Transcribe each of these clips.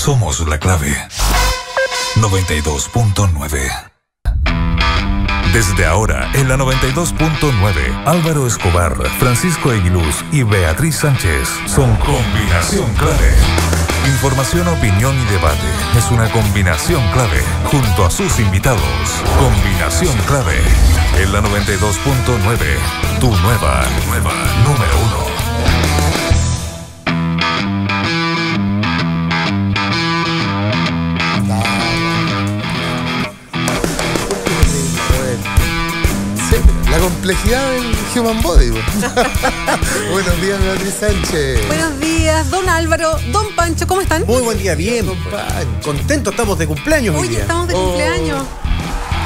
Somos la clave. 92.9. Desde ahora, en la 92.9, Álvaro Escobar, Francisco Aguiluz y Beatriz Sánchez son Combinación Clave. Información, opinión y debate es una combinación clave junto a sus invitados. Combinación Clave en la 92.9, tu nueva número uno. La complejidad del Human Body. Buenos días, Beatriz Sánchez. Buenos días, don Álvaro, don Pancho, ¿cómo están? Muy buen día, bien. Contentos estamos de cumpleaños hoy Oye, día. estamos de cumpleaños.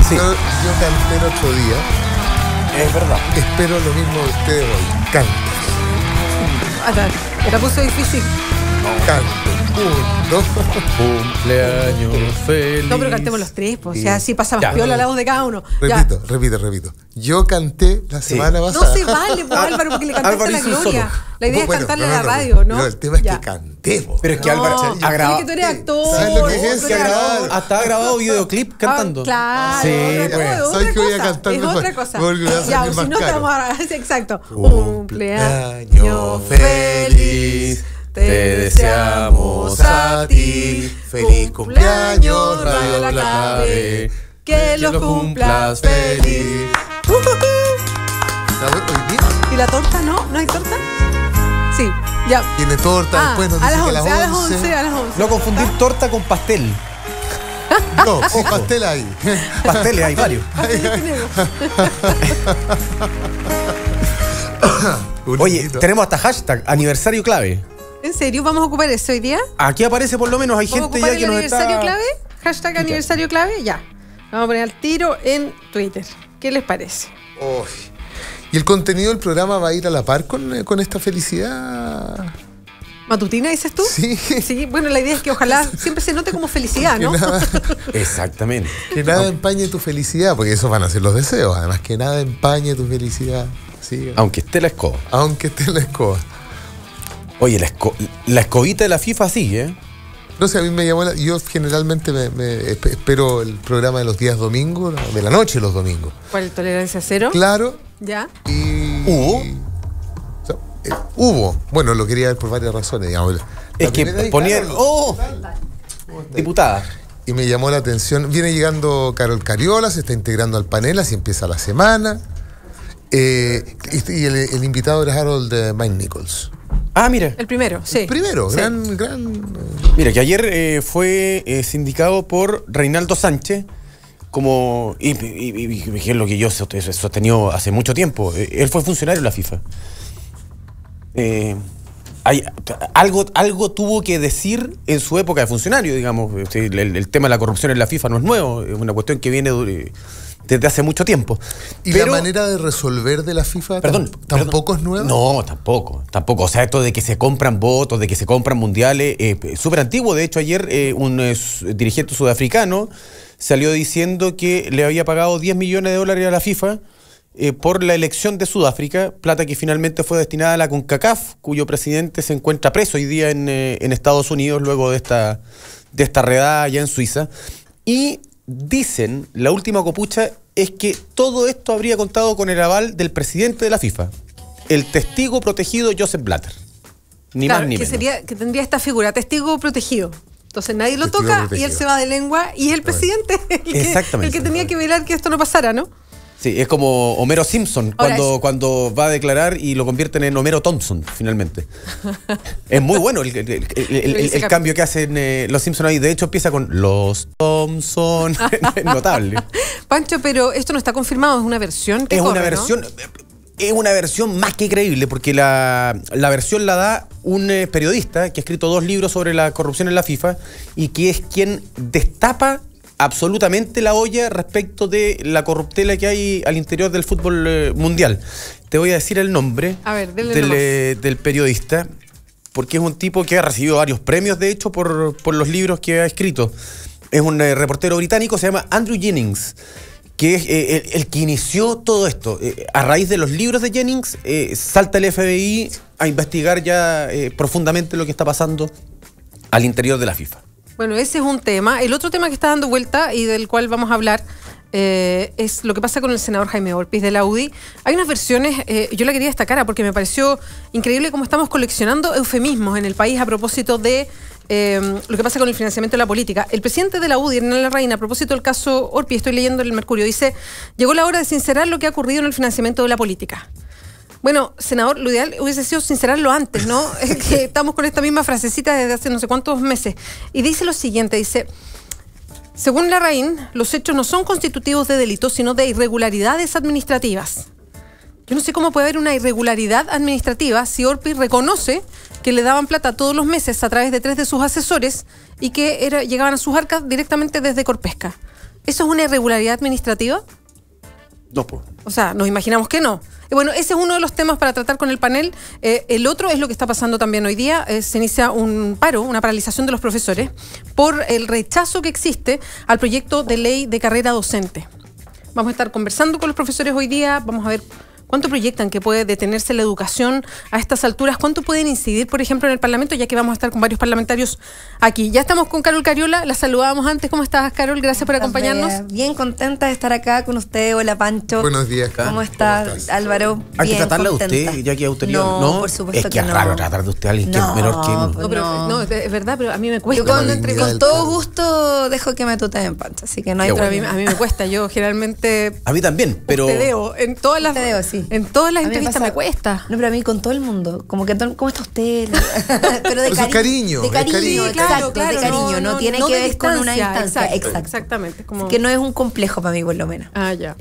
Sí. Yo canté el otro día. Es verdad. Espero lo mismo de ustedes hoy. Canten. La puso difícil. Canten. 1, 2. Cumpleaños feliz. No, pero cantemos los tres, pues. O sea, así pasa más Ya. piola la voz de cada uno. Repito. Yo canté la semana pasada. No se vale, pues, Álvaro, porque le cantaste a la Álvaro hizo Gloria. solo. La idea es Bueno, cantarle no, a la radio, ¿no? No, el tema es Ya. que cantemos. Pero es que No, Álvaro ha grabado. que tú eres actor. ¿Sabes lo que es tú eso? eres Grabar. actor. Hasta ha grabado videoclip cantando. Claro. Sí, otra pues. cosa, ¿Sabes qué voy a cosa, cantar es mejor? otra cosa. Porque voy a Ya, salir si más no te caro. vamos a exacto. Cumpleaños feliz. Te deseamos a ti. Feliz cumpleaños, Radio La Clave. Que los cumplas feliz. feliz. ¿Está bueno hoy día? ¿Y la torta no? ¿No hay torta? Sí, ya. Tiene torta, después nos a dice las que 11, a las 11, a las 11. No confundir torta con pastel. No, sí, pastel ahí. Pasteles hay varios. Oye, tenemos hasta hashtag aniversario clave. ¿En serio? ¿Vamos a ocupar eso hoy día? Aquí aparece por lo menos, hay ¿Vamos a gente ocupar ya que el nos aniversario está... clave? Hashtag aniversario clave, ya. Vamos a poner al tiro en Twitter. ¿Qué les parece? Uy. ¿Y el contenido del programa va a ir a la par con esta felicidad? ¿Matutina, dices tú? Sí. Sí, bueno, la idea es que ojalá siempre se note como felicidad, ¿no? Exactamente. Que nada empañe tu felicidad, porque esos van a ser los deseos. Además, que nada empañe tu felicidad. Sí. Aunque esté la escoba. Aunque esté en la escoba. Oye, la escobita de la FIFA sigue, ¿eh? No sé, a mí me llamó yo generalmente espero el programa de los días domingos, de la noche los domingos. ¿Cuál tolerancia cero? Claro. Ya. Y ¿Hubo? o sea, hubo. Bueno, lo quería ver por varias razones, digamos. Es que ponían... ¡Oh! Diputada. Y me llamó la atención. Viene llegando Carol Cariola, se está integrando al panel, así empieza la semana. Y el invitado era Harold Mike Nichols. Ah, mira. El primero, sí. Primero, Sí. gran. Mira, que ayer fue sindicado por Reinaldo Sánchez como... Y es lo que yo he sostenido hace mucho tiempo. Él fue funcionario de la FIFA. Algo tuvo que decir en su época de funcionario, digamos. El tema de la corrupción en la FIFA no es nuevo, es una cuestión que viene desde hace mucho tiempo. ¿Y Pero, la manera de resolver de la FIFA tampoco es nueva? No, tampoco. O sea, esto de que se compran votos, de que se compran mundiales, súper antiguo. De hecho, ayer un dirigente sudafricano salió diciendo que le había pagado 10 millones de dólares a la FIFA por la elección de Sudáfrica, plata que finalmente fue destinada a la CONCACAF, cuyo presidente se encuentra preso hoy día en Estados Unidos luego de esta redada allá en Suiza. Y dicen, la última copucha es que todo esto habría contado con el aval del presidente de la FIFA, el testigo protegido Joseph Blatter. Ni Claro, más ni que menos. que tendría esta figura, testigo protegido. Entonces nadie lo Testigo toca protegido. y él se va de lengua y el presidente Exactamente. el que tenía que velar que esto no pasara, ¿no? Sí, es como Homero Simpson Ahora cuando va a declarar y lo convierten en Homero Thompson, finalmente. Es muy bueno el cambio que hacen los Simpson ahí. De hecho, empieza con los Thompson. Es notable. Pancho, pero esto no está confirmado, es una versión que Es corre, una ¿no? versión. Es una versión más que creíble, porque la versión la da un periodista que ha escrito 2 libros sobre la corrupción en la FIFA y que es quien destapa absolutamente la olla respecto de la corruptela que hay al interior del fútbol mundial. Te voy a decir el nombre A ver, denle del periodista, porque es un tipo que ha recibido varios premios, de hecho, por los libros que ha escrito. Es un reportero británico, se llama Andrew Jennings, que es el que inició todo esto. A raíz de los libros de Jennings, salta el FBI a investigar ya profundamente lo que está pasando al interior de la FIFA. Bueno, ese es un tema. El otro tema que está dando vuelta y del cual vamos a hablar es lo que pasa con el senador Jaime Orpiz de la UDI. Hay unas versiones, yo la quería destacar porque me pareció increíble cómo estamos coleccionando eufemismos en el país a propósito de lo que pasa con el financiamiento de la política. El presidente de la UDI, Hernán Larraín, a propósito del caso Orpiz, estoy leyendo en el Mercurio, dice: llegó la hora de sincerar lo que ha ocurrido en el financiamiento de la política. Bueno, senador, lo ideal hubiese sido sincerarlo antes, ¿no? Que estamos con esta misma frasecita desde hace no sé cuántos meses. Y dice lo siguiente, dice: según Larraín, los hechos no son constitutivos de delitos, sino de irregularidades administrativas. Yo no sé cómo puede haber una irregularidad administrativa si Orpiz reconoce que le daban plata todos los meses a través de 3 de sus asesores y que llegaban a sus arcas directamente desde Corpesca. ¿Eso es una irregularidad administrativa? No, pues. O sea, nos imaginamos que no. Bueno, ese es uno de los temas para tratar con el panel. El otro es lo que está pasando también hoy día. Se inicia un paro, una paralización de los profesores por el rechazo que existe al proyecto de ley de carrera docente. Vamos a estar conversando con los profesores hoy día. Vamos a ver cuánto proyectan que puede detenerse la educación a estas alturas. Cuánto pueden incidir, por ejemplo, en el Parlamento, ya que vamos a estar con varios parlamentarios aquí. Ya estamos con Carol Cariola. La saludábamos antes. ¿Cómo estás, Carol? Gracias por acompañarnos. Bien contenta de estar acá con usted. Hola, Pancho. Buenos días, Carol. ¿Cómo estás, Álvaro? ¿Hay que Bien tratarla contenta. de usted, ya que es autoridad? No, por supuesto es que no. es raro tratar de usted a alguien que es menor que uno. pues No, pero, no, es verdad, pero a mí me cuesta. Yo con, cuando entrevisto. con todo gusto dejo que me tuteen, Pancho, así que no hay Pero problema. a mí me cuesta. Yo generalmente A mí también, pero... Ustedeo. En todas las Sí. en todas las A mí entrevistas pasa- me cuesta. No, pero a mí con todo el mundo. Como que, ¿cómo está usted? Pero de Eso es cariño, De es cariño, cariño. exacto, de cariño. No, tiene no que de ver con una distancia. Exacto, exactamente. Es como... Que no es un complejo para mí, por lo menos. Ah, ya.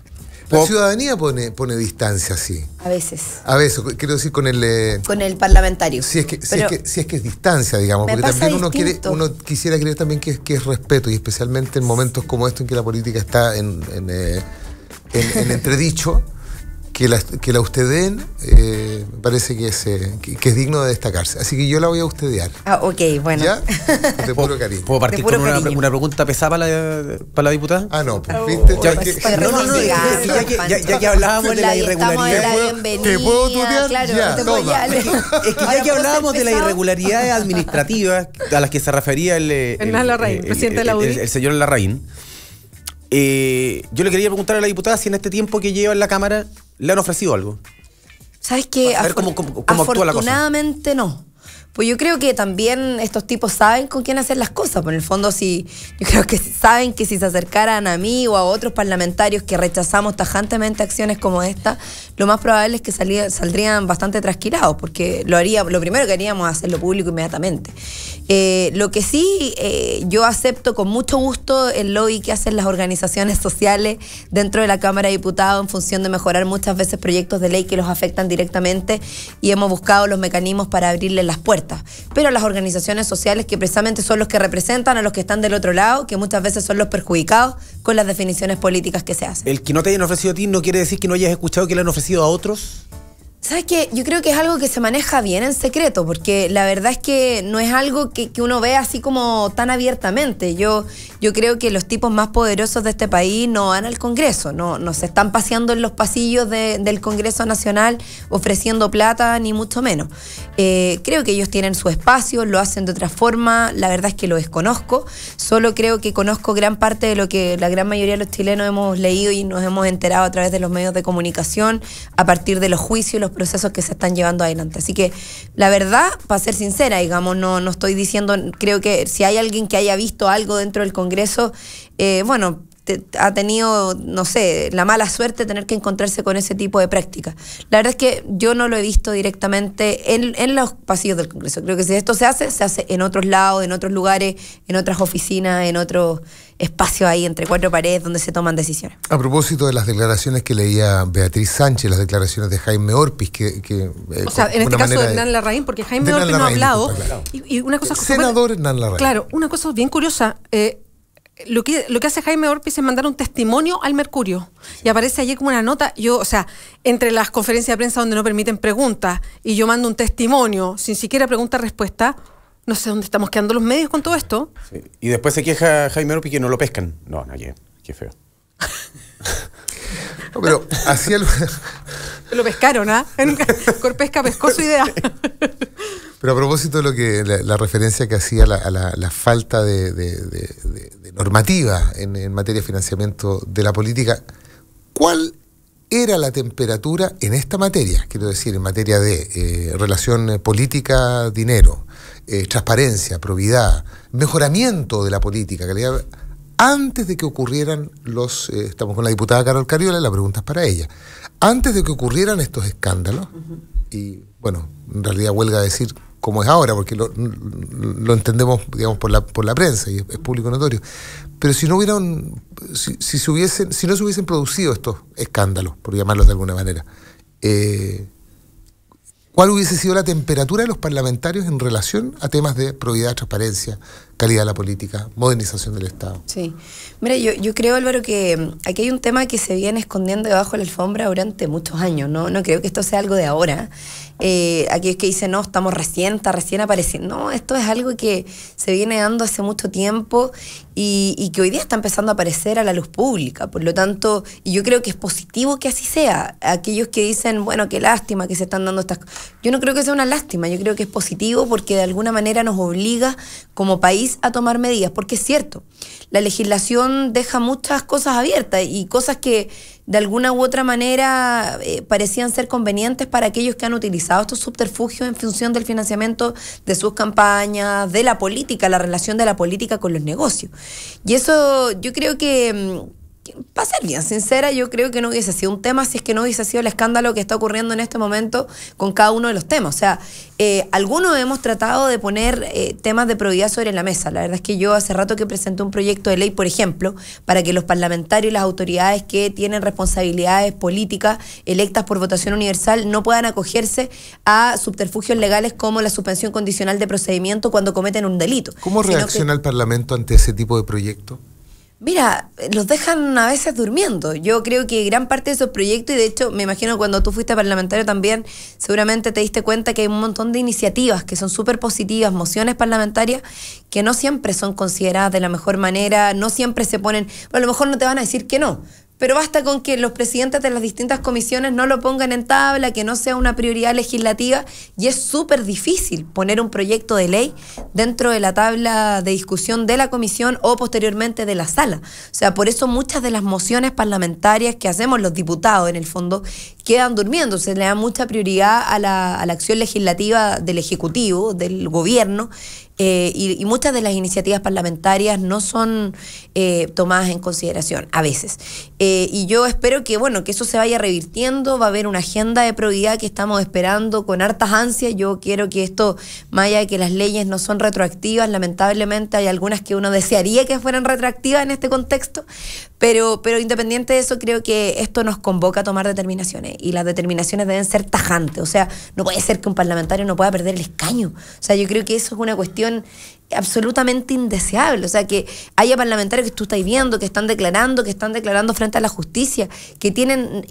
La ciudadanía pone distancia, sí. A veces. A veces, quiero decir, con el... Con el parlamentario. Si es que Pero es distancia, digamos, me porque pasa también distinto. uno quisiera creer también que es respeto, y especialmente en momentos como estos en que la política está en entredicho, que la usteden, me parece que es digno de destacarse. Así que yo la voy a ustedear. Ah, ok, bueno. ¿Ya? De puro cariño. ¿Puedo partir De puro con cariño. una pregunta pesada para la diputada? Ah, no, pues, ¿viste? Ya, Es que- estoy ya que hablábamos de la Estamos de la irregularidad... bienvenida. ¿Te puedo tutear? Claro, Ya, te voy toma. a- Es que ya que hablábamos de las irregularidades administrativas a las que se refería Hernán Larraín, presidente de la UDI. el señor Larraín, yo le quería preguntar a la diputada si en este tiempo que lleva en la Cámara le han ofrecido algo. ¿Sabes qué? A ver cómo actúa la cosa. Afortunadamente no. Pues yo creo que también estos tipos saben con quién hacer las cosas. Por el fondo, yo creo que saben que si se acercaran a mí o a otros parlamentarios que rechazamos tajantemente acciones como esta, lo más probable es que saldrían bastante trasquilados, porque lo primero que haríamos es hacerlo público inmediatamente. Lo que sí, yo acepto con mucho gusto el lobby que hacen las organizaciones sociales dentro de la Cámara de Diputados en función de mejorar muchas veces proyectos de ley que los afectan directamente, y hemos buscado los mecanismos para abrirles las puertas. Pero las organizaciones sociales, que precisamente son los que representan a los que están del otro lado, que muchas veces son los perjudicados con las definiciones políticas que se hacen. El que no te hayan ofrecido a ti no quiere decir que no hayas escuchado que le han ofrecido a otros. ¿Sabes qué? Yo creo que es algo que se maneja bien en secreto, porque la verdad es que no es algo que uno vea así como tan abiertamente. Yo creo que los tipos más poderosos de este país no van al Congreso, no se están paseando en los pasillos del Congreso Nacional ofreciendo plata, ni mucho menos. Creo que ellos tienen su espacio, lo hacen de otra forma, la verdad es que lo desconozco, solo creo que conozco gran parte de lo que la gran mayoría de los chilenos hemos leído y nos hemos enterado a través de los medios de comunicación, a partir de los juicios y los procesos que se están llevando adelante. Así que, la verdad, para ser sincera, digamos, no estoy diciendo, creo que si hay alguien que haya visto algo dentro del Congreso, ha tenido, no sé, la mala suerte de tener que encontrarse con ese tipo de prácticas. La verdad es que yo no lo he visto directamente en los pasillos del Congreso. Creo que si esto se hace en otros lados, en otros lugares, en otras oficinas, en otros espacios ahí entre 4 paredes donde se toman decisiones. A propósito de las declaraciones que leía Beatriz Sánchez, las declaraciones de Jaime Orpiz, o sea, en este caso de Hernán Larraín, porque Jaime Orpiz no ha hablado. Claro. Y una cosa Senador Hernán Larraín. Claro, una cosa bien curiosa. Lo que hace Jaime Orpiz es mandar un testimonio al Mercurio. Y aparece allí como una nota. Entre las conferencias de prensa donde no permiten preguntas, y yo mando un testimonio sin siquiera pregunta-respuesta, no sé dónde estamos quedando los medios con todo esto. Sí. Y después se queja Jaime Orpiz que no lo pescan. No, qué feo. No, pero hacía Lo pescaron, ¿ah? Corpesca pescó su idea. Pero a propósito de lo que la referencia que hacía a la falta de normativa en materia de financiamiento de la política, ¿cuál era la temperatura en esta materia? Quiero decir, en materia de relación política-dinero, transparencia, probidad, mejoramiento de la política, calidad, antes de que ocurrieran estamos con la diputada Carol Cariola, la pregunta es para ella, antes de que ocurrieran estos escándalos, y bueno, en realidad huelga decir cómo es ahora, porque lo entendemos, digamos, por la prensa y es público notorio, pero si no se hubiesen producido estos escándalos, por llamarlos de alguna manera, ¿cuál hubiese sido la temperatura de los parlamentarios en relación a temas de probidad, transparencia, calidad de la política, modernización del Estado? Sí. Mira, yo creo, Álvaro, que aquí hay un tema que se viene escondiendo debajo de la alfombra durante muchos años. No creo que esto sea algo de ahora. Aquellos que dicen, no, está recién apareciendo. No, esto es algo que se viene dando hace mucho tiempo y que hoy día está empezando a aparecer a la luz pública. Por lo tanto, y yo creo que es positivo que así sea. Aquellos que dicen, bueno, qué lástima que se están dando estas cosas. Yo no creo que sea una lástima, yo creo que es positivo porque de alguna manera nos obliga como país a tomar medidas. Porque es cierto, la legislación deja muchas cosas abiertas y cosas que de alguna u otra manera parecían ser convenientes para aquellos que han utilizado estos subterfugios en función del financiamiento de sus campañas, de la política, la relación de la política con los negocios. Y eso yo creo que, para ser bien sincera, yo creo que no hubiese sido un tema si es que no hubiese sido el escándalo que está ocurriendo en este momento con cada uno de los temas. O sea, algunos hemos tratado de poner temas de probidad sobre la mesa. La verdad es que yo hace rato que presenté un proyecto de ley, por ejemplo, para que los parlamentarios y las autoridades que tienen responsabilidades políticas electas por votación universal no puedan acogerse a subterfugios legales como la suspensión condicional de procedimiento cuando cometen un delito. ¿Cómo reacciona el Parlamento ante ese tipo de proyectos? Mira, los dejan a veces durmiendo. Yo creo que gran parte de esos proyectos, y de hecho me imagino cuando tú fuiste parlamentario también, seguramente te diste cuenta que hay un montón de iniciativas que son súper positivas, mociones parlamentarias, que no siempre son consideradas de la mejor manera, no siempre se ponen, bueno, a lo mejor no te van a decir que no, pero basta con que los presidentes de las distintas comisiones no lo pongan en tabla, que no sea una prioridad legislativa, y es súper difícil poner un proyecto de ley dentro de la tabla de discusión de la comisión o posteriormente de la sala. O sea, por eso muchas de las mociones parlamentarias que hacemos los diputados, en el fondo, quedan durmiendo. Se le da mucha prioridad a la acción legislativa del Ejecutivo, del Gobierno, y muchas de las iniciativas parlamentarias no son tomadas en consideración a veces. Y yo espero que, bueno, que eso se vaya revirtiendo. Va a haber una agenda de probidad que estamos esperando con hartas ansias. Yo quiero que esto, más allá de que las leyes no son retroactivas, lamentablemente hay algunas que uno desearía que fueran retroactivas en este contexto, pero independiente de eso, creo que esto nos convoca a tomar determinaciones, y las determinaciones deben ser tajantes. O sea, no puede ser que un parlamentario no pueda perder el escaño. O sea, yo creo que eso es una cuestión absolutamente indeseable. O sea, que haya parlamentarios que tú estás viendo, que están declarando frente a la justicia, que tienen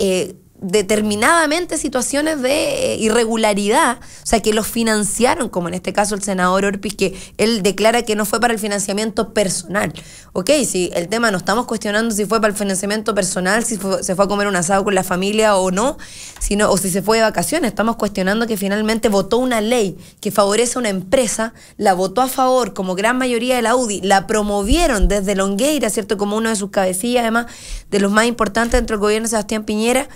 determinadamente situaciones de irregularidad, o sea, que los financiaron, como en este caso el senador Orpiz, que él declara que no fue para el financiamiento personal. Ok, si el tema no estamos cuestionando si fue para el financiamiento personal, si se fue a comer un asado con la familia o no, o si se fue de vacaciones, estamos cuestionando que finalmente votó una ley que favorece a una empresa, la votó a favor como gran mayoría de la UDI, la promovieron desde Longueira, ¿cierto?, como uno de sus cabecillas, además de los más importantes dentro del gobierno de Sebastián Piñera,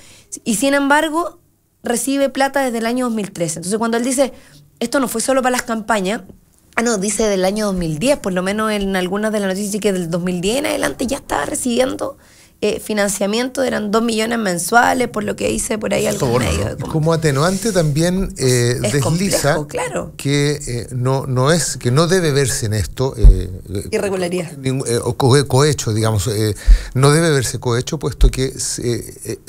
y sin embargo recibe plata desde el año 2013. Entonces cuando él dice, esto no fue solo para las campañas, dice del año 2010, por lo menos en algunas de las noticias, que del 2010 en adelante ya estaba recibiendo financiamiento, eran 2 millones mensuales, por lo que hice por ahí algún medio. Como atenuante también desliza complejo, claro, que no debe verse en esto irregularidad o cohecho, digamos, no debe verse cohecho, puesto que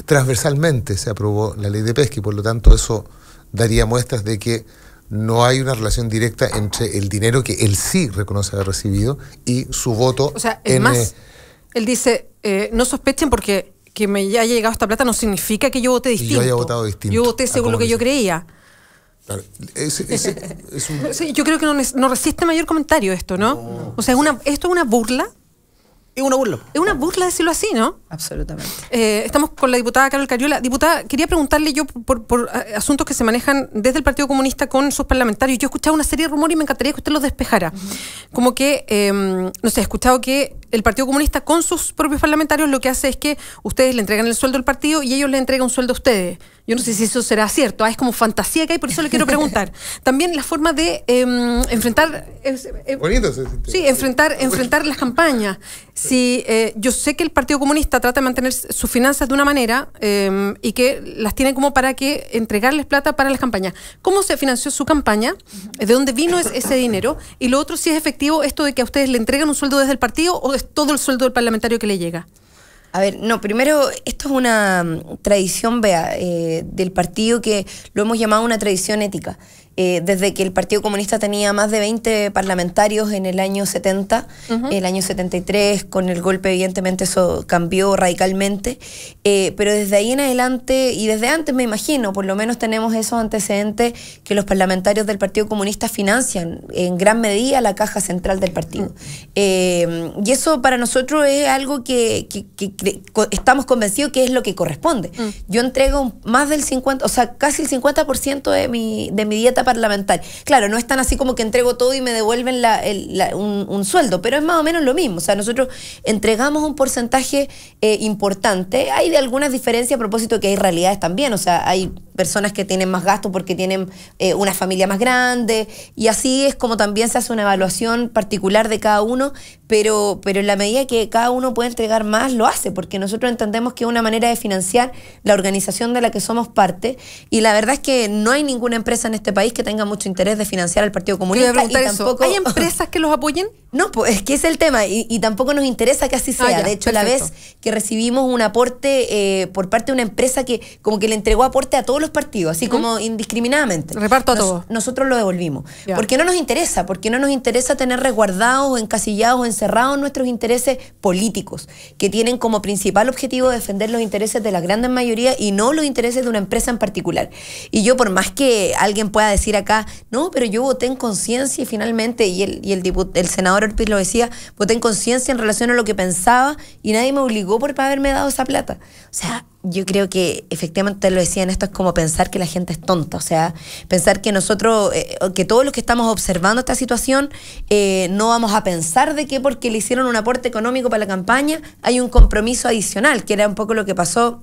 transversalmente se aprobó la ley de pesca, y por lo tanto eso daría muestras de que no hay una relación directa entre el dinero que él sí reconoce haber recibido y su voto. O sea, es más, él dice, no sospechen porque que me haya llegado esta plata no significa que yo voté distinto. Yo haya votado distinto. Yo voté según lo que yo creía. Claro, Sí, yo creo que no resiste mayor comentario esto, ¿no? O sea, ¿esto es una burla? Es una burla. Es una burla decirlo así, ¿no? Absolutamente. Estamos con la diputada Carol Cariola. Diputada, quería preguntarle yo por asuntos que se manejan desde el Partido Comunista con sus parlamentarios. Yo he escuchado una serie de rumores y me encantaría que usted los despejara. Como que, no sé, he escuchado que el Partido Comunista con sus propios parlamentarios lo que hace es que ustedes le entregan el sueldo al partido y ellos le entregan un sueldo a ustedes. Yo no sé si eso será cierto. Es como fantasía que hay, por eso le quiero preguntar. También la forma de enfrentar... Bonito. Sí, enfrentar las campañas. Si, yo sé que el Partido Comunista trata de mantener sus finanzas de una manera y que las tiene como para que entregarles plata para las campañas. ¿Cómo se financió su campaña? ¿De dónde vino ese dinero? Y lo otro, si es efectivo esto de que a ustedes le entregan un sueldo desde el partido o es todo el sueldo del parlamentario que le llega. A ver, no, primero, esto es una tradición, del partido que lo hemos llamado una tradición ética. Desde que el Partido Comunista tenía más de 20 parlamentarios en el año 70, el año 73, con el golpe evidentemente eso cambió radicalmente, pero desde ahí en adelante, y desde antes me imagino, por lo menos tenemos esos antecedentes que los parlamentarios del Partido Comunista financian en gran medida la caja central del partido. Y eso para nosotros es algo que estamos convencidos que es lo que corresponde. Yo entrego más del 50%, o sea, casi el 50% de mi dieta parlamentaria. Claro, no es tan así como que entrego todo y me devuelven un sueldo, pero es más o menos lo mismo. O sea, nosotros entregamos un porcentaje importante. Hay de algunas diferencias a propósito que hay realidades también. O sea, hay personas que tienen más gasto porque tienen una familia más grande y así es como también se hace una evaluación particular de cada uno, pero en la medida que cada uno puede entregar más, lo hace, porque nosotros entendemos que es una manera de financiar la organización de la que somos parte y la verdad es que no hay ninguna empresa en este país que tenga mucho interés de financiar al Partido Comunista. Y tampoco... ¿Hay empresas que los apoyen? No, pues es que es el tema y tampoco nos interesa que así sea. Ya, de hecho, perfecto. la vez que recibimos un aporte por parte de una empresa que como que le entregó aporte a todos los partidos, así como indiscriminadamente. Reparto a todos. Nosotros lo devolvimos. Ya. Porque no nos interesa, porque no nos interesa tener resguardados o encasillados o encerrados nuestros intereses políticos, que tienen como principal objetivo defender los intereses de la gran mayoría y no los intereses de una empresa en particular. Y yo, por más que alguien pueda decir acá, no, pero yo voté en conciencia y finalmente, y el senador Orpiz lo decía, voté en conciencia en relación a lo que pensaba y nadie me obligó por haberme dado esa plata. O sea, yo creo que efectivamente lo decían, esto es como pensar que la gente es tonta, o sea, pensar que nosotros, que todos los que estamos observando esta situación, no vamos a pensar de que porque le hicieron un aporte económico para la campaña hay un compromiso adicional, que era un poco lo que pasó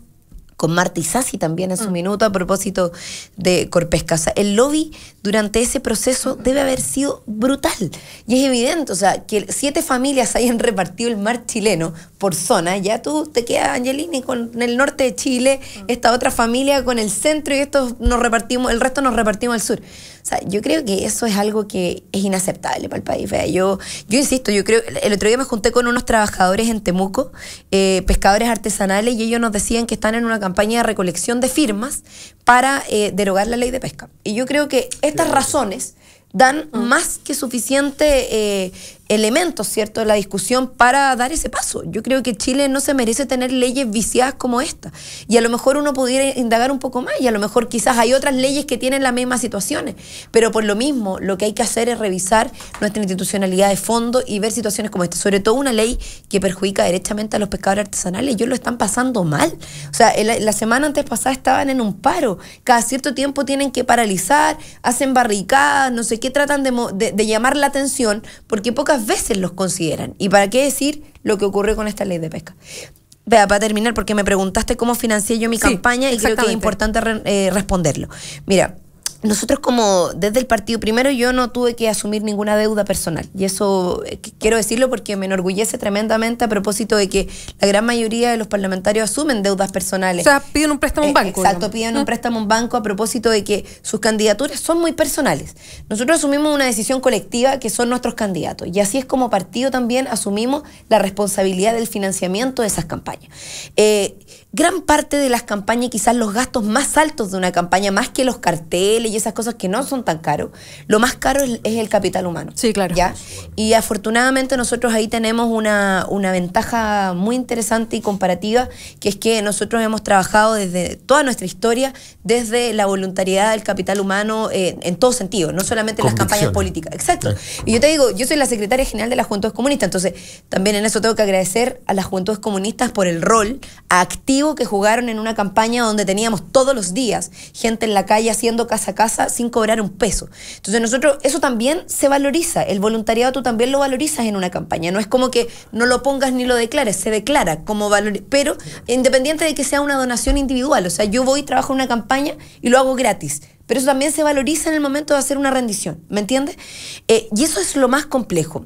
con Marta Isasi también en su minuto a propósito de Corpesca. O sea, el lobby durante ese proceso debe haber sido brutal. Y es evidente, o sea, que 7 familias hayan repartido el mar chileno por zona. Ya tú te quedas, Angelini, con el norte de Chile, esta otra familia con el centro y estos nos repartimos, el resto nos repartimos al sur. O sea, yo creo que eso es algo que es inaceptable para el país. Vea, yo insisto, yo creo, el otro día me junté con unos trabajadores en Temuco, pescadores artesanales, y ellos nos decían que están en una campaña de recolección de firmas para derogar la ley de pesca. Y yo creo que estas razones dan más que suficiente elementos, ¿cierto?, de la discusión para dar ese paso. Yo creo que Chile no se merece tener leyes viciadas como esta. Y a lo mejor uno pudiera indagar un poco más y a lo mejor quizás hay otras leyes que tienen las mismas situaciones. Pero por lo mismo, lo que hay que hacer es revisar nuestra institucionalidad de fondo y ver situaciones como esta. Sobre todo una ley que perjudica derechamente a los pescadores artesanales. Ellos lo están pasando mal. O sea, la semana antes pasada estaban en un paro. Cada cierto tiempo tienen que paralizar, hacen barricadas, no sé qué, tratan de llamar la atención porque pocas veces los consideran. ¿Y para qué decir lo que ocurrió con esta ley de pesca? Vea, para terminar, porque me preguntaste cómo financié yo mi campaña y creo que es importante responderlo. Mira, nosotros como desde el partido, primero yo no tuve que asumir ninguna deuda personal y eso quiero decirlo porque me enorgullece tremendamente a propósito de que la gran mayoría de los parlamentarios asumen deudas personales. O sea, piden un préstamo a un banco. Exacto, piden un préstamo a un banco a propósito de que sus candidaturas son muy personales. Nosotros asumimos una decisión colectiva que son nuestros candidatos y así es como partido también asumimos la responsabilidad del financiamiento de esas campañas. gran parte de las campañas, quizás los gastos más altos de una campaña, más que los carteles y esas cosas que no son tan caros, lo más caro es el capital humano. Sí, claro. ¿Ya? Y afortunadamente nosotros ahí tenemos una ventaja muy interesante y comparativa, que es que nosotros hemos trabajado desde toda nuestra historia, desde la voluntariedad del capital humano en todo sentido, no solamente en las campañas políticas. Exacto. Y yo te digo, yo soy la secretaria general de las Juventudes Comunistas, entonces también en eso tengo que agradecer a las Juventudes Comunistas por el rol activo que jugaron en una campaña donde teníamos todos los días gente en la calle haciendo casa a casa sin cobrar un peso. Entonces nosotros, eso también se valoriza, el voluntariado tú también lo valorizas en una campaña, no es como que no lo pongas ni lo declares, se declara como valor, pero independiente de que sea una donación individual, o sea, yo voy, trabajo en una campaña y lo hago gratis. Pero eso también se valoriza en el momento de hacer una rendición, ¿me entiendes? Y eso es lo más complejo.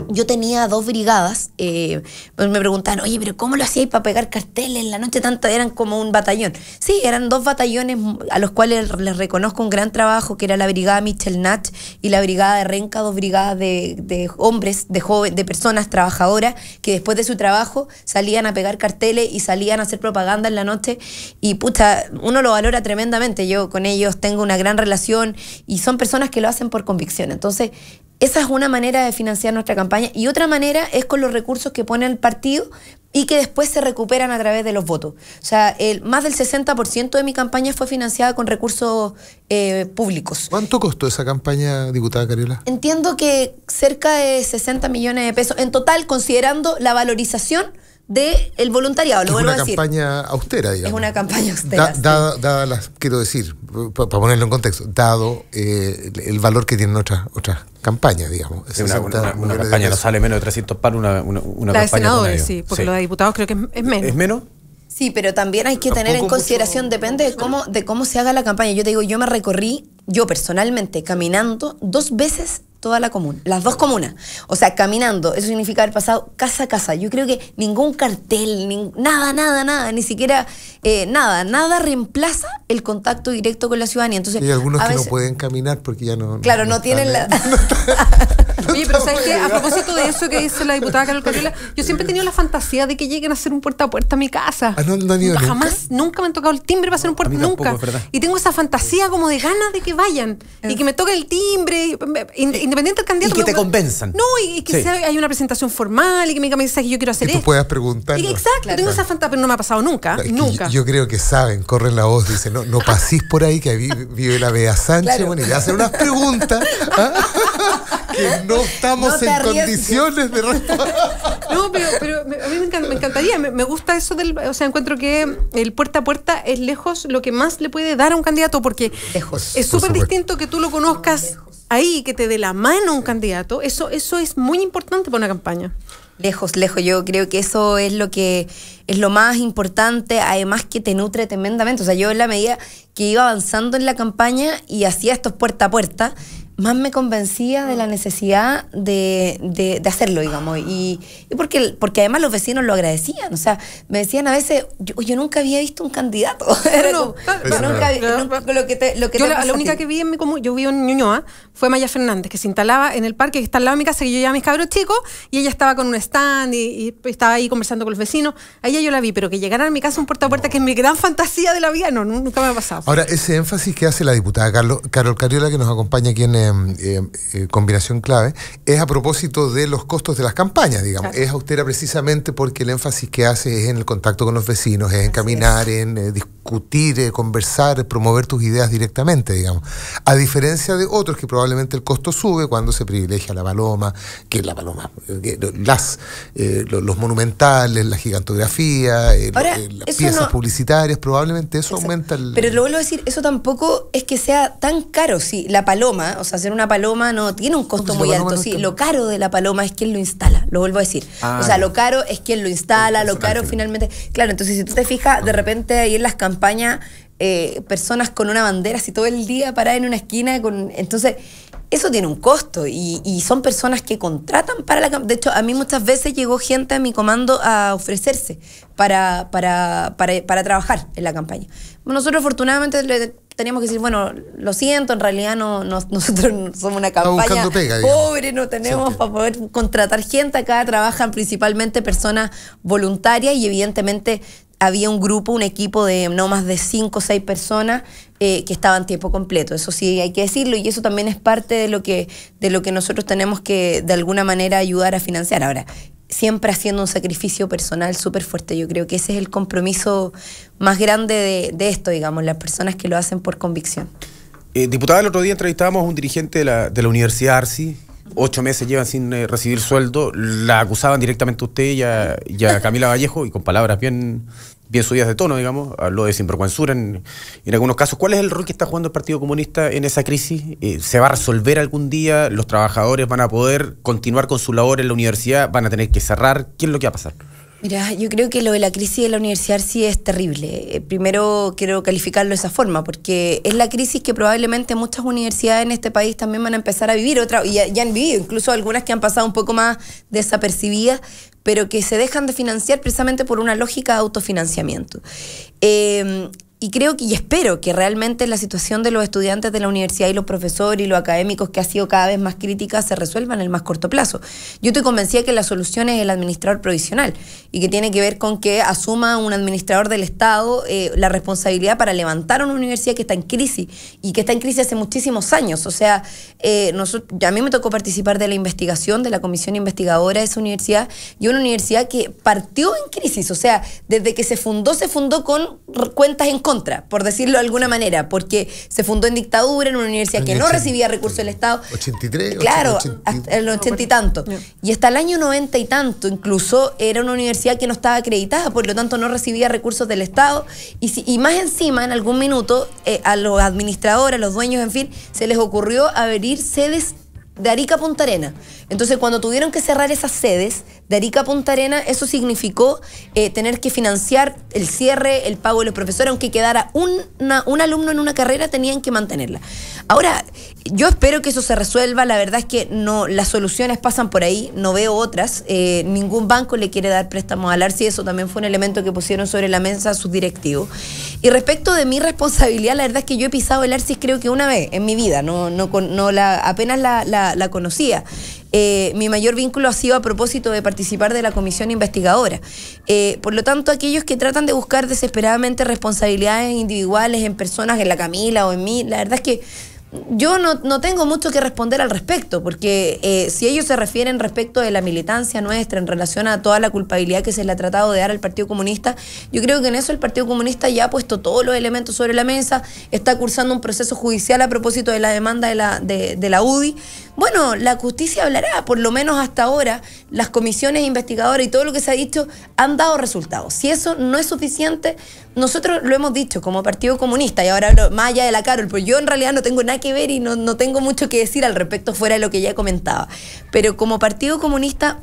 Yo tenía 2 brigadas, pues me preguntaban, oye, pero ¿cómo lo hacíais para pegar carteles en la noche? Tanto eran como un batallón. Sí, eran 2 batallones a los cuales les reconozco un gran trabajo, que era la brigada Michel Nach y la brigada de Renca, 2 brigadas de hombres, de personas trabajadoras, que después de su trabajo salían a pegar carteles y salían a hacer propaganda en la noche. Y pucha, uno lo valora tremendamente. Yo con ellos tengo una gran relación y son personas que lo hacen por convicción. Entonces, esa es una manera de financiar nuestra campaña, y otra manera es con los recursos que pone el partido y que después se recuperan a través de los votos. O sea, más del 60% de mi campaña fue financiada con recursos públicos. ¿Cuánto costó esa campaña, diputada Cariola? Entiendo que cerca de 60 millones de pesos en total, considerando la valorización del voluntariado, lo vuelvo a decir. Es una campaña austera, digamos. Es una campaña austera. Dada las, quiero decir, para ponerlo en contexto, dado el valor que tienen otras campañas, digamos. Una campaña no sale menos de 300 palos, una la campaña de senadores, con sí, porque la de diputados creo que es menos. ¿Es menos? Sí, pero también hay que tener en consideración, depende de cómo se haga la campaña. Yo te digo, yo me recorrí, yo personalmente, caminando 2 veces toda la comuna, las 2 comunas. O sea, caminando, eso significa haber pasado casa a casa. Yo creo que ningún cartel, nada, ni siquiera nada reemplaza el contacto directo con la ciudadanía. Entonces, hay algunos que no pueden caminar porque ya no... Claro, no tienen la... Oye, pero ¿sabes qué? A propósito de eso que dice la diputada Carol Cariola, yo siempre he tenido la fantasía de que lleguen a hacer un puerta a puerta a mi casa. ¿No han ido nunca? Jamás, nunca me han tocado el timbre para hacer un puerta, nunca. Y tengo esa fantasía como de ganas de que vayan y que me toque el timbre, independiente del candidato. Y que te convenzan. No, y que hay una presentación formal y que me diga mensaje que yo quiero hacer esto. Y tú puedas preguntar. Exacto, tengo esa fantasía, pero no me ha pasado nunca, nunca. Yo creo que saben, corren la voz, dicen, no pasís por ahí, que vive la Bea Sánchez, bueno, y le hacen unas preguntas que no estamos en condiciones de responder. No, pero a mí me encantaría, me gusta eso o sea, encuentro que el puerta a puerta es lejos lo que más le puede dar a un candidato, porque es súper distinto que tú lo conozcas ahí, que te dé la mano un candidato. Eso es muy importante para una campaña. Lejos. Yo creo que eso es lo más importante, además que te nutre tremendamente. O sea, yo en la medida que iba avanzando en la campaña y hacía estos puerta a puerta, más me convencía de la necesidad de hacerlo, digamos. Y porque además los vecinos lo agradecían. O sea, me decían a veces, yo nunca había visto un candidato. La única que vi en mi comuna, yo vivo en Ñuñoa, fue Maya Fernández, que se instalaba en el parque que está al lado de mi casa, que yo llevaba a mis cabros chicos, y ella estaba con un stand y estaba ahí conversando con los vecinos. A ella yo la vi, pero que llegaran a mi casa un puerta a puerta, que es mi gran fantasía de la vida, nunca me ha pasado. Ahora, ese énfasis que hace la diputada Carol Cariola, que nos acompaña aquí en Combinación Clave, es a propósito de los costos de las campañas, digamos. Claro. Es austera precisamente porque el énfasis que hace es en el contacto con los vecinos, es en caminar, en discutir, conversar, promover tus ideas directamente, digamos. A diferencia de otros que probablemente el costo sube cuando se privilegia la paloma, los monumentales, la gigantografía, las piezas publicitarias, probablemente eso aumenta el... Pero lo vuelvo a decir, eso tampoco es que sea tan caro. Si la paloma, o sea, hacer una paloma no tiene un costo muy alto. Sí, lo caro de la paloma es quien lo instala, lo vuelvo a decir. O sea, lo caro es quien lo instala, lo caro finalmente... Claro, entonces si tú te fijas, de repente ahí en las campañas, personas con una bandera así todo el día parada en una esquina, entonces... Eso tiene un costo y son personas que contratan para la campaña. De hecho, a mí muchas veces llegó gente a mi comando a ofrecerse para trabajar en la campaña. Nosotros afortunadamente teníamos que decir, bueno, lo siento, en realidad nosotros no somos una campaña pobre, no tenemos para poder contratar gente. Acá trabajan principalmente personas voluntarias y evidentemente había un grupo, un equipo de no más de 5 o 6 personas que estaban tiempo completo. Eso sí hay que decirlo, y eso también es parte de lo que nosotros tenemos que de alguna manera ayudar a financiar. Ahora, siempre haciendo un sacrificio personal súper fuerte. Yo creo que ese es el compromiso más grande de esto, digamos, las personas que lo hacen por convicción. Diputada, el otro día entrevistábamos a un dirigente de la Universidad Arci. 8 meses llevan sin recibir sueldo. La acusaban directamente a usted y a Camila Vallejo, y con palabras bien subidas de tono, digamos. Habló de sinvergüenzura en algunos casos. ¿Cuál es el rol que está jugando el Partido Comunista en esa crisis? ¿Se va a resolver algún día? ¿Los trabajadores van a poder continuar con su labor en la universidad? ¿Van a tener que cerrar? ¿Qué es lo que va a pasar? Mira, yo creo que lo de la crisis de la universidad sí es terrible. Primero quiero calificarlo de esa forma, porque es la crisis que probablemente muchas universidades en este país también van a empezar a vivir, y ya han vivido, incluso algunas que han pasado un poco más desapercibidas, pero que se dejan de financiar precisamente por una lógica de autofinanciamiento. Y creo y espero que realmente la situación de los estudiantes de la universidad y los profesores y los académicos, que ha sido cada vez más crítica, se resuelva en el más corto plazo. Yo estoy convencida que la solución es el administrador provisional, y que tiene que ver con que asuma un administrador del Estado la responsabilidad para levantar una universidad que está en crisis, y que está en crisis hace muchísimos años. O sea, a mí me tocó participar de la investigación, de la comisión investigadora de esa universidad, y una universidad que partió en crisis. O sea, desde que se fundó con cuentas en contra, por decirlo de alguna manera, porque se fundó en dictadura, en una universidad que no recibía recursos del Estado. 83, claro, 80, hasta el 80 y tanto. Y hasta el año 90 y tanto, incluso, era una universidad que no estaba acreditada, por lo tanto no recibía recursos del Estado. Y más encima, en algún minuto, a los administradores, a los dueños, en fin, se les ocurrió abrir sedes de Arica a Punta Arenas. Entonces, cuando tuvieron que cerrar esas sedes de Arica a Punta Arenas, eso significó tener que financiar el cierre, el pago de los profesores. Aunque quedara un alumno en una carrera, tenían que mantenerla. Ahora, yo espero que eso se resuelva. La verdad es que no, las soluciones pasan por ahí, no veo otras. Ningún banco le quiere dar préstamos al Arci, eso también fue un elemento que pusieron sobre la mesa sus directivos. Y respecto de mi responsabilidad, la verdad es que yo he pisado el Arci creo que una vez en mi vida, apenas la conocía. Mi mayor vínculo ha sido a propósito de participar de la comisión investigadora. Por lo tanto, aquellos que tratan de buscar desesperadamente responsabilidades individuales en personas, en la Camila o en mí, la verdad es que yo no tengo mucho que responder al respecto, porque si ellos se refieren respecto de la militancia nuestra en relación a toda la culpabilidad que se le ha tratado de dar al Partido Comunista, yo creo que en eso el Partido Comunista ya ha puesto todos los elementos sobre la mesa, está cursando un proceso judicial a propósito de la demanda de la UDI. Bueno, la justicia hablará, por lo menos hasta ahora, las comisiones investigadoras y todo lo que se ha dicho han dado resultados. Si eso no es suficiente, nosotros lo hemos dicho como Partido Comunista, y ahora hablo más allá de la Carol, pues yo en realidad no tengo nada que ver y no tengo mucho que decir al respecto fuera de lo que ya comentaba. Pero como Partido Comunista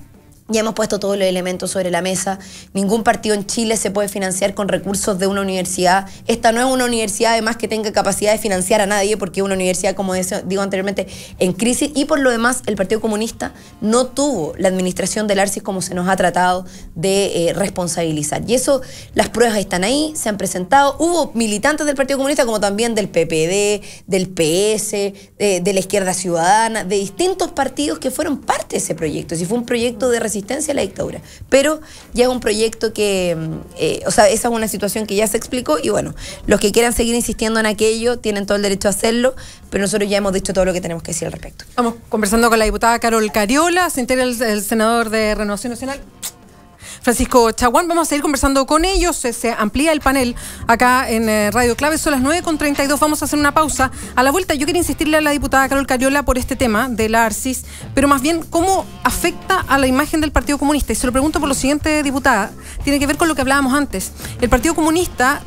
ya hemos puesto todos los elementos sobre la mesa. Ningún partido en Chile se puede financiar con recursos de una universidad. Esta no es una universidad, además, que tenga capacidad de financiar a nadie, porque es una universidad, como digo anteriormente, en crisis. Y por lo demás, el Partido Comunista no tuvo la administración del Arci como se nos ha tratado de responsabilizar. Y eso, las pruebas están ahí, se han presentado. Hubo militantes del Partido Comunista, como también del PPD, del PS, de la Izquierda Ciudadana, de distintos partidos que fueron parte de ese proyecto. Si fue un proyecto de resistencia a la dictadura, pero ya es un proyecto que, esa es una situación que ya se explicó, y bueno, los que quieran seguir insistiendo en aquello tienen todo el derecho a hacerlo, pero nosotros ya hemos dicho todo lo que tenemos que decir al respecto. Estamos conversando con la diputada Carol Cariola, se integra el senador de Renovación Nacional, Francisco Chaguán. Vamos a seguir conversando con ellos. Se amplía el panel acá en Radio Clave. Son las 9:32. Vamos a hacer una pausa. A la vuelta, yo quería insistirle a la diputada Carol Cariola por este tema de la ARCIS, pero más bien cómo afecta a la imagen del Partido Comunista. Y se lo pregunto por lo siguiente, diputada. Tiene que ver con lo que hablábamos antes. El Partido Comunista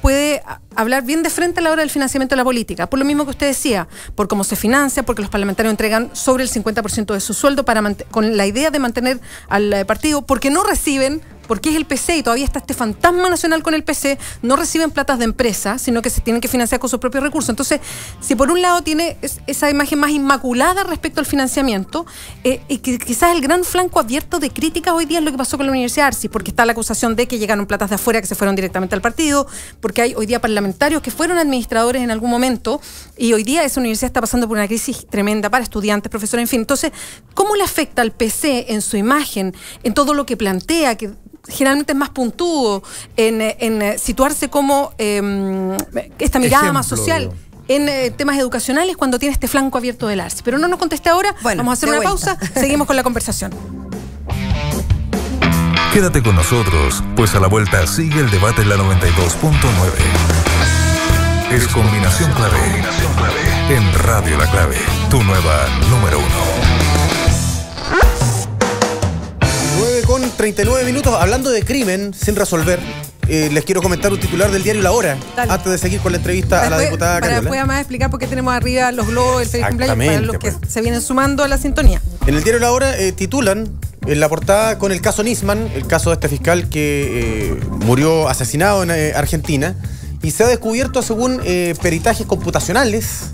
puede hablar bien de frente a la hora del financiamiento de la política, por lo mismo que usted decía, por cómo se financia, porque los parlamentarios entregan sobre el 50% de su sueldo con la idea de mantener al partido, porque no reciben, porque es el PC y todavía está este fantasma nacional con el PC, no reciben platas de empresa, sino que se tienen que financiar con sus propios recursos. Entonces, si por un lado tiene esa imagen más inmaculada respecto al financiamiento, y que quizás el gran flanco abierto de críticas hoy día es lo que pasó con la Universidad Arci, porque está la acusación de que llegaron platas de afuera que se fueron directamente al partido, porque hay hoy día parlamentarios que fueron administradores en algún momento, y hoy día esa universidad está pasando por una crisis tremenda para estudiantes, profesores, en fin. Entonces, ¿cómo le afecta al PC en su imagen, en todo lo que plantea, que generalmente es más puntudo en situarse como esta mirada Ejemplo, más social en temas educacionales cuando tiene este flanco abierto del ARSI. Pero no nos conteste ahora, Bueno, vamos a hacer de una vuelta. pausa, seguimos con la conversación. Quédate con nosotros, pues a la vuelta sigue el debate en la 92.9. Es Combinación Clave. En Radio La Clave, tu nueva número 1. 9:39, hablando de crimen sin resolver. Les quiero comentar un titular del diario La Hora, Dale. antes de seguir con la entrevista a la diputada Para después Cariola. además explicar por qué tenemos arriba los globos, el feliz cumpleaños, para los que pues. se vienen sumando a la sintonía. En el diario La Hora titulan en la portada con el caso Nisman, el caso de este fiscal que murió asesinado en Argentina, y se ha descubierto, según peritajes computacionales,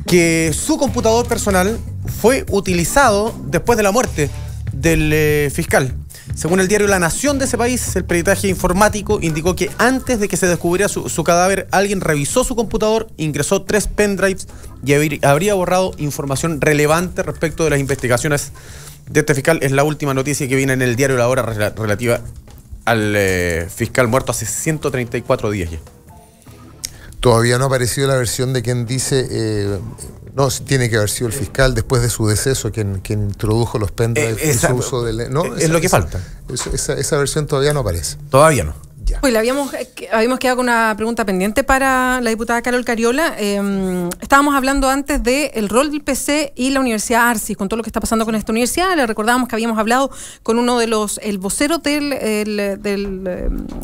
que su computador personal fue utilizado después de la muerte del fiscal. Según el diario La Nación de ese país, el peritaje informático indicó que antes de que se descubriera su cadáver, alguien revisó su computador, ingresó 3 pendrives y habría borrado información relevante respecto de las investigaciones de este fiscal. Es la última noticia que viene en el diario La Hora relativa al fiscal muerto hace 134 días ya. Todavía no ha aparecido la versión de quien dice, no, tiene que haber sido el fiscal después de su deceso quien introdujo los pendrives y su uso del... No, es lo que falta. Esa versión todavía no aparece. Todavía no. Ya. Pues habíamos quedado con una pregunta pendiente para la diputada Carol Cariola. Estábamos hablando antes del rol del PC y la Universidad Arcis, con todo lo que está pasando con esta universidad. Le recordábamos que habíamos hablado con uno de el vocero de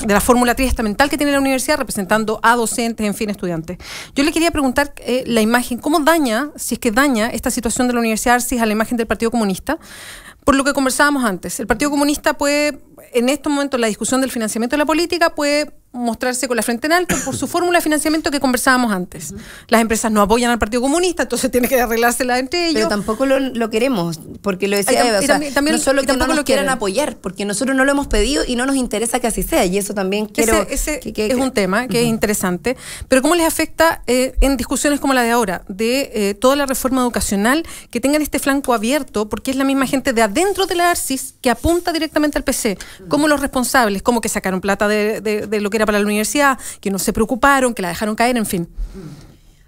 la fórmula triestamental que tiene la universidad, representando a docentes, en fin, estudiantes. Yo le quería preguntar la imagen, ¿cómo daña, si es que daña esta situación de la Universidad Arcis a la imagen del Partido Comunista? Por lo que conversábamos antes, el Partido Comunista puede, en estos momentos, la discusión del financiamiento de la política puede mostrarse con la frente en alto por su fórmula de financiamiento que conversábamos antes. Las empresas no apoyan al Partido Comunista, entonces tiene que arreglársela entre ellos. Pero tampoco lo queremos, porque lo decía Eva, o sea, también no solo que no tampoco nos lo quieran quieren apoyar, porque nosotros no lo hemos pedido y no nos interesa que así sea, y eso también quiero... Ese es un tema que es interesante, pero ¿cómo les afecta en discusiones como la de ahora, de toda la reforma educacional, que tengan este flanco abierto, porque es la misma gente de adentro de la ARCIS que apunta directamente al PC, como los responsables, como que sacaron plata de lo que era para la universidad, que no se preocuparon, que la dejaron caer, en fin?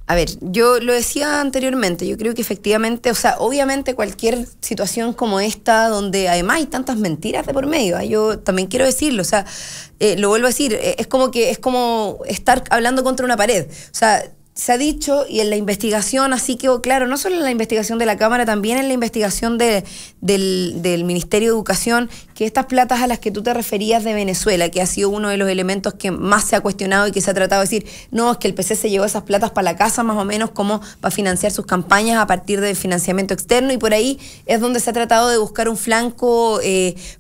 A ver, yo lo decía anteriormente, yo creo que efectivamente, o sea, obviamente cualquier situación como esta, donde además hay tantas mentiras de por medio, yo también quiero decirlo, o sea, lo vuelvo a decir, es como estar hablando contra una pared, o sea, se ha dicho, y en la investigación así quedó claro, no solo en la investigación de la Cámara, también en la investigación del Ministerio de Educación, que estas platas a las que tú te referías de Venezuela, que ha sido uno de los elementos que más se ha cuestionado y que se ha tratado de decir, no, es que el PC se llevó esas platas para la casa más o menos como para financiar sus campañas a partir del financiamiento externo, y por ahí es donde se ha tratado de buscar un flanco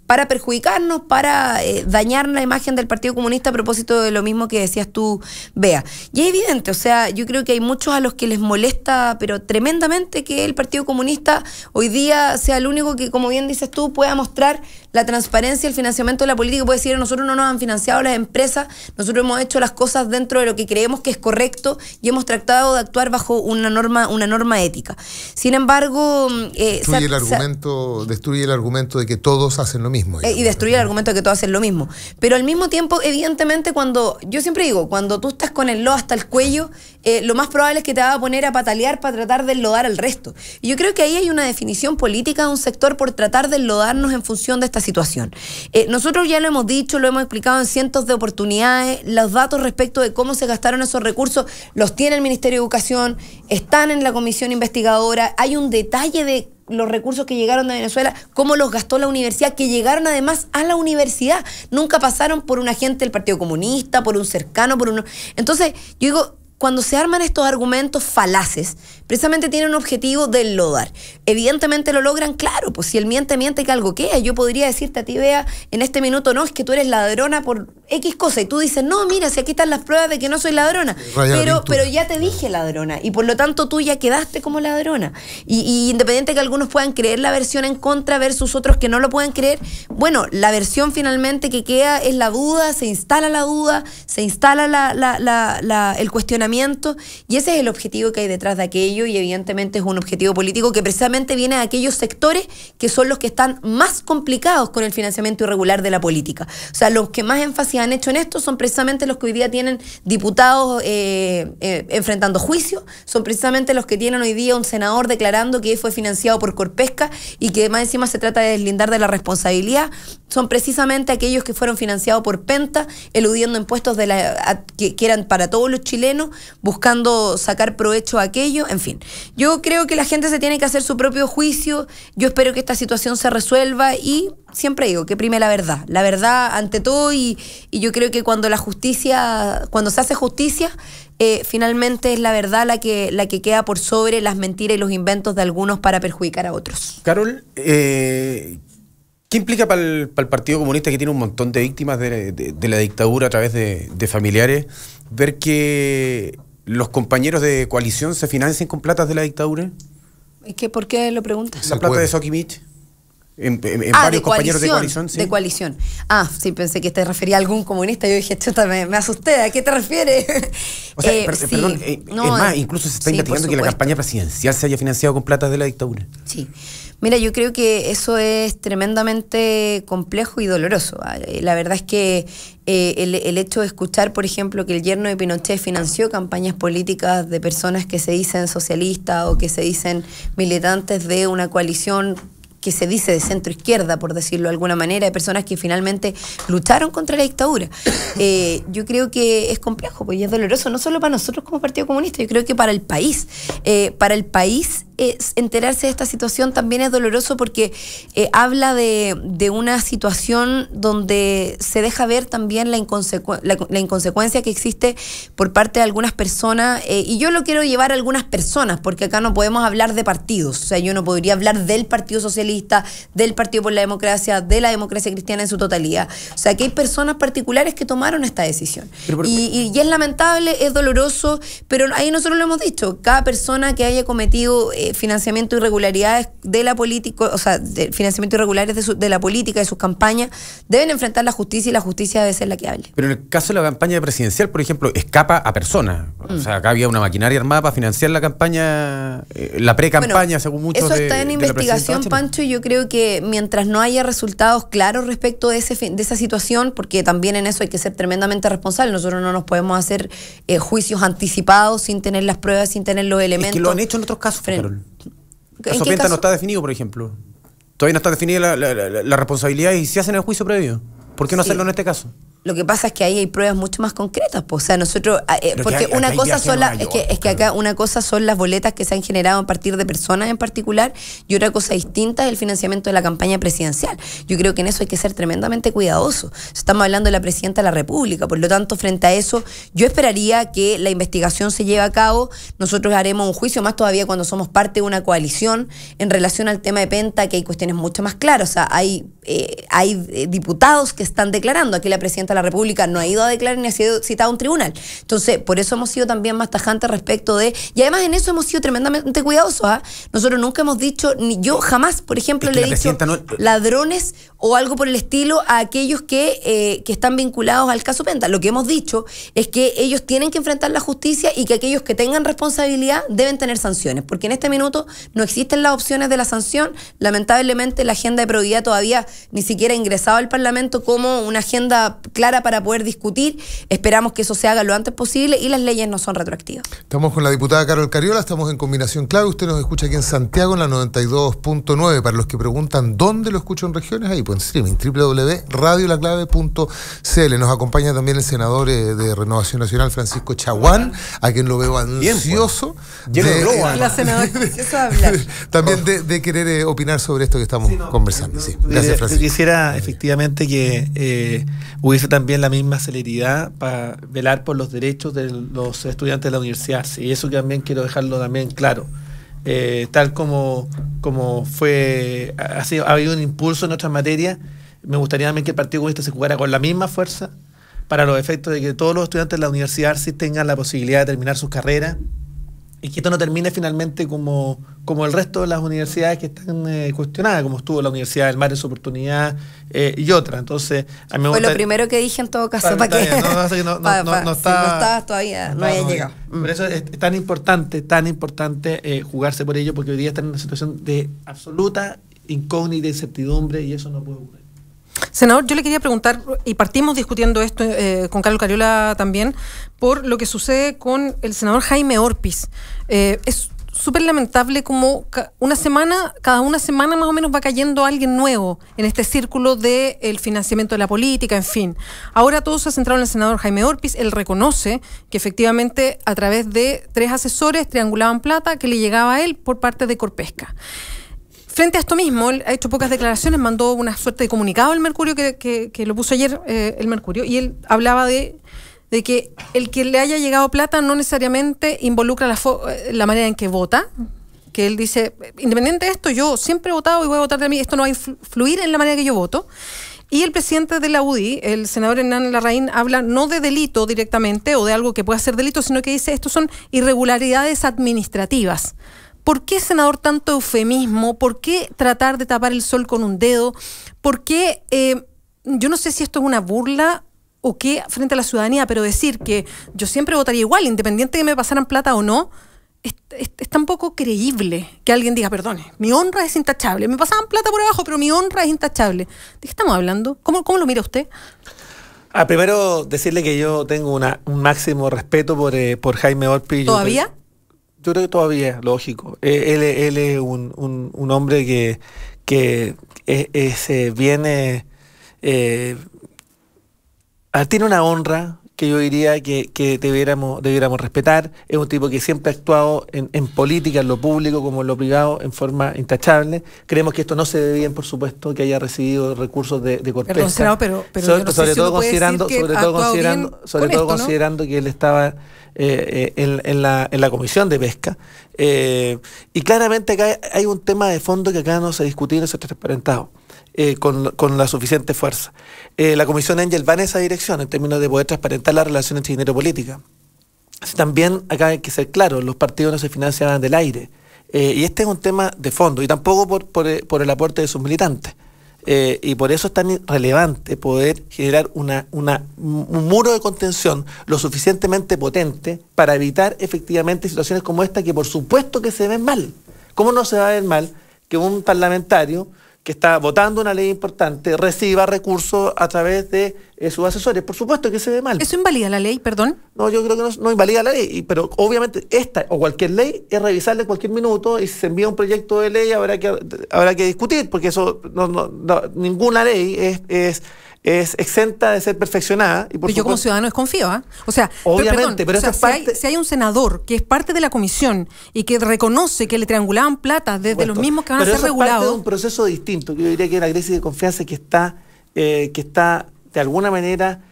para perjudicarnos, para dañar la imagen del Partido Comunista a propósito de lo mismo que decías tú, Bea. Y es evidente, o sea, yo creo que hay muchos a los que les molesta, pero tremendamente, que el Partido Comunista hoy día sea el único que, como bien dices tú, pueda mostrar la transparencia, el financiamiento de la política, y puede decir, nosotros no nos han financiado las empresas, nosotros hemos hecho las cosas dentro de lo que creemos que es correcto y hemos tratado de actuar bajo una norma ética. Sin embargo... destruye el argumento de que todos hacen lo mismo. Y destruye el argumento de que todos hacen lo mismo. Pero al mismo tiempo, evidentemente, yo siempre digo, cuando tú estás con el lodo hasta el cuello, lo más probable es que te va a poner a patalear para tratar de enlodar al resto. Y yo creo que ahí hay una definición política de un sector por tratar de enlodarnos en función de esta situación. Nosotros ya lo hemos dicho, lo hemos explicado en cientos de oportunidades, los datos respecto de cómo se gastaron esos recursos los tiene el Ministerio de Educación, están en la comisión investigadora, hay un detalle de los recursos que llegaron de Venezuela, cómo los gastó la universidad, que llegaron además a la universidad, nunca pasaron por un agente del Partido Comunista, por un cercano, Entonces, yo digo, cuando se arman estos argumentos falaces, precisamente tienen un objetivo de enlodar. Evidentemente lo logran, claro, pues si el miente, que algo queda. Yo podría decirte a ti, Bea, en este minuto, no, es que tú eres ladrona por X cosa, y tú dices, no, mira, si aquí están las pruebas de que no soy ladrona, pero ya te dije ladrona, y por lo tanto tú ya quedaste como ladrona. Y independiente que algunos puedan creer la versión en contra versus otros que no lo puedan creer, bueno, la versión finalmente que queda es la duda, se instala la duda, se instala el cuestionamiento, endeudamiento, y ese es el objetivo que hay detrás de aquello, y evidentemente es un objetivo político que precisamente viene de aquellos sectores que son los que están más complicados con el financiamiento irregular de la política. O sea, los que más énfasis han hecho en esto son precisamente los que hoy día tienen diputados enfrentando juicio, son precisamente los que tienen hoy día un senador declarando que fue financiado por Corpesca y que más encima se trata de deslindar de la responsabilidad, son precisamente aquellos que fueron financiados por Penta, eludiendo impuestos que eran para todos los chilenos, buscando sacar provecho a aquello, en fin. Yo creo que la gente se tiene que hacer su propio juicio, yo espero que esta situación se resuelva y siempre digo que prime la verdad ante todo, y yo creo que cuando se hace justicia, finalmente es la verdad la que queda por sobre las mentiras y los inventos de algunos para perjudicar a otros. Carol, ¿qué implica para el Partido Comunista, que tiene un montón de víctimas de la dictadura a través de familiares, ver que los compañeros de coalición se financian con platas de la dictadura? ¿Por qué lo preguntas? La plata de Soquimich. En varios compañeros de coalición, sí. De coalición. Ah, sí, pensé que te refería a algún comunista. Yo dije, chuta, me asusté. ¿A qué te refieres? O sea, perdón, es más, incluso se está investigando que la campaña presidencial se haya financiado con platas de la dictadura. Sí. Mira, yo creo que eso es tremendamente complejo y doloroso. La verdad es que el hecho de escuchar, por ejemplo, que el yerno de Pinochet financió campañas políticas de personas que se dicen socialistas o que se dicen militantes de una coalición que se dice de centro izquierda, por decirlo de alguna manera, de personas que finalmente lucharon contra la dictadura. Yo creo que es complejo, pues, y es doloroso, no solo para nosotros como Partido Comunista, yo creo que para el país. Para el país, enterarse de esta situación también es doloroso porque habla de una situación donde se deja ver también la inconsecuencia que existe por parte de algunas personas, y yo lo quiero llevar a algunas personas, porque acá no podemos hablar de partidos. O sea, yo no podría hablar del Partido Socialista, del Partido por la Democracia, de la democracia cristiana en su totalidad. O sea, que hay personas particulares que tomaron esta decisión. Y es lamentable, es doloroso, pero ahí nosotros lo hemos dicho, cada persona que haya cometido financiamiento irregularidades de la política, o sea, de financiamiento irregulares de la política, de sus campañas, deben enfrentar la justicia, y la justicia debe ser la que hable. Pero en el caso de la campaña presidencial, por ejemplo, escapa a personas. O sea, acá había una maquinaria armada para financiar la campaña, la pre-campaña, según muchos. Eso está en investigación, Pancho, y yo creo que mientras no haya resultados claros respecto de esa situación, porque también en eso hay que ser tremendamente responsable, nosotros no nos podemos hacer juicios anticipados sin tener las pruebas, sin tener los elementos. Es que lo han hecho en otros casos, Carol. El caso Penta no está definido, por ejemplo. Todavía no está definida la responsabilidad, y se hacen el juicio previo. ¿Por qué no hacerlo en este caso? Lo que pasa es que ahí hay pruebas mucho más concretas, pues. O sea, nosotros, porque una cosa son acá una cosa son las boletas que se han generado a partir de personas en particular, y otra cosa distinta es el financiamiento de la campaña presidencial. Yo creo que en eso hay que ser tremendamente cuidadosos. Estamos hablando de la presidenta de la República, por lo tanto, frente a eso, yo esperaría que la investigación se lleve a cabo. Nosotros haremos un juicio, más todavía cuando somos parte de una coalición, en relación al tema de Penta, que hay cuestiones mucho más claras. O sea, hay diputados que están declarando. Aquí la presidenta de la República no ha ido a declarar ni ha sido citada a un tribunal. Entonces, por eso hemos sido también más tajantes respecto de... Y además en eso hemos sido tremendamente cuidadosos. Nosotros nunca hemos dicho, ni yo jamás, por ejemplo, le he dicho ladrones o algo por el estilo a aquellos que están vinculados al caso Penta. Lo que hemos dicho es que ellos tienen que enfrentar la justicia, y que aquellos que tengan responsabilidad deben tener sanciones, porque en este minuto no existen las opciones de la sanción. Lamentablemente, la agenda de probidad todavía ni siquiera ha ingresado al Parlamento como una agenda clara para poder discutir. Esperamos que eso se haga lo antes posible, y las leyes no son retroactivas. Estamos con la diputada Carol Cariola, estamos en Combinación Clave. Usted nos escucha aquí en Santiago en la 92.9. Para los que preguntan dónde lo escucho en regiones, ahí pues en streaming, www.radiolaclave.cl. Nos acompaña también el senador de Renovación Nacional, Francisco Chaguán, a quien lo veo ansioso. También de querer opinar sobre esto que estamos conversando. Sí. Gracias, Francisco. Quisiera efectivamente que hubiese también la misma celeridad para velar por los derechos de los estudiantes de la universidad. Y eso también quiero dejarlo también claro. Tal como fue, ha habido un impulso en otras materias, me gustaría también que el Partido Comunista se jugara con la misma fuerza para los efectos de que todos los estudiantes de la universidad sí tengan la posibilidad de terminar sus carreras y que esto no termine finalmente como el resto de las universidades que están cuestionadas, como estuvo la Universidad del Mar en su oportunidad y otra. Entonces, a mí me Fue gusta, lo primero que dije en todo caso, Está para que bien, no si no estabas todavía, no había llegado. Por eso es tan importante jugarse por ello, porque hoy día están en una situación de absoluta incógnita, incertidumbre, y eso no puede ocurrir. Senador, yo le quería preguntar, y partimos discutiendo esto con Carlos Cariola también, por lo que sucede con el senador Jaime Orpiz. Es súper lamentable como cada una semana más o menos va cayendo alguien nuevo en este círculo del financiamiento de la política, en fin. Ahora todo se ha centrado en el senador Jaime Orpiz. Él reconoce que efectivamente a través de 3 asesores triangulaban plata que le llegaba a él por parte de Corpesca. Frente a esto mismo, él ha hecho pocas declaraciones, mandó una suerte de comunicado al Mercurio que lo puso ayer el Mercurio, y él hablaba de que el que le haya llegado plata no necesariamente involucra la manera en que vota, que él dice, independiente de esto, yo siempre he votado y voy a votar de mí, esto no va a influir en la manera que yo voto. Y el presidente de la UDI, el senador Hernán Larraín, habla no de delito directamente o de algo que pueda ser delito, sino que dice, estos son irregularidades administrativas. ¿Por qué, senador, tanto eufemismo? ¿Por qué tratar de tapar el sol con un dedo? ¿Por qué, yo no sé si esto es una burla o qué frente a la ciudadanía, pero decir que yo siempre votaría igual, independiente de que me pasaran plata o no, es tan poco creíble que alguien diga, perdone, mi honra es intachable, me pasaban plata por abajo, pero mi honra es intachable. ¿De qué estamos hablando? ¿Cómo lo mira usted? Primero, decirle que yo tengo un máximo respeto por Jaime Orpiz. ¿Todavía? Yo creo que todavía, lógico. Él es un hombre que viene... tiene una honra que yo diría que debiéramos respetar. Es un tipo que siempre ha actuado en política, en lo público como en lo privado, en forma intachable. Creemos que esto no se ve bien, por supuesto, que haya recibido recursos de Corpesca. Perdón, senador, pero yo no sé si uno puede decir que considerando que él estaba en la Comisión de Pesca. Y claramente acá hay un tema de fondo que acá no se ha discutido, no se ha transparentado. Con la suficiente fuerza. La Comisión Engel va en esa dirección en términos de poder transparentar la relación entre dinero y política. También acá hay que ser claro, los partidos no se financian del aire. Y este es un tema de fondo, y tampoco por el aporte de sus militantes. Y por eso es tan relevante poder generar un muro de contención lo suficientemente potente para evitar efectivamente situaciones como esta, que por supuesto que se ven mal. ¿Cómo no se va a ver mal que un parlamentario que está votando una ley importante reciba recursos a través de sus asesores? Por supuesto que se ve mal. ¿Eso invalida la ley, perdón? No, yo creo que no invalida la ley, pero obviamente esta o cualquier ley es revisable en cualquier minuto, y si se envía un proyecto de ley habrá que discutir, porque eso ninguna ley es exenta de ser perfeccionada. Y por yo como ciudadano desconfío, ¿ah? O sea, obviamente, pero si hay un senador que es parte de la comisión y que reconoce que le triangulaban plata desde los mismos que van a ser regulados. Es parte de un proceso distinto, que yo diría que es la crisis de confianza que está de alguna manera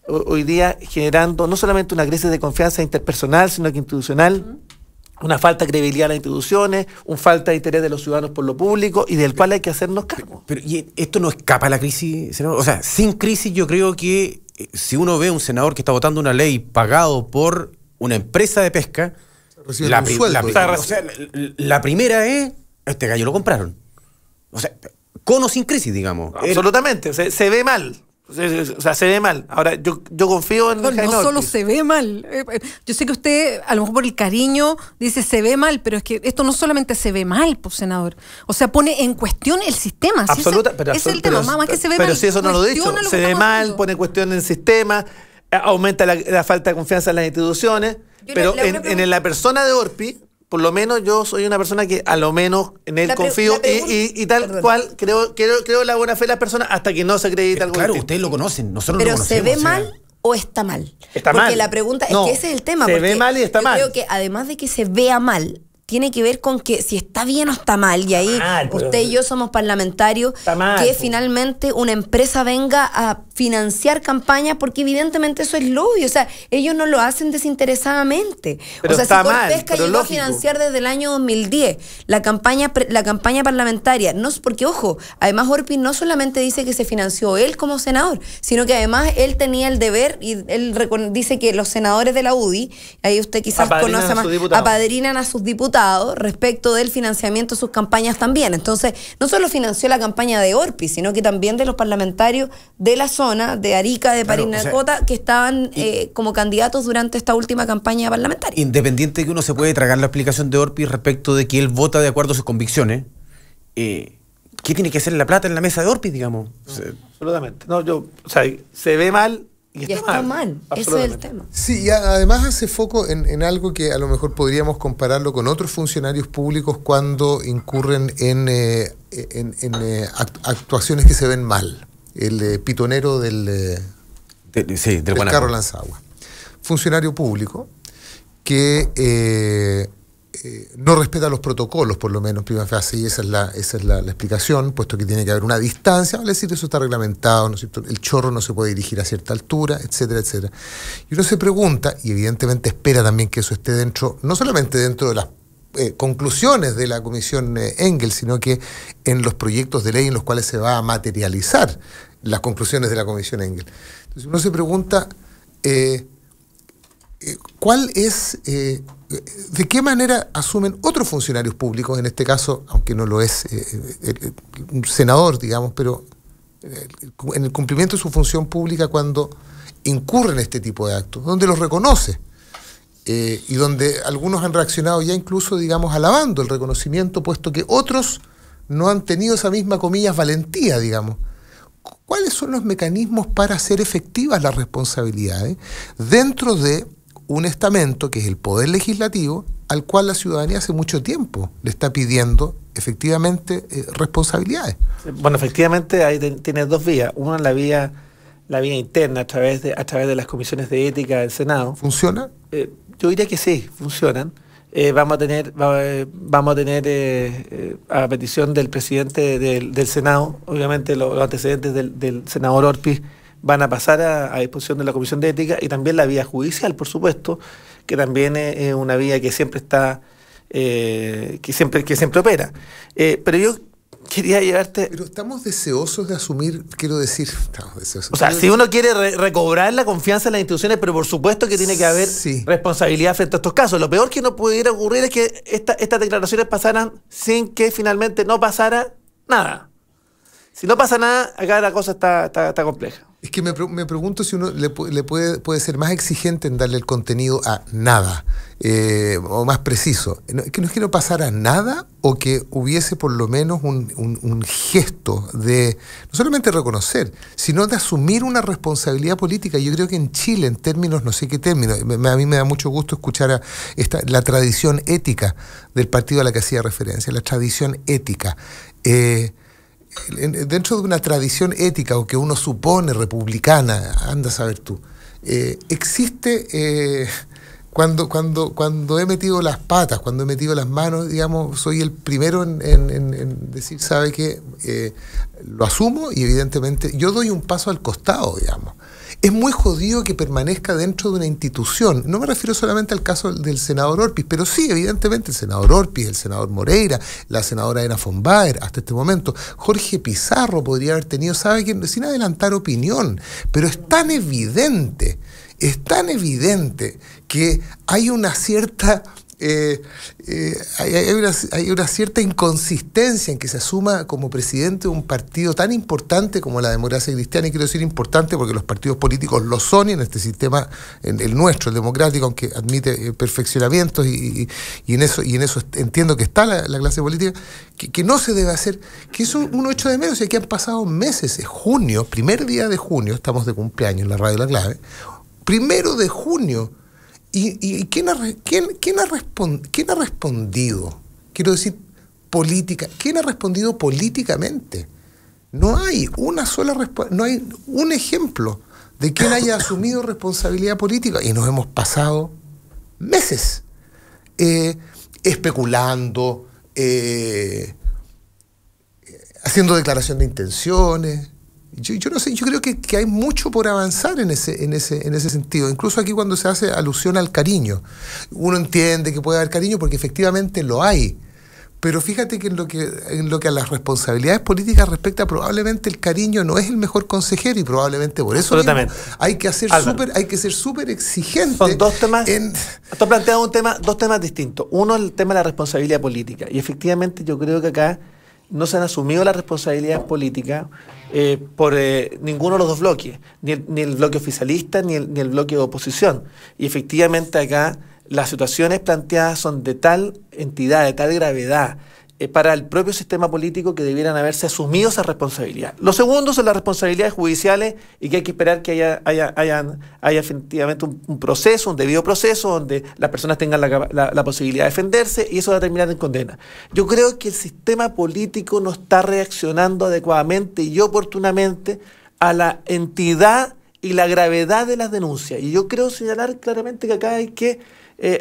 hoy día generando no solamente una crisis de confianza interpersonal, sino que institucional. Una falta de credibilidad a las instituciones, una falta de interés de los ciudadanos por lo público, y del cual hay que hacernos cargo. Pero ¿y esto no escapa a la crisis, senador? O sea, sin crisis yo creo que si uno ve a un senador que está votando una ley pagado por una empresa de pesca, la primera es, este gallo lo compraron. O sea, con o sin crisis, digamos. Absolutamente, se ve mal. O sea, se ve mal. Ahora, yo confío en Jaime Orpiz. No solo se ve mal. Yo sé que usted, a lo mejor por el cariño, dice se ve mal, pero es que esto no solamente se ve mal, pues, senador. O sea, pone en cuestión el sistema. Ese es el tema, más que se ve mal. Pero si eso no lo he dicho. Se ve mal, pone en cuestión el sistema, aumenta la falta de confianza en las instituciones. Pero en la persona de Orpiz, por lo menos yo soy una persona que a lo menos en él confío y tal cual creo la buena fe de las personas hasta que no se acredita algo. Claro, ustedes lo conocen, nosotros lo conocemos. ¿Pero se ve mal o está mal? Está mal. Porque la pregunta es que ese es el tema. Se ve mal y está mal. Yo creo que además de que se vea mal, tiene que ver con que si está bien o está mal, y ahí usted y yo somos parlamentarios, que finalmente una empresa venga a financiar campañas, porque evidentemente eso es lobby, o sea, ellos no lo hacen desinteresadamente. Pero o sea, está si mal, Corpesca pero llegó lógico. a financiar desde el año 2010 la campaña parlamentaria, no, porque ojo, además Orpiz no solamente dice que se financió él como senador, sino que además él tenía el deber, y él dice que los senadores de la UDI, ahí usted quizás conoce más, apadrinan a sus diputados respecto del financiamiento de sus campañas también. Entonces, no solo financió la campaña de Orpiz, sino que también de los parlamentarios de la zona, de Arica, de Parinacota, que estaban como candidatos durante esta última campaña parlamentaria. Independiente de que uno se puede tragar la explicación de Orpiz respecto de que él vota de acuerdo a sus convicciones, ¿qué tiene que hacer la plata en la mesa de Orpiz, digamos? Absolutamente. No, o sea, se ve mal. Y está mal, ese es el tema. Sí, y además hace foco en algo que a lo mejor podríamos compararlo con otros funcionarios públicos cuando incurren en actuaciones que se ven mal. El pitonero del carro lanzagua. Funcionario público que no respeta los protocolos, por lo menos, prima facie, y esa es la explicación, puesto que tiene que haber una distancia, vale decir, eso está reglamentado, ¿no es cierto? El chorro no se puede dirigir a cierta altura, etcétera, etcétera. Y uno se pregunta, y evidentemente espera también que eso esté dentro, no solamente dentro de las conclusiones de la comisión Engel, sino que en los proyectos de ley en los cuales se va a materializar las conclusiones de la comisión Engel. Entonces uno se pregunta, ¿cuál es... ¿de qué manera asumen otros funcionarios públicos, en este caso, aunque no lo es un senador, digamos, pero en el cumplimiento de su función pública cuando incurren este tipo de actos, donde los reconoce y donde algunos han reaccionado ya incluso, digamos, alabando el reconocimiento, puesto que otros no han tenido esa misma, comillas, valentía, digamos? ¿Cuáles son los mecanismos para hacer efectivas las responsabilidades dentro de un estamento que es el Poder Legislativo, al cual la ciudadanía hace mucho tiempo le está pidiendo efectivamente responsabilidades? Bueno, efectivamente ahí tienes dos vías. Una, la vía interna a través de las comisiones de ética del Senado. ¿Funciona? Yo diría que sí, funcionan. Vamos a tener a petición del presidente del Senado, obviamente los antecedentes del senador Orpiz van a pasar a disposición de la Comisión de Ética, y también la vía judicial, por supuesto, que también es una vía que siempre está, que siempre opera. Pero yo quería llevarte... Pero estamos deseosos de asumir, quiero decir, estamos deseosos. O sea, si uno quiere recobrar la confianza en las instituciones, pero por supuesto que tiene que haber responsabilidad frente a estos casos. Lo peor que no pudiera ocurrir es que estas declaraciones pasaran sin que finalmente no pasara nada. Si no pasa nada, acá la cosa está compleja. Es que me pregunto si uno le puede ser más exigente en darle el contenido a nada, o más preciso. Que no es que no pasara nada, o que hubiese por lo menos un gesto de no solamente reconocer, sino de asumir una responsabilidad política. Yo creo que en Chile, en términos, no sé qué términos, a mí me da mucho gusto escuchar la tradición ética del partido a la que hacía referencia, la tradición ética. Dentro de una tradición ética, o que uno supone republicana, anda a saber tú, existe, cuando he metido las patas, cuando he metido las manos, digamos, soy el primero en decir, ¿sabe qué? Lo asumo, y evidentemente yo doy un paso al costado, digamos. Es muy jodido que permanezca dentro de una institución. No me refiero solamente al caso del senador Orpiz, pero sí, evidentemente, el senador Orpiz, el senador Moreira, la senadora Ena von Baer, hasta este momento. Jorge Pizarro podría haber tenido, ¿sabe qué? Sin adelantar opinión, pero es tan evidente que hay una cierta... hay una cierta inconsistencia en que se asuma como presidente de un partido tan importante como la Democracia Cristiana, y quiero decir importante porque los partidos políticos lo son, y en este sistema, el nuestro, el democrático, aunque admite perfeccionamientos, y en eso entiendo que está la clase política, que no se debe hacer, que eso uno echa de menos, y aquí han pasado meses. Es junio, primer día de junio, estamos de cumpleaños en la Radio La Clave, 1 de junio. ¿Y quién ha respondido? Quiero decir, política. ¿Quién ha respondido políticamente? No hay una sola no hay un ejemplo de quien haya asumido responsabilidad política, y nos hemos pasado meses. especulando, haciendo declaración de intenciones. Yo no sé, yo creo que hay mucho por avanzar en ese sentido. Incluso aquí cuando se hace alusión al cariño, uno entiende que puede haber cariño porque efectivamente lo hay. Pero fíjate que en lo que a las responsabilidades políticas respecta, probablemente el cariño no es el mejor consejero y probablemente por eso mismo hay que ser súper exigente. Son dos temas. Tú has planteado dos temas distintos. Uno, el tema de la responsabilidad política. Y efectivamente yo creo que acá no se han asumido las responsabilidades políticas por ninguno de los dos bloques, ni el bloque oficialista ni el bloque de oposición. Y efectivamente acá las situaciones planteadas son de tal entidad, de tal gravedad para el propio sistema político que debieran haberse asumido esa responsabilidad. Lo segundo son las responsabilidades judiciales y que hay que esperar que haya efectivamente un proceso, un debido proceso, donde las personas tengan la posibilidad de defenderse y eso va a terminar en condena. Yo creo que el sistema político no está reaccionando adecuadamente y oportunamente a la entidad y la gravedad de las denuncias. Y yo creo señalar claramente que acá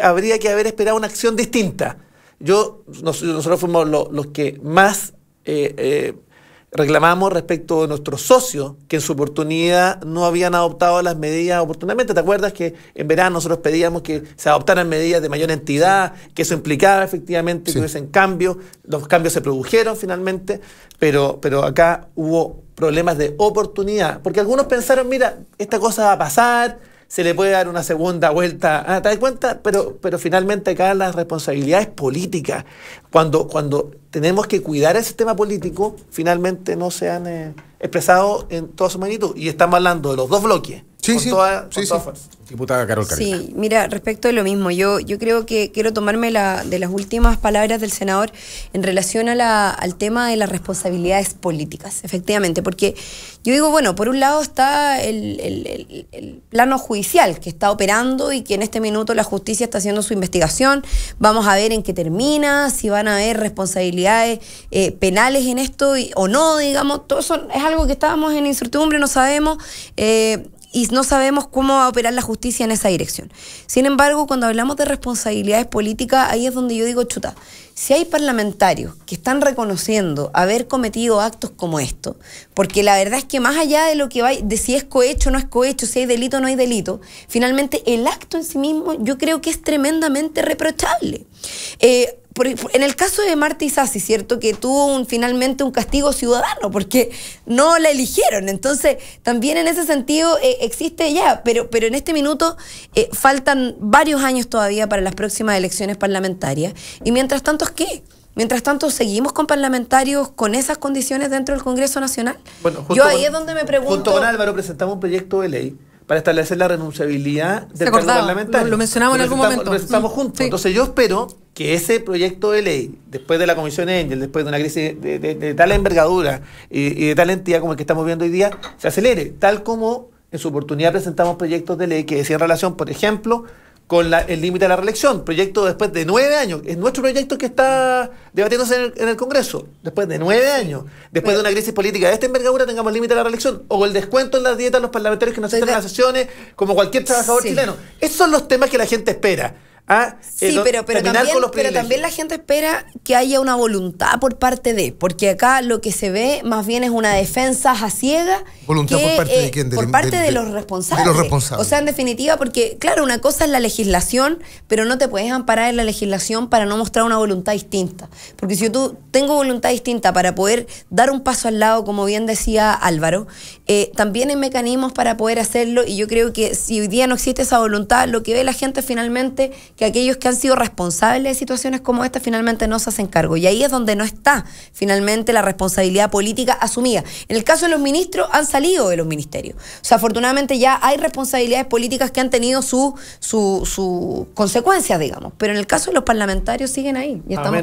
habría que haber esperado una acción distinta. Nosotros fuimos los que más reclamamos respecto de nuestros socios que en su oportunidad no habían adoptado las medidas oportunamente. ¿Te acuerdas que en verano nosotros pedíamos que se adoptaran medidas de mayor entidad, que eso implicaba efectivamente que hubiesen cambios? Los cambios se produjeron finalmente, pero acá hubo problemas de oportunidad, porque algunos pensaron, mira, esta cosa va a pasar, se le puede dar una segunda vuelta, ¿te das cuenta? Pero finalmente acá las responsabilidades políticas, cuando tenemos que cuidar el sistema político, finalmente no se han expresado en toda su magnitud. Y estamos hablando de los dos bloques. Con toda fuerza. Diputada Carol Cariola. Sí, mira, respecto de lo mismo, yo creo que quiero tomarme de las últimas palabras del senador en relación al tema de las responsabilidades políticas, efectivamente, porque yo digo, bueno, por un lado está el plano judicial que está operando y que en este minuto la justicia está haciendo su investigación, vamos a ver en qué termina, si van a haber responsabilidades penales en esto o no, digamos, todo eso es algo que estábamos en incertidumbre, no sabemos, y no sabemos cómo va a operar la justicia en esa dirección. Sin embargo, cuando hablamos de responsabilidades políticas, ahí es donde yo digo, chuta, si hay parlamentarios que están reconociendo haber cometido actos como esto, porque la verdad es que más allá de lo que va, de si es cohecho o no es cohecho, si hay delito o no hay delito, finalmente el acto en sí mismo yo creo que es tremendamente reprochable. En el caso de Marta Isasi, ¿cierto? Que tuvo finalmente un castigo ciudadano porque no la eligieron. Entonces, también en ese sentido existe ya, pero en este minuto faltan varios años todavía para las próximas elecciones parlamentarias. Y mientras tanto, ¿qué? Mientras tanto, ¿seguimos con parlamentarios con esas condiciones dentro del Congreso Nacional? Bueno, yo ahí es donde me pregunto... Junto con Álvaro presentamos un proyecto de ley para establecer la renunciabilidad del cargo parlamentario. Lo mencionamos en algún momento. Lo presentamos juntos. Sí. Entonces yo espero que ese proyecto de ley, después de la Comisión Engel, después de una crisis de tal envergadura y de tal entidad como el que estamos viendo hoy día, se acelere, tal como en su oportunidad presentamos proyectos de ley que decían relación, por ejemplo, con el límite de la reelección, proyecto después de 9 años, es nuestro proyecto que está debatiéndose en el Congreso, después de 9 años, después de una crisis política de esta envergadura, tengamos el límite de la reelección, o el descuento en las dietas de los parlamentarios que no asisten a las sesiones, como cualquier trabajador chileno. Esos son los temas que la gente espera. Sí, pero también la gente espera que haya una voluntad por parte de, porque acá lo que se ve más bien es una defensa a ciega. ¿Voluntad por parte de quién? Por parte de los responsables. O sea, en definitiva, porque claro, una cosa es la legislación, pero no te puedes amparar en la legislación para no mostrar una voluntad distinta. Porque si yo tengo voluntad distinta para poder dar un paso al lado, como bien decía Álvaro, también hay mecanismos para poder hacerlo, y yo creo que si hoy día no existe esa voluntad, lo que ve la gente finalmente que aquellos que han sido responsables de situaciones como esta finalmente no se hacen cargo. Y ahí es donde no está finalmente la responsabilidad política asumida. En el caso de los ministros, han salido de los ministerios. O sea, afortunadamente ya hay responsabilidades políticas que han tenido sus consecuencias, digamos. Pero en el caso de los parlamentarios siguen ahí. Ya estamos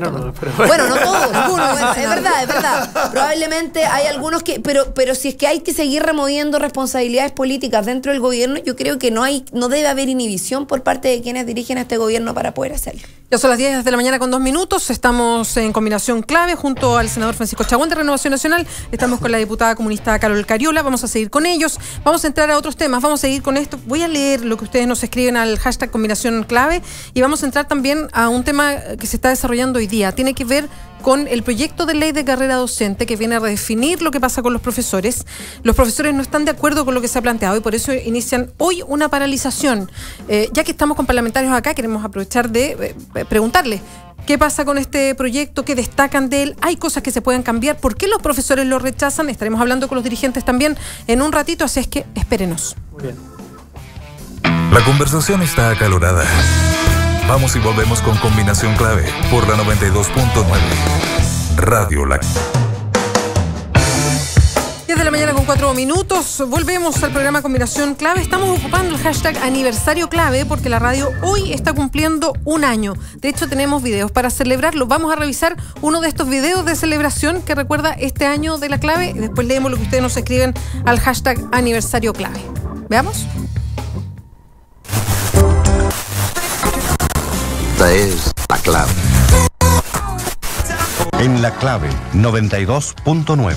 bueno, no todos, algunos. Es verdad. Probablemente hay algunos que... Pero si es que hay que seguir removiendo responsabilidades políticas dentro del gobierno, yo creo que no debe haber inhibición por parte de quienes dirigen este gobierno para poder hacerlo. Ya son las 10 de la mañana con 2 minutos. Estamos en combinación clave junto al senador Francisco Chagüán de Renovación Nacional. Estamos con la diputada comunista Carol Cariola. vamos a seguir con ellos, vamos a entrar a otros temas, vamos a seguir con esto. Voy a leer lo que ustedes nos escriben al hashtag combinación clave y vamos a entrar también a un tema que se está desarrollando hoy día. Tiene que ver con el proyecto de ley de carrera docente que viene a redefinir lo que pasa con los profesores. Los profesores no están de acuerdo con lo que se ha planteado y por eso inician hoy una paralización. Ya que estamos con parlamentarios acá, queremos aprovechar de preguntarles qué pasa con este proyecto, qué destacan de él, hay cosas que se pueden cambiar, por qué los profesores lo rechazan. Estaremos hablando con los dirigentes también en un ratito, así es que espérenos. Muy bien. La conversación está acalorada. Vamos y volvemos con Combinación Clave por la 92.9. Radio La. 10 de la mañana con 4 minutos. Volvemos al programa Combinación Clave. Estamos ocupando el hashtag aniversario clave porque la radio hoy está cumpliendo un año. De hecho, tenemos videos para celebrarlo. Vamos a revisar uno de estos videos de celebración que recuerda este año de la clave. Después leemos lo que ustedes nos escriben al hashtag aniversario clave. Veamos. Esta es la clave. En la clave 92.9.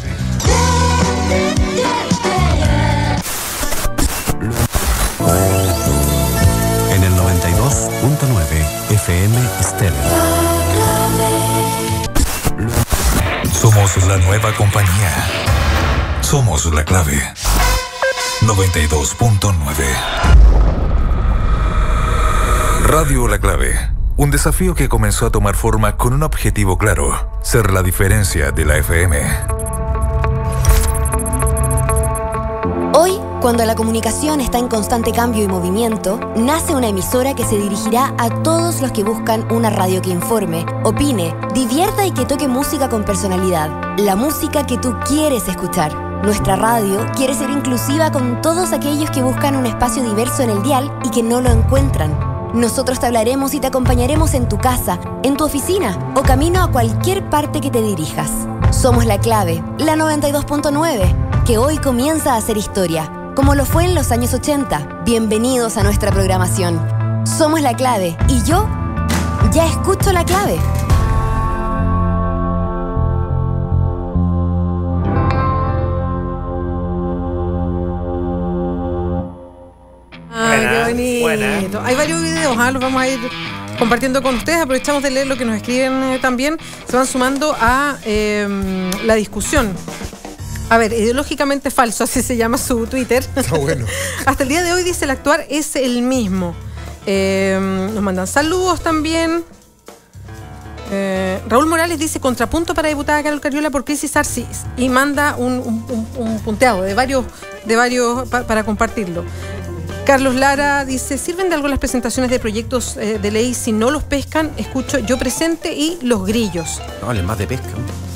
En el 92.9 FM Estéreo. Somos la nueva compañía. Somos la clave. 92.9. Radio La Clave. Un desafío que comenzó a tomar forma con un objetivo claro: ser la diferencia de la FM. Hoy, cuando la comunicación está en constante cambio y movimiento, nace una emisora que se dirigirá a todos los que buscan una radio que informe, opine, divierta y que toque música con personalidad. La música que tú quieres escuchar. Nuestra radio quiere ser inclusiva con todos aquellos que buscan un espacio diverso en el dial y que no lo encuentran. Nosotros te hablaremos y te acompañaremos en tu casa, en tu oficina o camino a cualquier parte que te dirijas. Somos la clave, la 92.9, que hoy comienza a hacer historia, como lo fue en los años 80. Bienvenidos a nuestra programación. Somos la clave y yo ya escucho la clave. Ay, qué bonito. Buena. Hay varios videos, los vamos a ir compartiendo con ustedes. Aprovechamos de leer lo que nos escriben también. Se van sumando a la discusión. A ver, ideológicamente falso, así se llama su Twitter. Está bueno. Hasta el día de hoy dice: el actuar es el mismo. Nos mandan saludos también. Raúl Morales dice: contrapunto para diputada Carol Cariola por crisis Arcis, y manda un punteado de varios para compartirlo. Carlos Lara dice: ¿sirven de algo las presentaciones de proyectos de ley? Si no los pescan, escucho Yo Presente y Los Grillos. No, hablen más de pesca.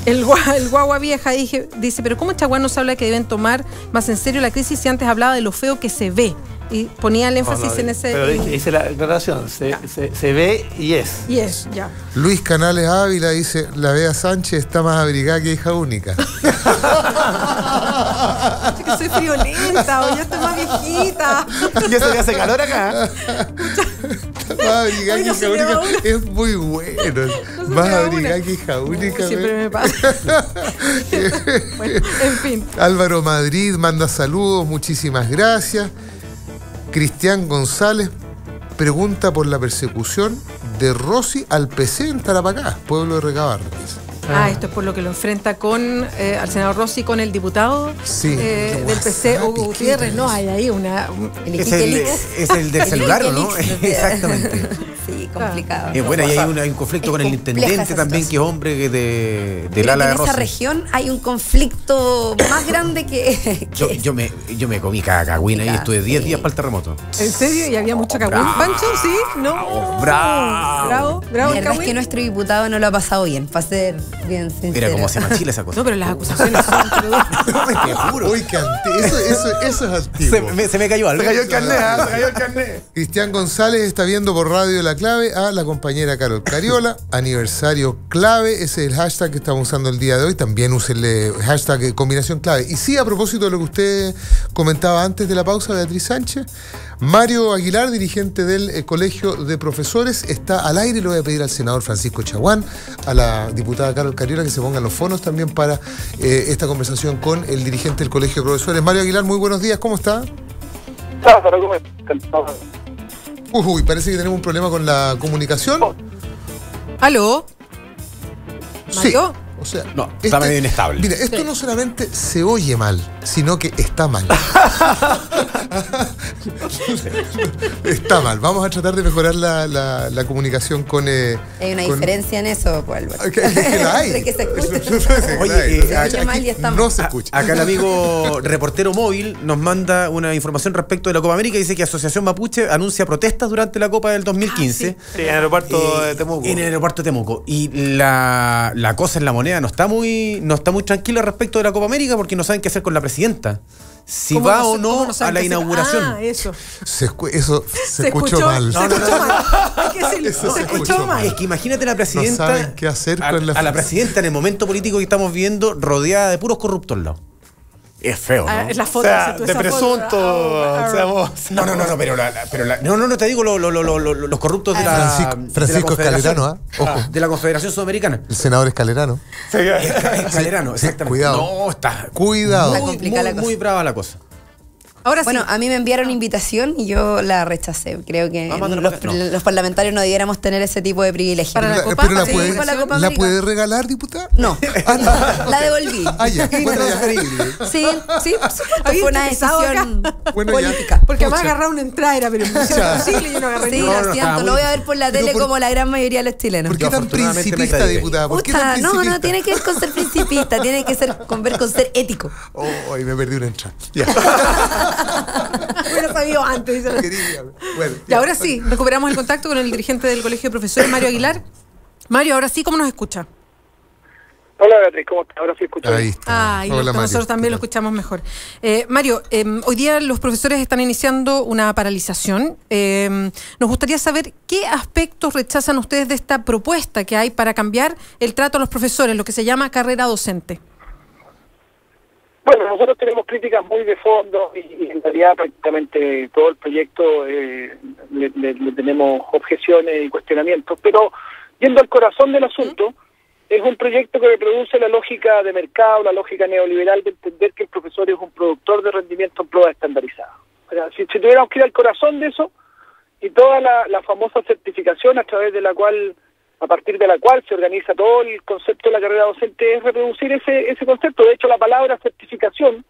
El guagua vieja dice: pero ¿cómo Chaguán nos habla que deben tomar más en serio la crisis si antes hablaba de lo feo que se ve? Y ponía el énfasis en ese... Pero dice la declaración, se ve y es. Y es, ya. Luis Canales Ávila dice: la Bea Sánchez está más abrigada que hija única. Es que soy friolenta, o ya estoy más viejita. ¿Ya se le hace calor acá? Está más abrigada que hija única. Es muy bueno. Más abrigada que hija única. Siempre me pasa. Bueno, en fin. Álvaro Madrid manda saludos, muchísimas gracias. Cristian González pregunta por la persecución de Rossi al PC en Tarapacá, pueblo de Recabarren. Esto es por lo que lo enfrenta con al senador Rossi, con el diputado del PC, Hugo Gutiérrez. No, hay ahí Es el del celular, ¿no? Exactamente. Sí, complicado. Bueno, y hay un conflicto con el intendente también, que es hombre del ala de Rossi. En esa región hay un conflicto más grande que... Yo me comí cagüina y estuve 10 días para el terremoto. ¿En serio? ¿Y había mucho cagüín, Pancho? ¿Sí? No. Bravo. La verdad es que nuestro diputado no lo ha pasado bien, para ser bien sincero. Mira cómo se machila esa cosa. No, pero las acusaciones son... Te juro. Uy, eso es antiguo. Se me cayó algo. Se cayó el carnet. Cristian González está viendo por radio La Clave clave a la compañera Carol Cariola. Aniversario clave, ese es el hashtag que estamos usando el día de hoy. También úsenle hashtag combinación clave. Y sí, a propósito de lo que usted comentaba antes de la pausa, Beatriz Sánchez, Mario Aguilar, dirigente del Colegio de Profesores, está al aire. Le voy a pedir al senador Francisco Chaguán, a la diputada Carol Cariola, que se pongan los fonos también para esta conversación con el dirigente del Colegio de Profesores. Mario Aguilar, muy buenos días, ¿cómo está? Uy, parece que tenemos un problema con la comunicación. ¿Aló? ¿Mario? Sí. O sea, no, está medio inestable. Mira, esto no solamente se oye mal, sino que está mal. Está mal. Vamos a tratar de mejorar la comunicación con... hay una diferencia en eso, pues, Álvaro. Que la hay. Entre que se escucha. Oye, se oye mal y está mal. No se escucha. Acá el amigo reportero móvil nos manda una información respecto de la Copa América. Dice que Asociación Mapuche anuncia protestas durante la Copa del 2015. Sí, en el aeropuerto de Temuco. En el aeropuerto de Temuco. Y la cosa en la moneda no está muy tranquila respecto de la Copa América porque no saben qué hacer con la presidenta. Si va o no a la inauguración. Ah, eso. Eso se escuchó mal. Se escuchó mal. Hay que decirlo. Eso Se escuchó mal. Es que imagínate a la presidenta. No saben qué hacer con a la presidenta en el momento político que estamos viendo, rodeada de puros corruptos al lado. Es feo, ¿no? Es la foto. O sea, de presunto. No, te digo los corruptos de la. Francisco Escalerano, ¿ah? Ojo. De la Confederación Sudamericana. El senador Escalerano. Escalerano, exactamente. Cuidado. No, está. Cuidado. Está complicada la cosa. Muy brava la cosa. Ahora Bueno, sí. a mí me enviaron invitación y yo la rechacé. Creo que los parlamentarios no deberíamos tener ese tipo de privilegios. Para la Copa, Pero la sí, puede, para la Copa ¿la América. puede regalar, diputada? No, la devolví. Ya. Bueno, ya. Sí, por supuesto. Había Fue una empezado decisión Bueno, ya. política. Porque además Pucha. agarrar una entrada era pero imposible y yo no agarré Sí, ninguna. lo siento, no voy a ver por la tele como la gran mayoría de los chilenos. ¿Por qué tan afortunadamente me principista, acredité. diputada? ¿Por qué Puta, tan principista? no tiene que ver con ser principista, tiene que ver con ser ético. Hoy me perdí una entrada. Ya. Hubiera sabido antes. dice. Bueno, Y ahora sí, recuperamos el contacto con el dirigente del Colegio de Profesores, Mario Aguilar. Mario, ahora sí, ¿cómo nos escucha? Hola Beatriz, ¿cómo estás? Ahora sí escucho. Ahí está. Ah, y nosotros también lo escuchamos mejor. Mario, hoy día los profesores están iniciando una paralización. Nos gustaría saber qué aspectos rechazan ustedes de esta propuesta que hay para cambiar el trato a los profesores, lo que se llama carrera docente. Bueno, nosotros tenemos críticas muy de fondo y en realidad prácticamente todo el proyecto le tenemos objeciones y cuestionamientos, pero yendo al corazón del asunto, es un proyecto que reproduce la lógica de mercado, la lógica neoliberal de entender que el profesor es un productor de rendimiento en pruebas estandarizadas. O sea, si tuviéramos que ir al corazón de eso y toda la famosa certificación a partir de la cual se organiza todo el concepto de la carrera docente, es reproducir ese concepto. De hecho, la palabra certificación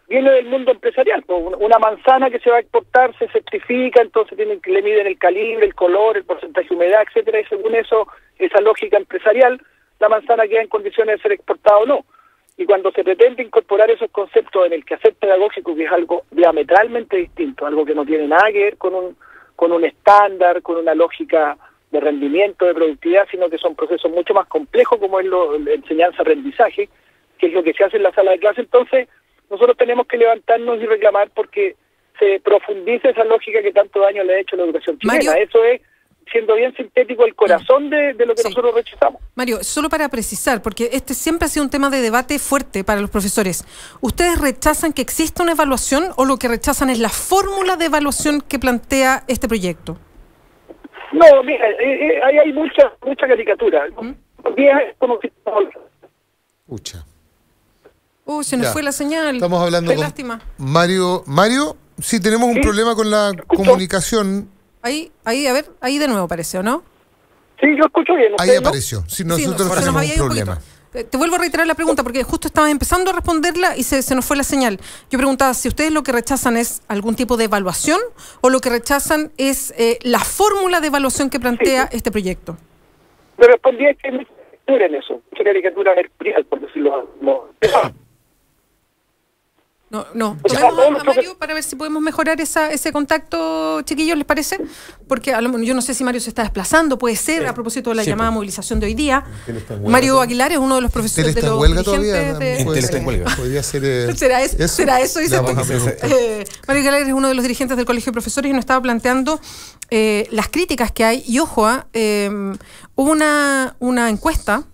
viene del mundo empresarial. Una manzana que se va a exportar se certifica, entonces le miden el calibre, el color, el porcentaje de humedad, etcétera, y según eso, esa lógica empresarial, la manzana queda en condiciones de ser exportada o no. Y cuando se pretende incorporar esos conceptos en el quehacer pedagógico, que es algo diametralmente distinto, algo que no tiene nada que ver con un estándar, con una lógica de rendimiento, de productividad, sino que son procesos mucho más complejos como es la enseñanza-aprendizaje, que es lo que se hace en la sala de clase. Entonces, nosotros tenemos que levantarnos y reclamar porque se profundice esa lógica que tanto daño le ha hecho a la educación chilena. Mario, eso es, siendo bien sintético, el corazón de lo que nosotros rechazamos. Mario, solo para precisar, porque este siempre ha sido un tema de debate fuerte para los profesores. ¿Ustedes rechazan que exista una evaluación o lo que rechazan es la fórmula de evaluación que plantea este proyecto? No, mira, ahí hay mucha caricatura. Pucha. Se nos Ya. fue la señal. Estamos hablando Qué con lástima. Mario, sí tenemos un problema con la comunicación. Ahí, a ver, ahí de nuevo aparece, ¿o no? Sí, yo escucho bien. Ahí apareció. Sí, nosotros se nos tenemos había un ido un problema. poquito. Te vuelvo a reiterar la pregunta porque justo estabas empezando a responderla y se nos fue la señal. Yo preguntaba si ustedes lo que rechazan es algún tipo de evaluación o lo que rechazan es la fórmula de evaluación que plantea este proyecto. Me respondí que hay mucha caricatura en eso, mucha caricatura vectorial, por decirlo así. No. O sea, Tomemos a Mario para ver si podemos mejorar ese contacto, chiquillos, ¿les parece? Porque yo no sé si Mario se está desplazando, puede ser, a propósito de la llamada movilización de hoy día. Mario Aguilar es uno de los profesores de los dirigentes Podría ser... ¿Será eso? Dice Mario Aguilar es uno de los dirigentes del Colegio de Profesores y nos estaba planteando las críticas que hay. Y ojo, hubo una encuesta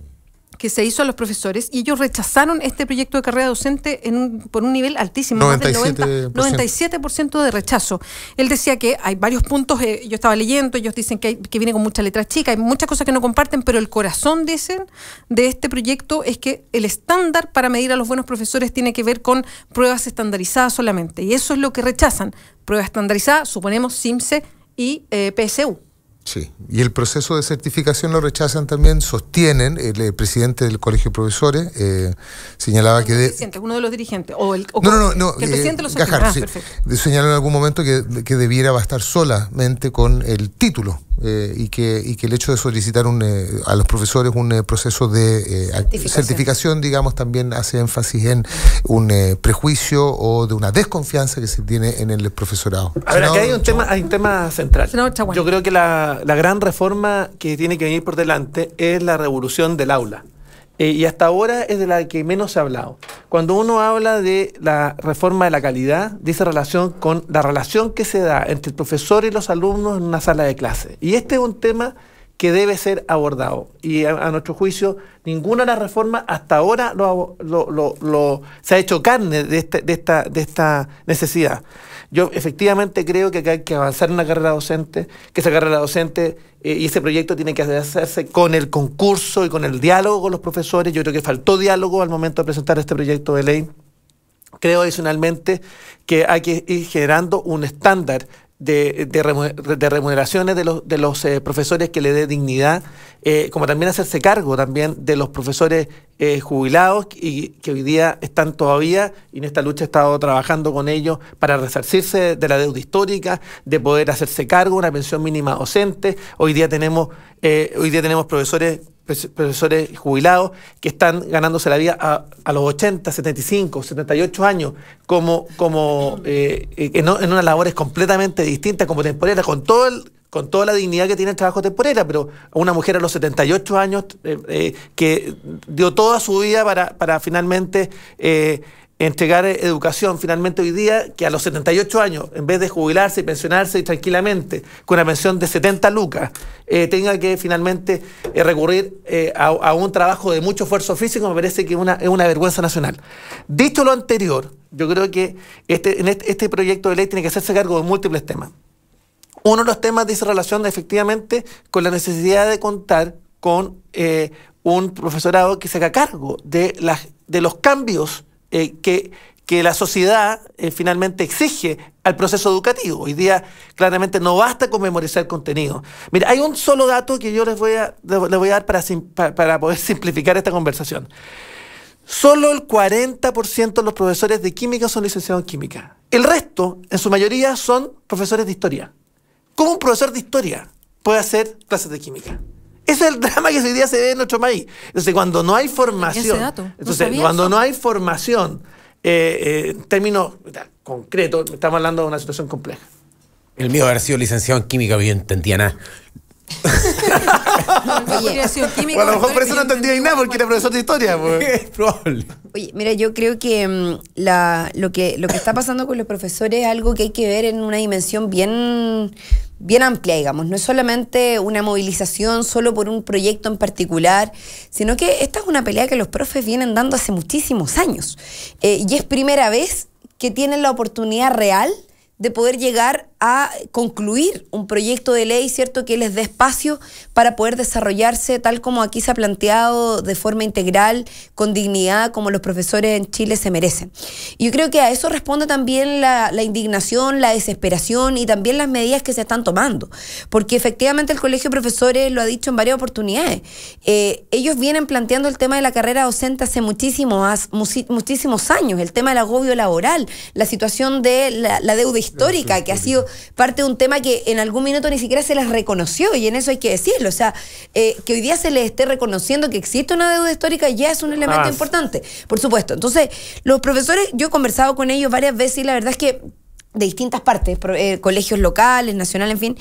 que se hizo a los profesores y ellos rechazaron este proyecto de carrera docente por un nivel altísimo, 97% de rechazo. Él decía que hay varios puntos, yo estaba leyendo, ellos dicen que viene con muchas letras chicas, hay muchas cosas que no comparten, pero el corazón, dicen, de este proyecto es que el estándar para medir a los buenos profesores tiene que ver con pruebas estandarizadas solamente, y eso es lo que rechazan. Pruebas estandarizadas, suponemos CIMSE y PSU. Sí, y el proceso de certificación lo rechazan también, sostienen, el presidente del Colegio de Profesores señalaba que... uno de los dirigentes, que el presidente lo sostiene. Sí, señaló en algún momento que debiera bastar solamente con el título y que el hecho de solicitar a los profesores un proceso de certificación, digamos, también hace énfasis en un prejuicio o de una desconfianza que se tiene en el profesorado. A ver, aquí hay un tema central. Yo creo que la gran reforma que tiene que venir por delante es la revolución del aula. Y hasta ahora es de la que menos se ha hablado. Cuando uno habla de la reforma de la calidad, dice relación con la relación que se da entre el profesor y los alumnos en una sala de clase. Y este es un tema que debe ser abordado. Y a nuestro juicio, ninguna de las reformas hasta ahora se ha hecho carne de esta necesidad. Yo efectivamente creo que hay que avanzar en una carrera docente, que esa carrera docente y ese proyecto tiene que hacerse con el concurso y con el diálogo con los profesores. Yo creo que faltó diálogo al momento de presentar este proyecto de ley. Creo adicionalmente que hay que ir generando un estándar de remuneraciones de los profesores que le dé dignidad, como también hacerse cargo también de los profesores jubilados y que hoy día están todavía, y en esta lucha he estado trabajando con ellos para resarcirse de la deuda histórica, de poder hacerse cargo de una pensión mínima docente. Hoy día tenemos profesores jubilados que están ganándose la vida a los 80, 75, 78 años en unas labores completamente distintas, como temporera, con toda la dignidad que tiene el trabajo temporera, pero una mujer a los 78 años que dio toda su vida para finalmente entregar educación, finalmente hoy día, que a los 78 años, en vez de jubilarse y pensionarse y tranquilamente con una pensión de 70 lucas, tenga que finalmente recurrir a un trabajo de mucho esfuerzo físico, me parece que es una vergüenza nacional. Dicho lo anterior, yo creo que este proyecto de ley tiene que hacerse cargo de múltiples temas. Uno de los temas dice relación efectivamente con la necesidad de contar con un profesorado que se haga cargo de los cambios que la sociedad finalmente exige al proceso educativo. Hoy día claramente no basta con memorizar el contenido. Mira, hay un solo dato que yo les voy a dar para poder simplificar esta conversación. Solo el 40% de los profesores de química son licenciados en química. El resto, en su mayoría, son profesores de historia. ¿Cómo un profesor de historia puede hacer clases de química? Ese es el drama que hoy día se ve en nuestro país. Entonces, cuando no hay formación, en términos concretos, estamos hablando de una situación compleja. El mío haber sido licenciado en química, yo no entendía nada. Bueno, a lo mejor por eso no entendía nada, porque era profesor de historia. Es probable. Oye, mira, yo creo que lo que está pasando con los profesores es algo que hay que ver en una dimensión bien amplia, digamos. No es solamente una movilización solo por un proyecto en particular, sino que esta es una pelea que los profes vienen dando hace muchísimos años. Y es primera vez que tienen la oportunidad real de poder llegar a concluir un proyecto de ley, ¿cierto?, que les dé espacio para poder desarrollarse tal como aquí se ha planteado, de forma integral, con dignidad, como los profesores en Chile se merecen. Y yo creo que a eso responde también la indignación, la desesperación y también las medidas que se están tomando. Porque efectivamente el Colegio de Profesores lo ha dicho en varias oportunidades. Ellos vienen planteando el tema de la carrera docente hace muchísimos años, el tema del agobio laboral, la situación de la deuda histórica que ha sido sido parte de un tema que en algún minuto ni siquiera se les reconoció, y en eso hay que decirlo. O sea, que hoy día se les esté reconociendo que existe una deuda histórica ya es un elemento importante, por supuesto. Entonces, los profesores, yo he conversado con ellos varias veces y la verdad es que de distintas partes, colegios locales, nacionales, en fin,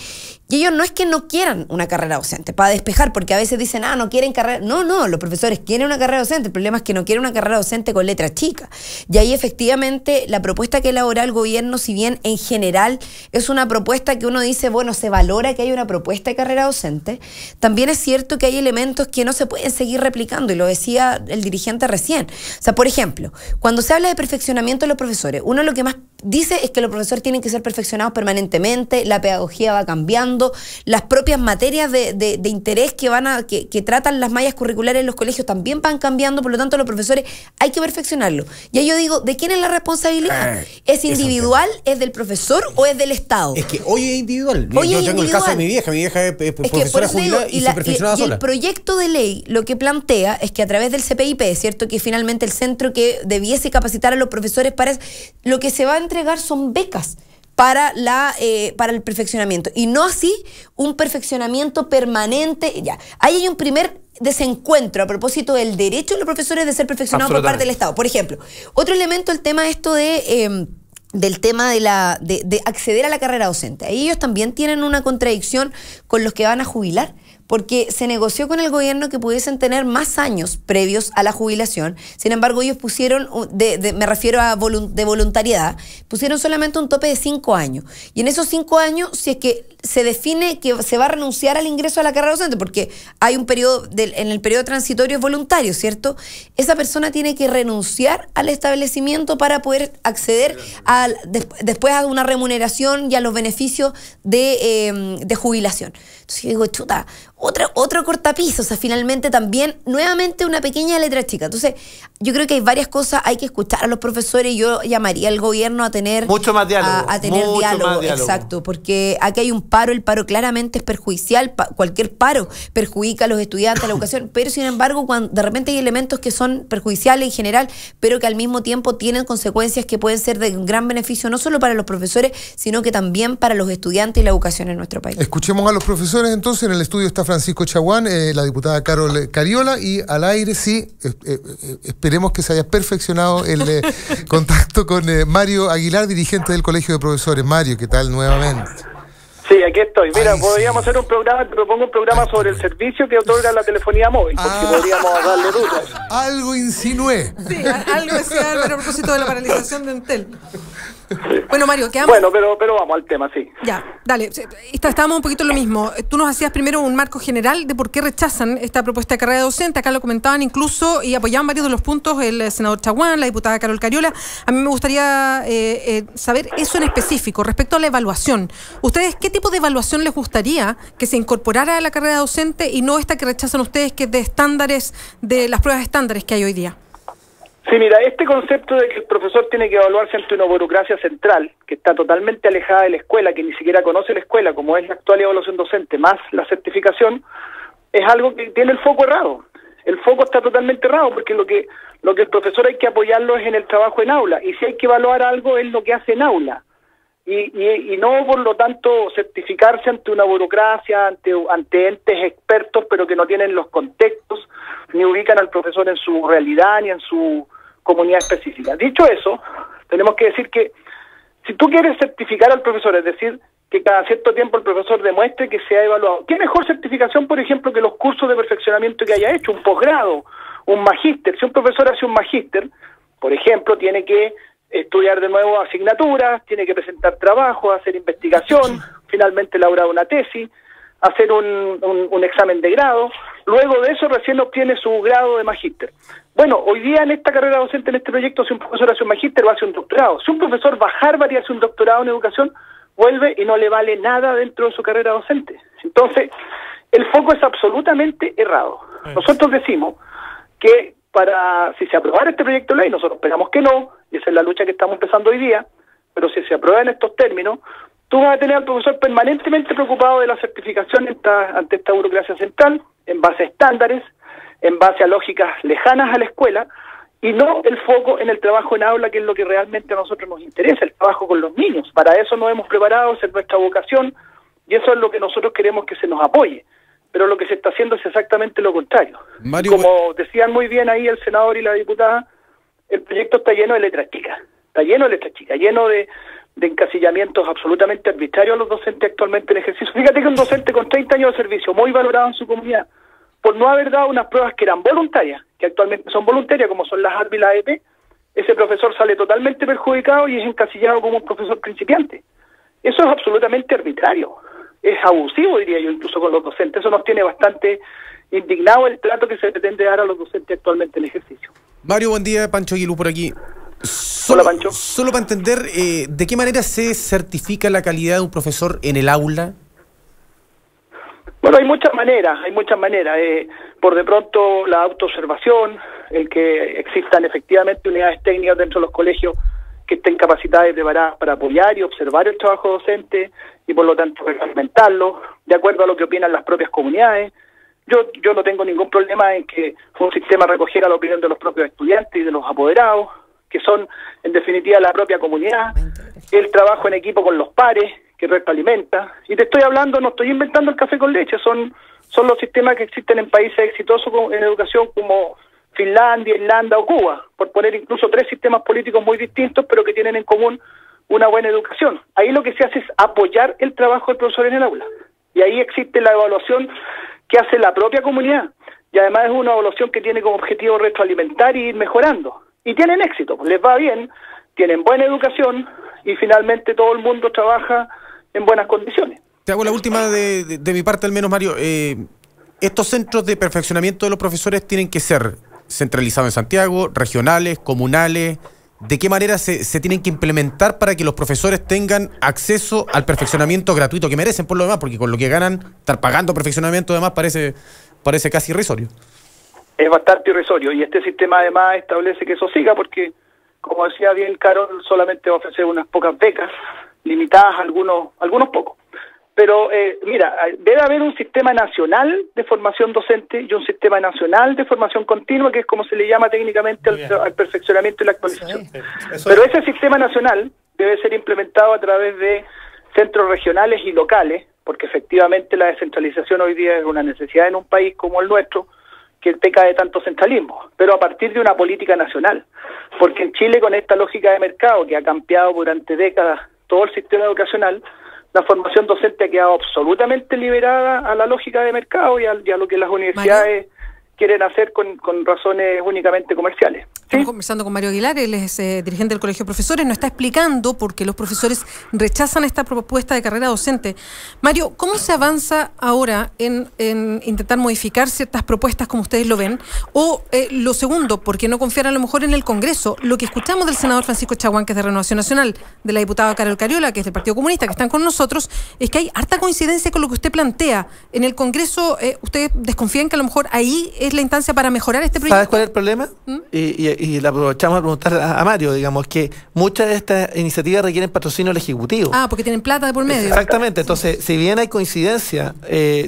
y ellos no es que no quieran una carrera docente, para despejar, porque a veces dicen, no quieren carrera, no, los profesores quieren una carrera docente, el problema es que no quieren una carrera docente con letra chica, y ahí efectivamente la propuesta que elabora el gobierno, si bien en general es una propuesta que uno dice, bueno, se valora que haya una propuesta de carrera docente, también es cierto que hay elementos que no se pueden seguir replicando, y lo decía el dirigente recién. O sea, por ejemplo, cuando se habla de perfeccionamiento de los profesores, uno lo que más dice es que los profesores tienen que ser perfeccionados permanentemente, la pedagogía va cambiando, las propias materias de interés que tratan las mallas curriculares en los colegios también van cambiando, por lo tanto los profesores hay que perfeccionarlo. Y ahí yo digo, ¿de quién es la responsabilidad? ¿Es individual? ¿Es del profesor o es del Estado? Es que hoy es individual. Hoy yo es tengo individual. el caso de mi vieja es profesora jubilada y se perfeccionaba sola. El proyecto de ley lo que plantea es que a través del CPIP, es cierto que finalmente el centro que debiese capacitar a los profesores para lo que se va a entregar son becas para el perfeccionamiento, y no así un perfeccionamiento permanente. Ya, ahí hay un primer desencuentro a propósito del derecho de los profesores de ser perfeccionados por parte del Estado. Por ejemplo, otro elemento, el tema del tema de acceder a la carrera docente. Ahí ellos también tienen una contradicción con los que van a jubilar, porque se negoció con el gobierno que pudiesen tener más años previos a la jubilación. Sin embargo, ellos pusieron, me refiero a de voluntariedad, pusieron solamente un tope de 5 años. Y en esos 5 años, si es que se define que se va a renunciar al ingreso a la carrera docente, porque hay un periodo, en el periodo transitorio es voluntario, ¿cierto? Esa persona tiene que renunciar al establecimiento para poder acceder después a una remuneración y a los beneficios de jubilación. Entonces yo digo, chuta, otro cortapiso. O sea, finalmente también, nuevamente una pequeña letra chica. Entonces, yo creo que hay varias cosas, hay que escuchar a los profesores, y yo llamaría al gobierno a tener mucho más diálogo. A tener diálogo, exacto, porque aquí hay un paro, el paro claramente es perjudicial, cualquier paro perjudica a los estudiantes, a la educación, pero sin embargo, cuando de repente hay elementos que son perjudiciales en general, pero que al mismo tiempo tienen consecuencias que pueden ser de gran beneficio, no solo para los profesores, sino que también para los estudiantes y la educación en nuestro país. Escuchemos a los profesores entonces. En el estudio está Francisco Chaguán, la diputada Carol Cariola, y al aire sí, esperemos que se haya perfeccionado el contacto con Mario Aguilar, dirigente del Colegio de Profesores. Mario, ¿qué tal nuevamente? Sí, aquí estoy. Mira, podríamos hacer un programa, te propongo un programa sobre el servicio que otorga la telefonía móvil, porque podríamos darle dudas. Algo insinué. Sí, algo decía Álvaro a propósito de la paralización de Entel. Bueno, Mario, quedamos. Bueno, pero vamos al tema, sí. Ya, dale. Estábamos un poquito en lo mismo. Tú nos hacías primero un marco general de por qué rechazan esta propuesta de carrera docente. Acá lo comentaban incluso y apoyaban varios de los puntos el senador Chaguán, la diputada Carol Cariola. A mí me gustaría saber eso en específico respecto a la evaluación. ¿Ustedes qué tipo de evaluación les gustaría que se incorporara a la carrera docente y no esta que rechazan ustedes, que es de estándares, de las pruebas estándares que hay hoy día? Sí, mira, este concepto de que el profesor tiene que evaluarse ante una burocracia central, que está totalmente alejada de la escuela, que ni siquiera conoce la escuela, como es la actual evaluación docente, más la certificación, es algo que tiene el foco errado. El foco está totalmente errado, porque lo que el profesor hay que apoyarlo es en el trabajo en aula, y si hay que evaluar algo es lo que hace en aula. Y no, por lo tanto, certificarse ante una burocracia, ante entes expertos, pero que no tienen los contextos, ni ubican al profesor en su realidad, ni en su comunidad específica. Dicho eso, tenemos que decir que si tú quieres certificar al profesor, es decir, que cada cierto tiempo el profesor demuestre que se ha evaluado, ¿qué mejor certificación, por ejemplo, que los cursos de perfeccionamiento que haya hecho, un posgrado, un magíster? Si un profesor hace un magíster, por ejemplo, tiene que estudiar de nuevo asignaturas, tiene que presentar trabajos, hacer investigación, finalmente elaborar una tesis, hacer un examen de grado, luego de eso recién obtiene su grado de magíster. Bueno, hoy día en esta carrera docente, en este proyecto, si un profesor hace un magíster o hace un doctorado, si un profesor va a Harvard y hace un doctorado en educación, vuelve y no le vale nada dentro de su carrera docente. Entonces, el foco es absolutamente errado. Nosotros decimos que si se aprobara este proyecto de ley, nosotros esperamos que no, y esa es la lucha que estamos empezando hoy día, pero si se aprueba en estos términos, tú vas a tener al profesor permanentemente preocupado de la certificación ante esta burocracia central, en base a estándares, en base a lógicas lejanas a la escuela, y no el foco en el trabajo en aula, que es lo que realmente a nosotros nos interesa, el trabajo con los niños. Para eso nos hemos preparado, esa es nuestra vocación, y eso es lo que nosotros queremos que se nos apoye. Pero lo que se está haciendo es exactamente lo contrario. Mario, como decían muy bien ahí el senador y la diputada, el proyecto está lleno de letras chicas, lleno de encasillamientos absolutamente arbitrarios a los docentes actualmente en ejercicio. Fíjate que un docente con 30 años de servicio, muy valorado en su comunidad, por no haber dado unas pruebas que eran voluntarias, que actualmente son voluntarias, como son las ARB y la EP, ese profesor sale totalmente perjudicado y es encasillado como un profesor principiante. Eso es absolutamente arbitrario, es abusivo, diría yo, incluso con los docentes. Eso nos tiene bastante indignado el trato que se pretende dar a los docentes actualmente en ejercicio. Mario, buen día, Pancho Aguilú por aquí. Hola, Pancho. Solo para entender, ¿de qué manera se certifica la calidad de un profesor en el aula? Bueno, hay muchas maneras. Por de pronto la autoobservación, el que existan efectivamente unidades técnicas dentro de los colegios que estén capacitadas y preparadas para apoyar y observar el trabajo docente y por lo tanto reglamentarlo, de acuerdo a lo que opinan las propias comunidades. Yo no tengo ningún problema en que un sistema recogiera la opinión de los propios estudiantes y de los apoderados, que son en definitiva la propia comunidad, el trabajo en equipo con los pares, que retroalimenta. Y te estoy hablando, no estoy inventando el café con leche, son los sistemas que existen en países exitosos en educación como Finlandia, Irlanda o Cuba, por poner incluso 3 sistemas políticos muy distintos, pero que tienen en común una buena educación. Ahí lo que se hace es apoyar el trabajo del profesor en el aula. Y ahí existe la evaluación que hace la propia comunidad. Y además es una evaluación que tiene como objetivo retroalimentar y ir mejorando. Y tienen éxito, les va bien, tienen buena educación y finalmente todo el mundo trabaja en buenas condiciones. Te hago la última de mi parte al menos, Mario. Estos centros de perfeccionamiento de los profesores tienen que ser centralizados en Santiago, regionales, comunales. ¿De qué manera se tienen que implementar para que los profesores tengan acceso al perfeccionamiento gratuito que merecen por lo demás? Porque con lo que ganan, estar pagando perfeccionamiento además parece casi irrisorio. Es bastante irrisorio y este sistema además establece que eso siga porque, como decía bien Carol, solamente va a ofrecer unas pocas becas, limitadas a algunos pocos. Pero mira, debe haber un sistema nacional de formación docente y un sistema nacional de formación continua, que es como se le llama técnicamente al perfeccionamiento y la actualización. Pero ese sistema nacional debe ser implementado a través de centros regionales y locales, porque efectivamente la descentralización hoy día es una necesidad en un país como el nuestro, que peca de tanto centralismo, pero a partir de una política nacional. Porque en Chile, con esta lógica de mercado que ha cambiado durante décadas todo el sistema educacional, la formación docente ha quedado absolutamente liberada a la lógica de mercado y a lo que las universidades quieren hacer con razones únicamente comerciales. Estamos conversando con Mario Aguilar, él es dirigente del Colegio de Profesores, nos está explicando por qué los profesores rechazan esta propuesta de carrera docente. Mario, ¿cómo se avanza ahora en intentar modificar ciertas propuestas como ustedes lo ven? O lo segundo, ¿por qué no confiar a lo mejor en el Congreso? Lo que escuchamos del senador Francisco Chaguán, que es de Renovación Nacional, de la diputada Carol Cariola, que es del Partido Comunista, que están con nosotros, es que hay harta coincidencia con lo que usted plantea. En el Congreso, ¿ustedes desconfían que a lo mejor ahí es la instancia para mejorar este proyecto? ¿Sabes cuál es el problema? Y la aprovechamos a preguntar a Mario, digamos, que muchas de estas iniciativas requieren patrocinio del Ejecutivo. Ah, porque tienen plata de por medio. Exactamente, entonces, si bien hay coincidencia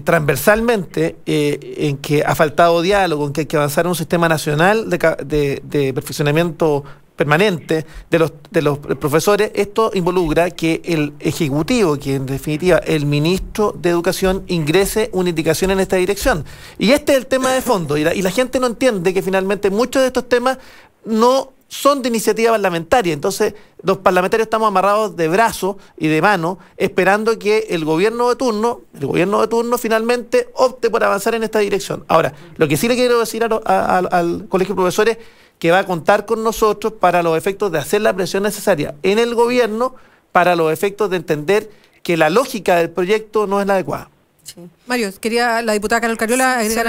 transversalmente en que ha faltado diálogo, en que hay que avanzar en un sistema nacional de perfeccionamiento permanente de los profesores, esto involucra que el Ejecutivo, que en definitiva el ministro de Educación, ingrese una indicación en esta dirección. Y este es el tema de fondo, y la gente no entiende que finalmente muchos de estos temas no son de iniciativa parlamentaria. Entonces los parlamentarios estamos amarrados de brazos y de manos esperando que el gobierno de turno finalmente opte por avanzar en esta dirección. Ahora, lo que sí le quiero decir al Colegio de Profesores, que va a contar con nosotros para los efectos de hacer la presión necesaria en el gobierno, para los efectos de entender que la lógica del proyecto no es la adecuada. Sí. Mario, quería la diputada Carol Cariola agregar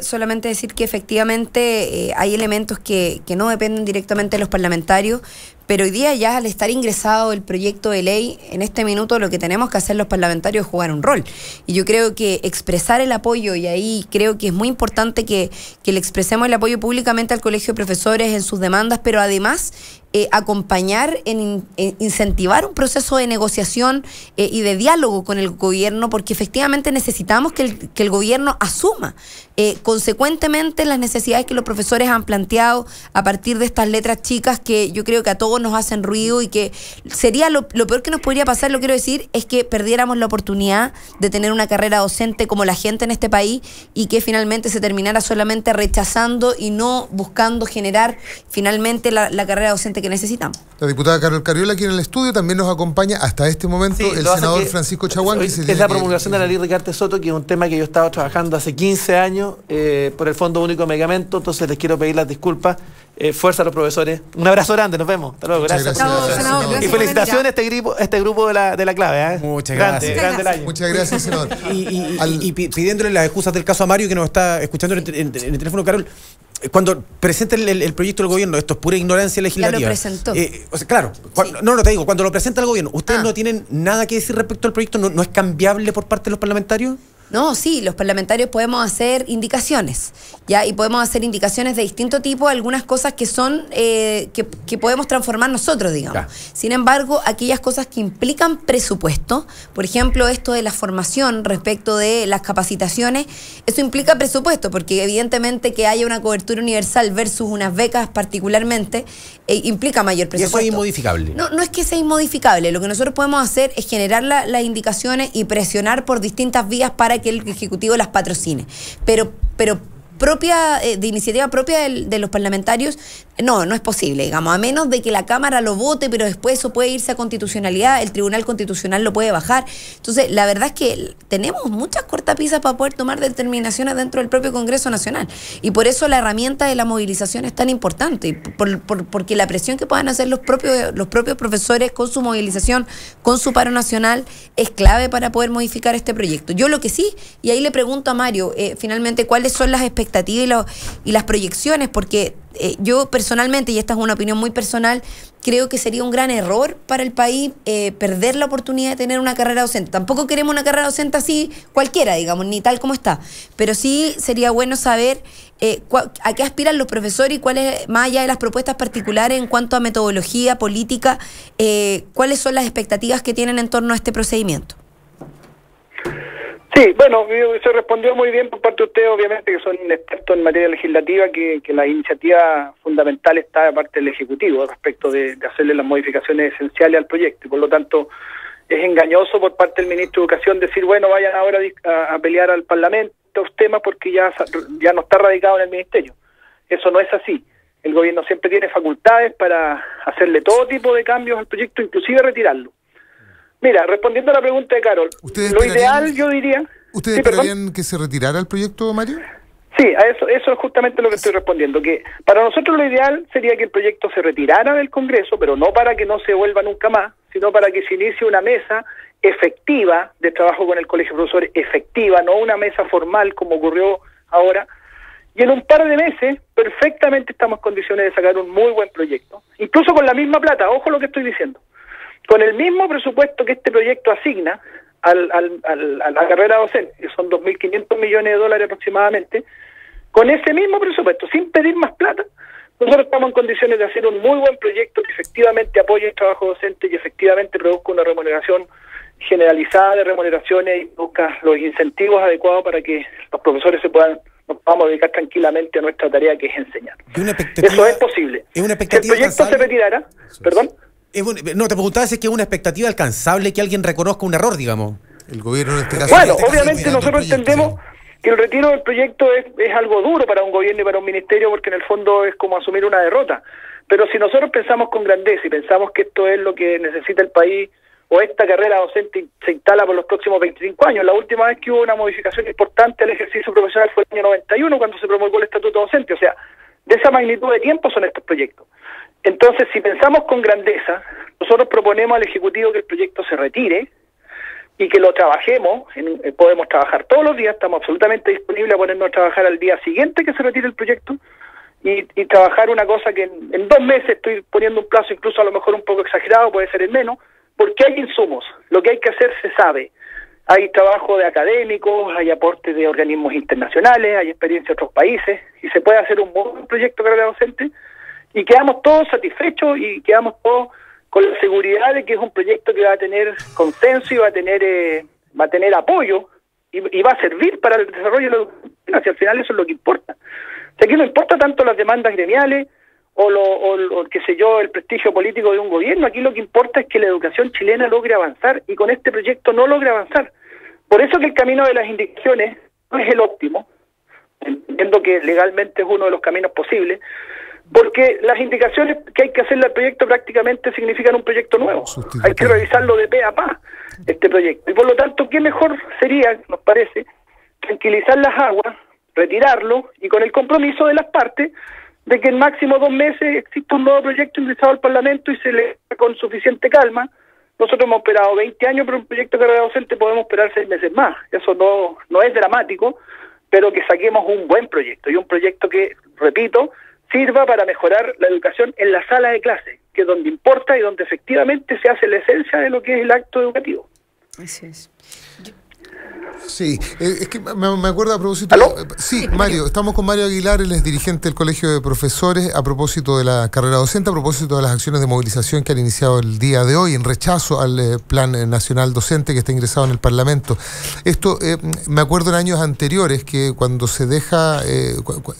solamente decir que efectivamente hay elementos que no dependen directamente de los parlamentarios, pero hoy día ya al estar ingresado el proyecto de ley, en este minuto lo que tenemos que hacer los parlamentarios es jugar un rol. Y yo creo que expresar el apoyo, y ahí creo que es muy importante que le expresemos el apoyo públicamente al Colegio de Profesores en sus demandas, pero además acompañar en incentivar un proceso de negociación y de diálogo con el gobierno, porque efectivamente necesitamos que el gobierno asuma consecuentemente las necesidades que los profesores han planteado a partir de estas letras chicas que yo creo que a todos nos hacen ruido y que sería lo peor que nos podría pasar, lo quiero decir, es que perdiéramos la oportunidad de tener una carrera docente como la gente en este país y que finalmente se terminara solamente rechazando y no buscando generar finalmente la carrera docente que necesitamos. La diputada Carol Carriola aquí en el estudio también nos acompaña hasta este momento el senador Francisco Chaguán. Es la promulgación de la ley Ricardo Soto, que es un tema que yo he estado trabajando hace 15 años por el Fondo Único de Medicamentos, entonces les quiero pedir las disculpas. Fuerza a los profesores. Un abrazo grande, nos vemos. Hasta luego. Gracias. Y felicitaciones a este grupo de la clave. Muchas gracias. Grande Muchas gracias, senador. Y pidiéndole las excusas del caso a Mario, que nos está escuchando en el teléfono, Carol. Cuando presenta el proyecto del gobierno, esto es pura ignorancia legislativa. Ya lo presentó. O sea, claro, te digo, cuando lo presenta el gobierno, ¿ustedes no tienen nada que decir respecto al proyecto? ¿No es cambiable por parte de los parlamentarios? No, sí, los parlamentarios podemos hacer indicaciones, ¿ya? Y podemos hacer indicaciones de distinto tipo, algunas cosas que son, que podemos transformar nosotros, digamos. Sin embargo, aquellas cosas que implican presupuesto, por ejemplo, esto de la formación respecto de las capacitaciones, eso implica presupuesto, porque evidentemente que haya una cobertura universal versus unas becas particularmente, implica mayor presupuesto. ¿Y eso es inmodificable? No es que sea inmodificable, lo que nosotros podemos hacer es generar las indicaciones y presionar por distintas vías para que el Ejecutivo las patrocine. Pero de iniciativa propia de los parlamentarios, no es posible, digamos, a menos de que la Cámara lo vote, pero después eso puede irse a constitucionalidad, el Tribunal Constitucional lo puede bajar. Entonces, la verdad es que tenemos muchas cortapisas para poder tomar determinaciones dentro del propio Congreso Nacional. Y por eso la herramienta de la movilización es tan importante, porque la presión que puedan hacer los propios profesores con su movilización, con su paro nacional, es clave para poder modificar este proyecto. Yo lo que sí, y ahí le pregunto a Mario, finalmente, ¿cuáles son las expectativas y las proyecciones? Porque yo personalmente, y esta es una opinión muy personal, creo que sería un gran error para el país perder la oportunidad de tener una carrera docente. Tampoco queremos una carrera docente así cualquiera, digamos, ni tal como está. Pero sí sería bueno saber a qué aspiran los profesores y cuáles, más allá de las propuestas particulares en cuanto a metodología, política, cuáles son las expectativas que tienen en torno a este procedimiento. Sí, bueno, se respondió muy bien por parte de ustedes, obviamente, que son expertos en materia legislativa, que la iniciativa fundamental está de parte del Ejecutivo respecto de hacerle las modificaciones esenciales al proyecto. Y por lo tanto, es engañoso por parte del Ministro de Educación decir, bueno, vayan ahora a pelear al Parlamento estos temas porque ya no está radicado en el Ministerio. Eso no es así. El gobierno siempre tiene facultades para hacerle todo tipo de cambios al proyecto, inclusive retirarlo. Mira, respondiendo a la pregunta de Carol, lo ideal yo diría... ¿Ustedes esperarían que se retirara el proyecto, Mario? Sí, eso es justamente lo que estoy respondiendo, que para nosotros lo ideal sería que el proyecto se retirara del Congreso, pero no para que no se vuelva nunca más, sino para que se inicie una mesa efectiva de trabajo con el Colegio de Profesores, efectiva, no una mesa formal como ocurrió ahora, y en un par de meses perfectamente estamos en condiciones de sacar un muy buen proyecto, incluso con la misma plata, ojo lo que estoy diciendo. Con el mismo presupuesto que este proyecto asigna a la carrera docente, que son 2.500 millones de dólares aproximadamente, con ese mismo presupuesto, sin pedir más plata, nosotros estamos en condiciones de hacer un muy buen proyecto que efectivamente apoye el trabajo docente y efectivamente produzca una remuneración generalizada de remuneraciones y busca los incentivos adecuados para que los profesores nos podamos dedicar tranquilamente a nuestra tarea, que es enseñar. Eso es posible. Si el proyecto se retirara, perdón. No, te preguntaba si es que es una expectativa alcanzable que alguien reconozca un error, digamos. El gobierno en este caso... Bueno, obviamente nosotros entendemos que el retiro del proyecto es algo duro para un gobierno y para un ministerio, porque en el fondo es como asumir una derrota. Pero si nosotros pensamos con grandeza y pensamos que esto es lo que necesita el país, o esta carrera docente se instala por los próximos 25 años. La última vez que hubo una modificación importante al ejercicio profesional fue el año 91, cuando se promulgó el Estatuto Docente. O sea, de esa magnitud de tiempo son estos proyectos. Entonces, si pensamos con grandeza, nosotros proponemos al Ejecutivo que el proyecto se retire y que lo trabajemos. Podemos trabajar todos los días, estamos absolutamente disponibles a ponernos a trabajar al día siguiente que se retire el proyecto y trabajar una cosa que en 2 meses, estoy poniendo un plazo incluso a lo mejor un poco exagerado, puede ser en menos, porque hay insumos. Lo que hay que hacer se sabe. Hay trabajo de académicos, hay aportes de organismos internacionales, hay experiencia de otros países y se puede hacer un buen proyecto de carrera docente Y quedamos todos satisfechos y quedamos todos con la seguridad de que es un proyecto que va a tener consenso y va a tener apoyo y va a servir para el desarrollo de la educación. Si al final eso es lo que importa. O sea, aquí no importa tanto las demandas gremiales o qué sé yo, el prestigio político de un gobierno. Aquí lo que importa es que la educación chilena logre avanzar, y con este proyecto no logra avanzar. Por eso que el camino de las indicaciones no es el óptimo, entiendo que legalmente es uno de los caminos posibles, porque las indicaciones que hay que hacerle al proyecto prácticamente significan un proyecto nuevo. Hay que revisarlo de pe a pa, este proyecto. Y por lo tanto, ¿qué mejor sería, nos parece, tranquilizar las aguas, retirarlo, y con el compromiso de las partes de que en máximo 2 meses existe un nuevo proyecto ingresado al Parlamento y se le da con suficiente calma? Nosotros hemos esperado 20 años por un proyecto de carrera docente, podemos esperar 6 meses más. Eso no es dramático, pero que saquemos un buen proyecto, y un proyecto que, repito, sirva para mejorar la educación en la sala de clase, que es donde importa y donde efectivamente se hace la esencia de lo que es el acto educativo. Así es. Sí, es que me acuerdo a propósito... Sí, Mario, estamos con Mario Aguilar, él es dirigente del Colegio de Profesores, a propósito de la carrera docente, a propósito de las acciones de movilización que han iniciado el día de hoy en rechazo al Plan Nacional Docente que está ingresado en el Parlamento. Esto, me acuerdo en años anteriores que cuando se deja...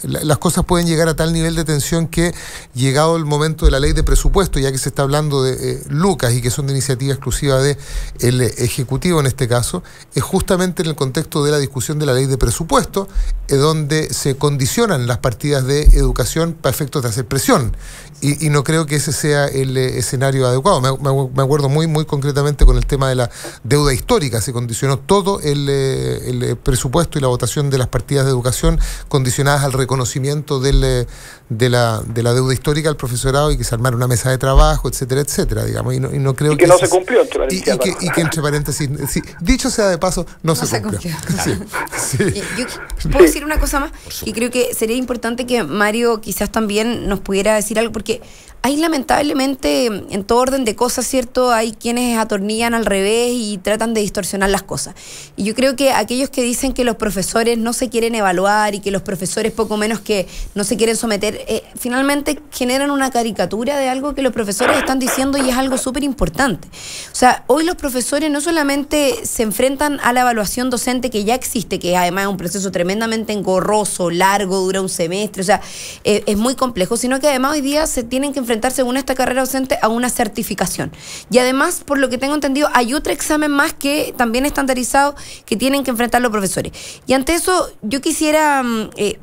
las cosas pueden llegar a tal nivel de tensión que, llegado el momento de la ley de presupuesto, ya que se está hablando de lucas y que son de iniciativa exclusiva del Ejecutivo en este caso, es justamente en el contexto de la discusión de la ley de presupuesto, donde se condicionan las partidas de educación para efectos de hacer presión. Y no creo que ese sea el escenario adecuado. Me acuerdo muy concretamente con el tema de la deuda histórica. Se condicionó todo el presupuesto y la votación de las partidas de educación condicionadas al reconocimiento de la deuda histórica al profesorado, y que se armara una mesa de trabajo, etcétera, etcétera, digamos. Y no creo que no se cumplió, entre paréntesis. Y que entre paréntesis, sí, dicho sea de paso, no se cumplió. Sí, sí. Yo puedo decir una cosa más, y creo que sería importante que Mario quizás también nos pudiera decir algo, porque hay lamentablemente, en todo orden de cosas, ¿cierto? Hay quienes atornillan al revés y tratan de distorsionar las cosas. Y yo creo que aquellos que dicen que los profesores no se quieren evaluar y que los profesores poco menos que no se quieren someter, finalmente generan una caricatura de algo que los profesores están diciendo, y es algo súper importante. O sea, hoy los profesores no solamente se enfrentan a la evaluación docente que ya existe, que además es un proceso tremendamente engorroso, largo, dura un semestre, o sea, es muy complejo, sino que además hoy día se tienen que enfrentar, según esta carrera docente, a una certificación. Y además, por lo que tengo entendido, hay otro examen más que también estandarizado que tienen que enfrentar los profesores. Y ante eso, yo quisiera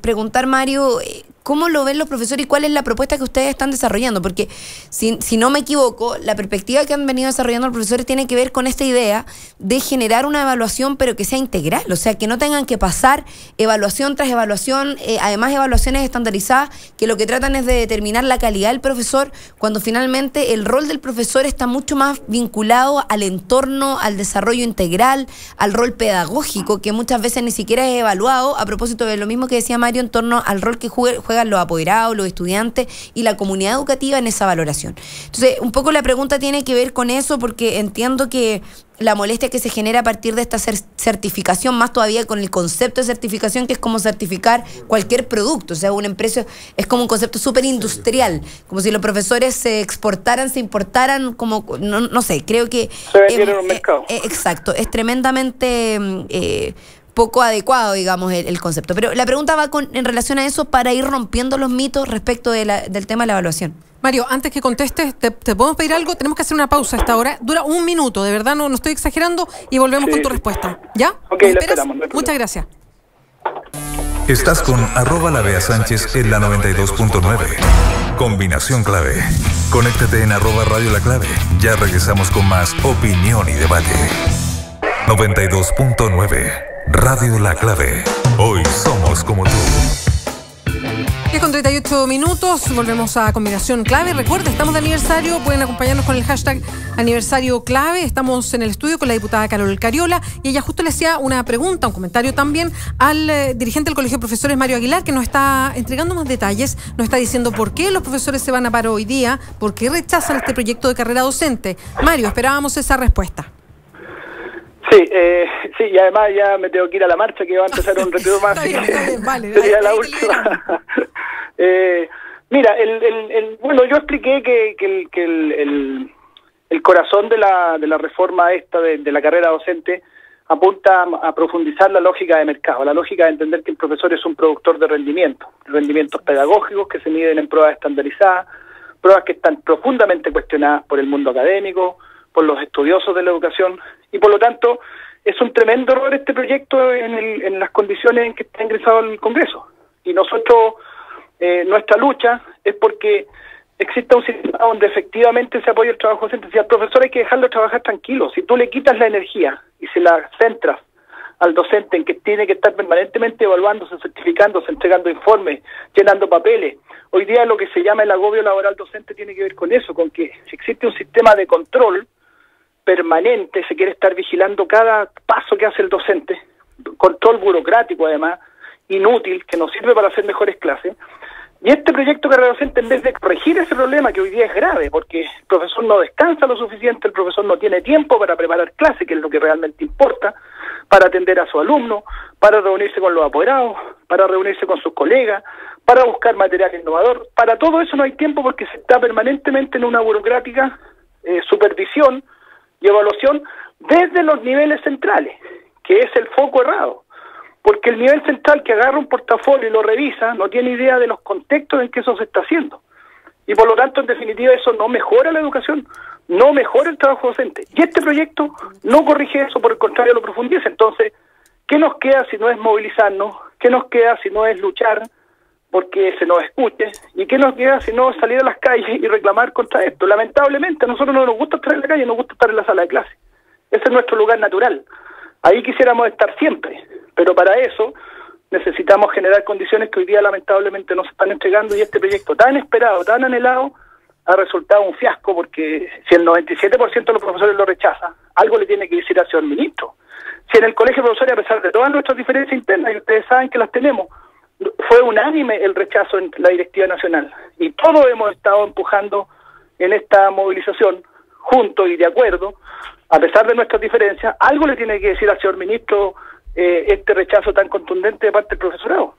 preguntar, Mario, ¿cómo lo ven los profesores y cuál es la propuesta que ustedes están desarrollando? Porque, si no me equivoco, la perspectiva que han venido desarrollando los profesores tiene que ver con esta idea de generar una evaluación, pero que sea integral, o sea, que no tengan que pasar evaluación tras evaluación, además evaluaciones estandarizadas, que lo que tratan es de determinar la calidad del profesor, cuando finalmente el rol del profesor está mucho más vinculado al entorno, al desarrollo integral, al rol pedagógico, que muchas veces ni siquiera es evaluado, a propósito de lo mismo que decía Mario, en torno al rol que juegan los apoderados, los estudiantes y la comunidad educativa en esa valoración. Entonces, un poco la pregunta tiene que ver con eso, porque entiendo que la molestia que se genera a partir de esta certificación, más todavía con el concepto de certificación, que es como certificar cualquier producto, o sea, una empresa es como un concepto súper industrial, como si los profesores se exportaran, se importaran, como, no sé, creo que... Se vendieron en un mercado. Exacto, es tremendamente... poco adecuado, digamos, el concepto. Pero la pregunta va en relación a eso, para ir rompiendo los mitos respecto del tema de la evaluación. Mario, antes que contestes, ¿te podemos pedir algo? Tenemos que hacer una pausa a esta hora. Dura 1 minuto, de verdad, no estoy exagerando, y volvemos con tu respuesta. ¿Ya? Ok, la esperamos. Muchas gracias. Estás con @LaBeaSánchez en la 92.9. Combinación clave. Conéctate en @Radio La Clave. Ya regresamos con más opinión y debate. 92.9. Radio La Clave. Hoy somos como tú. 10:38 minutos, volvemos a Combinación Clave. Recuerda, estamos de aniversario, pueden acompañarnos con el hashtag aniversario clave. Estamos en el estudio con la diputada Carol Cariola, y ella justo le hacía una pregunta, un comentario también al dirigente del Colegio de Profesores, Mario Aguilar, que nos está entregando más detalles, nos está diciendo por qué los profesores se van a paro hoy día, por qué rechazan este proyecto de carrera docente. Mario, esperábamos esa respuesta. Sí, y además ya me tengo que ir a la marcha, que va a empezar un retiro más. Está bien, vale, sería la última. Mira, bueno, yo expliqué que el corazón de la reforma esta de la carrera docente apunta a profundizar la lógica de mercado, la lógica de entender que el profesor es un productor de rendimientos pedagógicos que se miden en pruebas estandarizadas, pruebas que están profundamente cuestionadas por el mundo académico, por los estudiosos de la educación, y por lo tanto es un tremendo error este proyecto en las condiciones en que está ingresado al Congreso. Y nosotros, nuestra lucha es porque exista un sistema donde efectivamente se apoye el trabajo docente. Si al profesor hay que dejarlo trabajar tranquilo, si tú le quitas la energía y se la centras al docente en que tiene que estar permanentemente evaluándose, certificándose, entregando informes, llenando papeles. Hoy día lo que se llama el agobio laboral docente tiene que ver con eso, con que si existe un sistema de control permanente, se quiere estar vigilando cada paso que hace el docente, control burocrático además, inútil, que nos sirve para hacer mejores clases. Y este proyecto de carrera docente, en vez de corregir ese problema, que hoy día es grave, porque el profesor no descansa lo suficiente, el profesor no tiene tiempo para preparar clase, que es lo que realmente importa, para atender a su alumno, para reunirse con los apoderados, para reunirse con sus colegas, para buscar material innovador. Para todo eso no hay tiempo porque se está permanentemente en una burocrática supervisión y evaluación desde los niveles centrales, que es el foco errado. Porque el nivel central que agarra un portafolio y lo revisa no tiene idea de los contextos en que eso se está haciendo. Y por lo tanto, en definitiva, eso no mejora la educación, no mejora el trabajo docente. Y este proyecto no corrige eso, por el contrario, lo profundiza. Entonces, ¿qué nos queda si no es movilizarnos? ¿Qué nos queda si no es luchar porque se nos escuche? ¿Y qué nos queda si no es salir a las calles y reclamar contra esto? Lamentablemente, a nosotros no nos gusta estar en la calle, nos gusta estar en la sala de clase. Ese es nuestro lugar natural. Ahí quisiéramos estar siempre. Pero para eso necesitamos generar condiciones que hoy día lamentablemente no se están entregando, y este proyecto tan esperado, tan anhelado, ha resultado un fiasco, porque si el 97% de los profesores lo rechaza, algo le tiene que decir al señor ministro. Si en el colegio de profesores, a pesar de todas nuestras diferencias internas, y ustedes saben que las tenemos, fue unánime el rechazo en la directiva nacional, y todos hemos estado empujando en esta movilización, juntos y de acuerdo, a pesar de nuestras diferencias, algo le tiene que decir al señor ministro este rechazo tan contundente de parte del profesorado.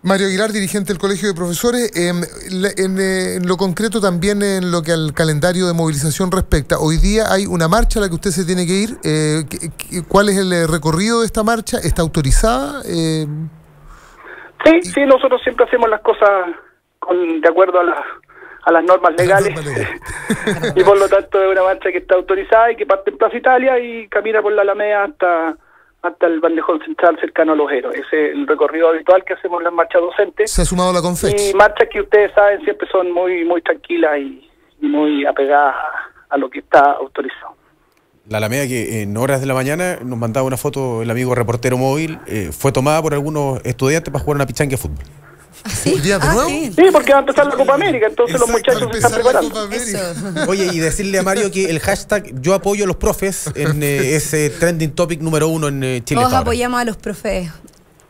Mario Aguilar, dirigente del Colegio de Profesores, en lo concreto también en lo que al calendario de movilización respecta, hoy día hay una marcha a la que usted se tiene que ir. ¿Cuál es el recorrido de esta marcha? ¿Está autorizada? Sí, nosotros siempre hacemos las cosas de acuerdo a las normas legales. Y por lo tanto es una marcha que está autorizada y que parte en Plaza Italia y camina por la Alameda hasta el bandejón central cercano a Los Héroes. Ese es el recorrido habitual que hacemos en las marchas docentes. ¿Se ha sumado la Confex? Y marchas que ustedes saben siempre son muy tranquilas y muy apegadas a lo que está autorizado. La Alameda, que en horas de la mañana nos mandaba una foto el amigo reportero móvil, fue tomada por algunos estudiantes para jugar una pichanga de fútbol. ¿Sí? ¿De nuevo? Sí. Sí, porque va a empezar la Copa América, entonces los muchachos se están preparando. Oye, y decirle a Mario que el hashtag yo apoyo a los profes en ese trending topic número 1 en Chile. Todos apoyamos a los profes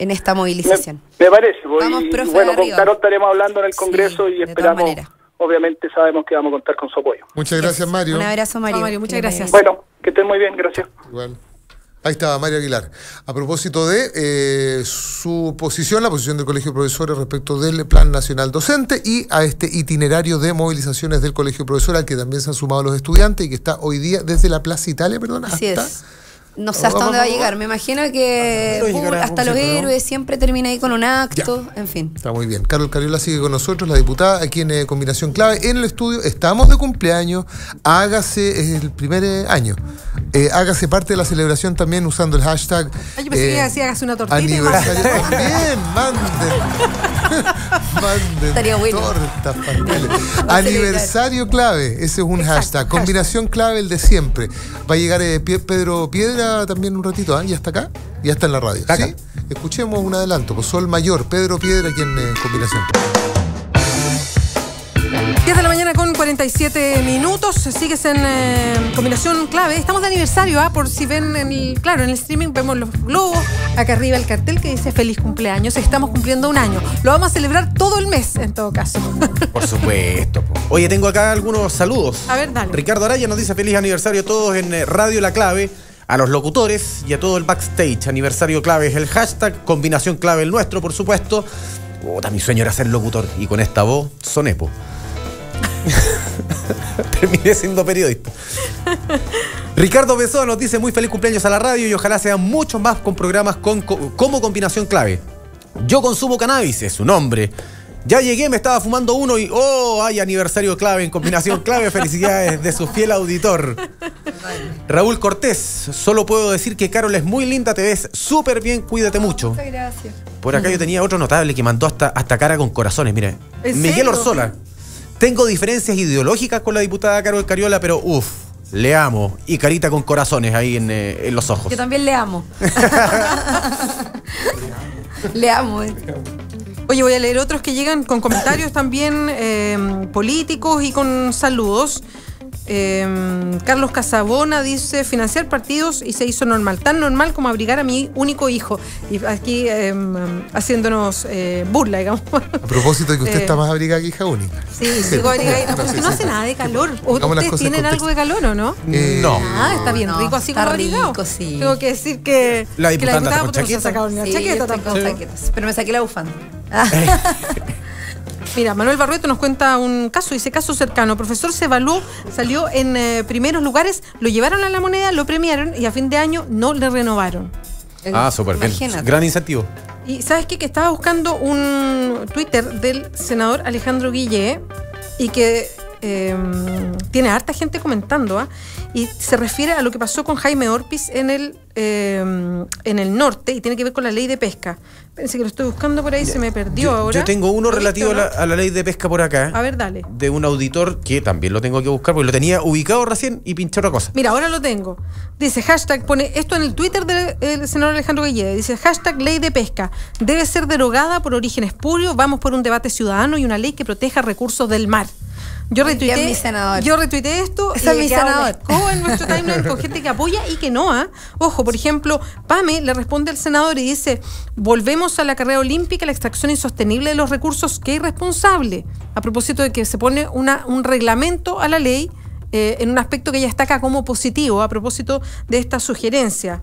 en esta movilización. Me parece. Vamos, profe, bueno, con arriba. Carol estaremos hablando en el Congreso, Sí, y de todas esperamos, maneras. obviamente sabemos que vamos a contar con su apoyo. Muchas gracias, Mario. Un abrazo, Mario. Chao, Mario, muchas gracias. Bueno, que estén muy bien, gracias. Igual. Ahí estaba Mario Aguilar. A propósito de su posición, la posición del Colegio de Profesores respecto del Plan Nacional Docente y a este itinerario de movilizaciones del Colegio de Profesores, al que también se han sumado los estudiantes y que está hoy día desde la Plaza Italia, perdón, Así hasta... es. No sé hasta dónde va a llegar. Me imagino que hasta Los Héroes siempre termina ahí con un acto. En fin. Está muy bien. Carol Cariola sigue con nosotros, la diputada, aquí en Combinación Clave. En el estudio estamos de cumpleaños. Es el primer año. Hágase parte de la celebración también usando el hashtag. Yo pensé que decía hágase una tortita. Aniversario. También, manden. Estaría bueno. Tortas, pasteles. Aniversario clave. Ese es un hashtag. Combinación clave, el de siempre. Va a llegar Pedro Piedra también un ratito, ¿ya está acá? Ya está en la radio, ¿sí? Escuchemos un adelanto, pues Sol Mayor, Pedro Piedra aquí en Combinación. 10 de la mañana con 47 minutos, sigues en Combinación Clave. Estamos de aniversario, por si ven en el streaming vemos los globos, acá arriba el cartel que dice feliz cumpleaños, estamos cumpliendo un año. Lo vamos a celebrar todo el mes en todo caso. Por supuesto. Oye, tengo acá algunos saludos. A ver, dale. Ricardo Araya nos dice feliz aniversario a todos en Radio La Clave, a los locutores y a todo el backstage. Aniversario clave es el hashtag, Combinación Clave el nuestro, por supuesto. Puta, mi sueño era ser locutor y con esta voz soné, po. Terminé siendo periodista. Ricardo Besó nos dice muy feliz cumpleaños a la radio y ojalá sean muchos más con programas como Combinación Clave. Yo consumo cannabis, es su nombre. Ya llegué, me estaba fumando uno y hay aniversario clave en Combinación Clave. Felicidades de su fiel auditor. Raúl Cortés, solo puedo decir que Carol es muy linda, te ves súper bien, cuídate mucho. Muchas gracias. Por acá yo tenía otro notable que mandó hasta cara con corazones, mira. Miguel Orsola. Tengo diferencias ideológicas con la diputada Carol Cariola, pero le amo. Y carita con corazones ahí en los ojos. Yo también le amo. Le amo. Oye, voy a leer otros que llegan con comentarios también políticos y con saludos. Carlos Casabona dice: financiar partidos y se hizo normal, tan normal como abrigar a mi único hijo. Y aquí haciéndonos burla, digamos. A propósito de que usted está más abrigada que hija única. Sí, sigo abrigadita. Pero es que no hace nada de calor. ¿Ustedes tienen algo de calor o no? No. Ah, está bien rico así como abrigado. Rico, sí. Tengo que decir que la diputada no se ha chaqueta. sacado ni la chaqueta tampoco. Pero me saqué la bufanda. Mira, Manuel Barrueto nos cuenta un caso, dice: caso cercano, profesor se evaluó, salió en primeros lugares, lo llevaron a La Moneda, lo premiaron y a fin de año no le renovaron. Súper bien. Gran incentivo. Y ¿sabes qué? Que estaba buscando un Twitter del senador Alejandro Guillé y que tiene harta gente comentando, y se refiere a lo que pasó con Jaime Orpiz en el norte y tiene que ver con la ley de pesca. Pensé que lo estoy buscando por ahí, se me perdió ahora. Yo tengo uno relativo a la ley de pesca por acá. A ver, dale. De un auditor que también lo tengo que buscar porque lo tenía ubicado recién y pinché otra cosa. Mira, ahora lo tengo. Dice hashtag, pone esto en el Twitter del senador Alejandro Guillé. Dice hashtag ley de pesca. Debe ser derogada por origen espurio. Vamos por un debate ciudadano y una ley que proteja recursos del mar. Yo retuiteé esto. Ese es mi senador. En nuestro timeline con gente que apoya y que no. Ojo, por ejemplo, Pame le responde al senador y dice: volvemos a la carrera olímpica, la extracción insostenible de los recursos, qué irresponsable. A propósito de que se pone un reglamento a la ley en un aspecto que ella destaca como positivo, a propósito de esta sugerencia.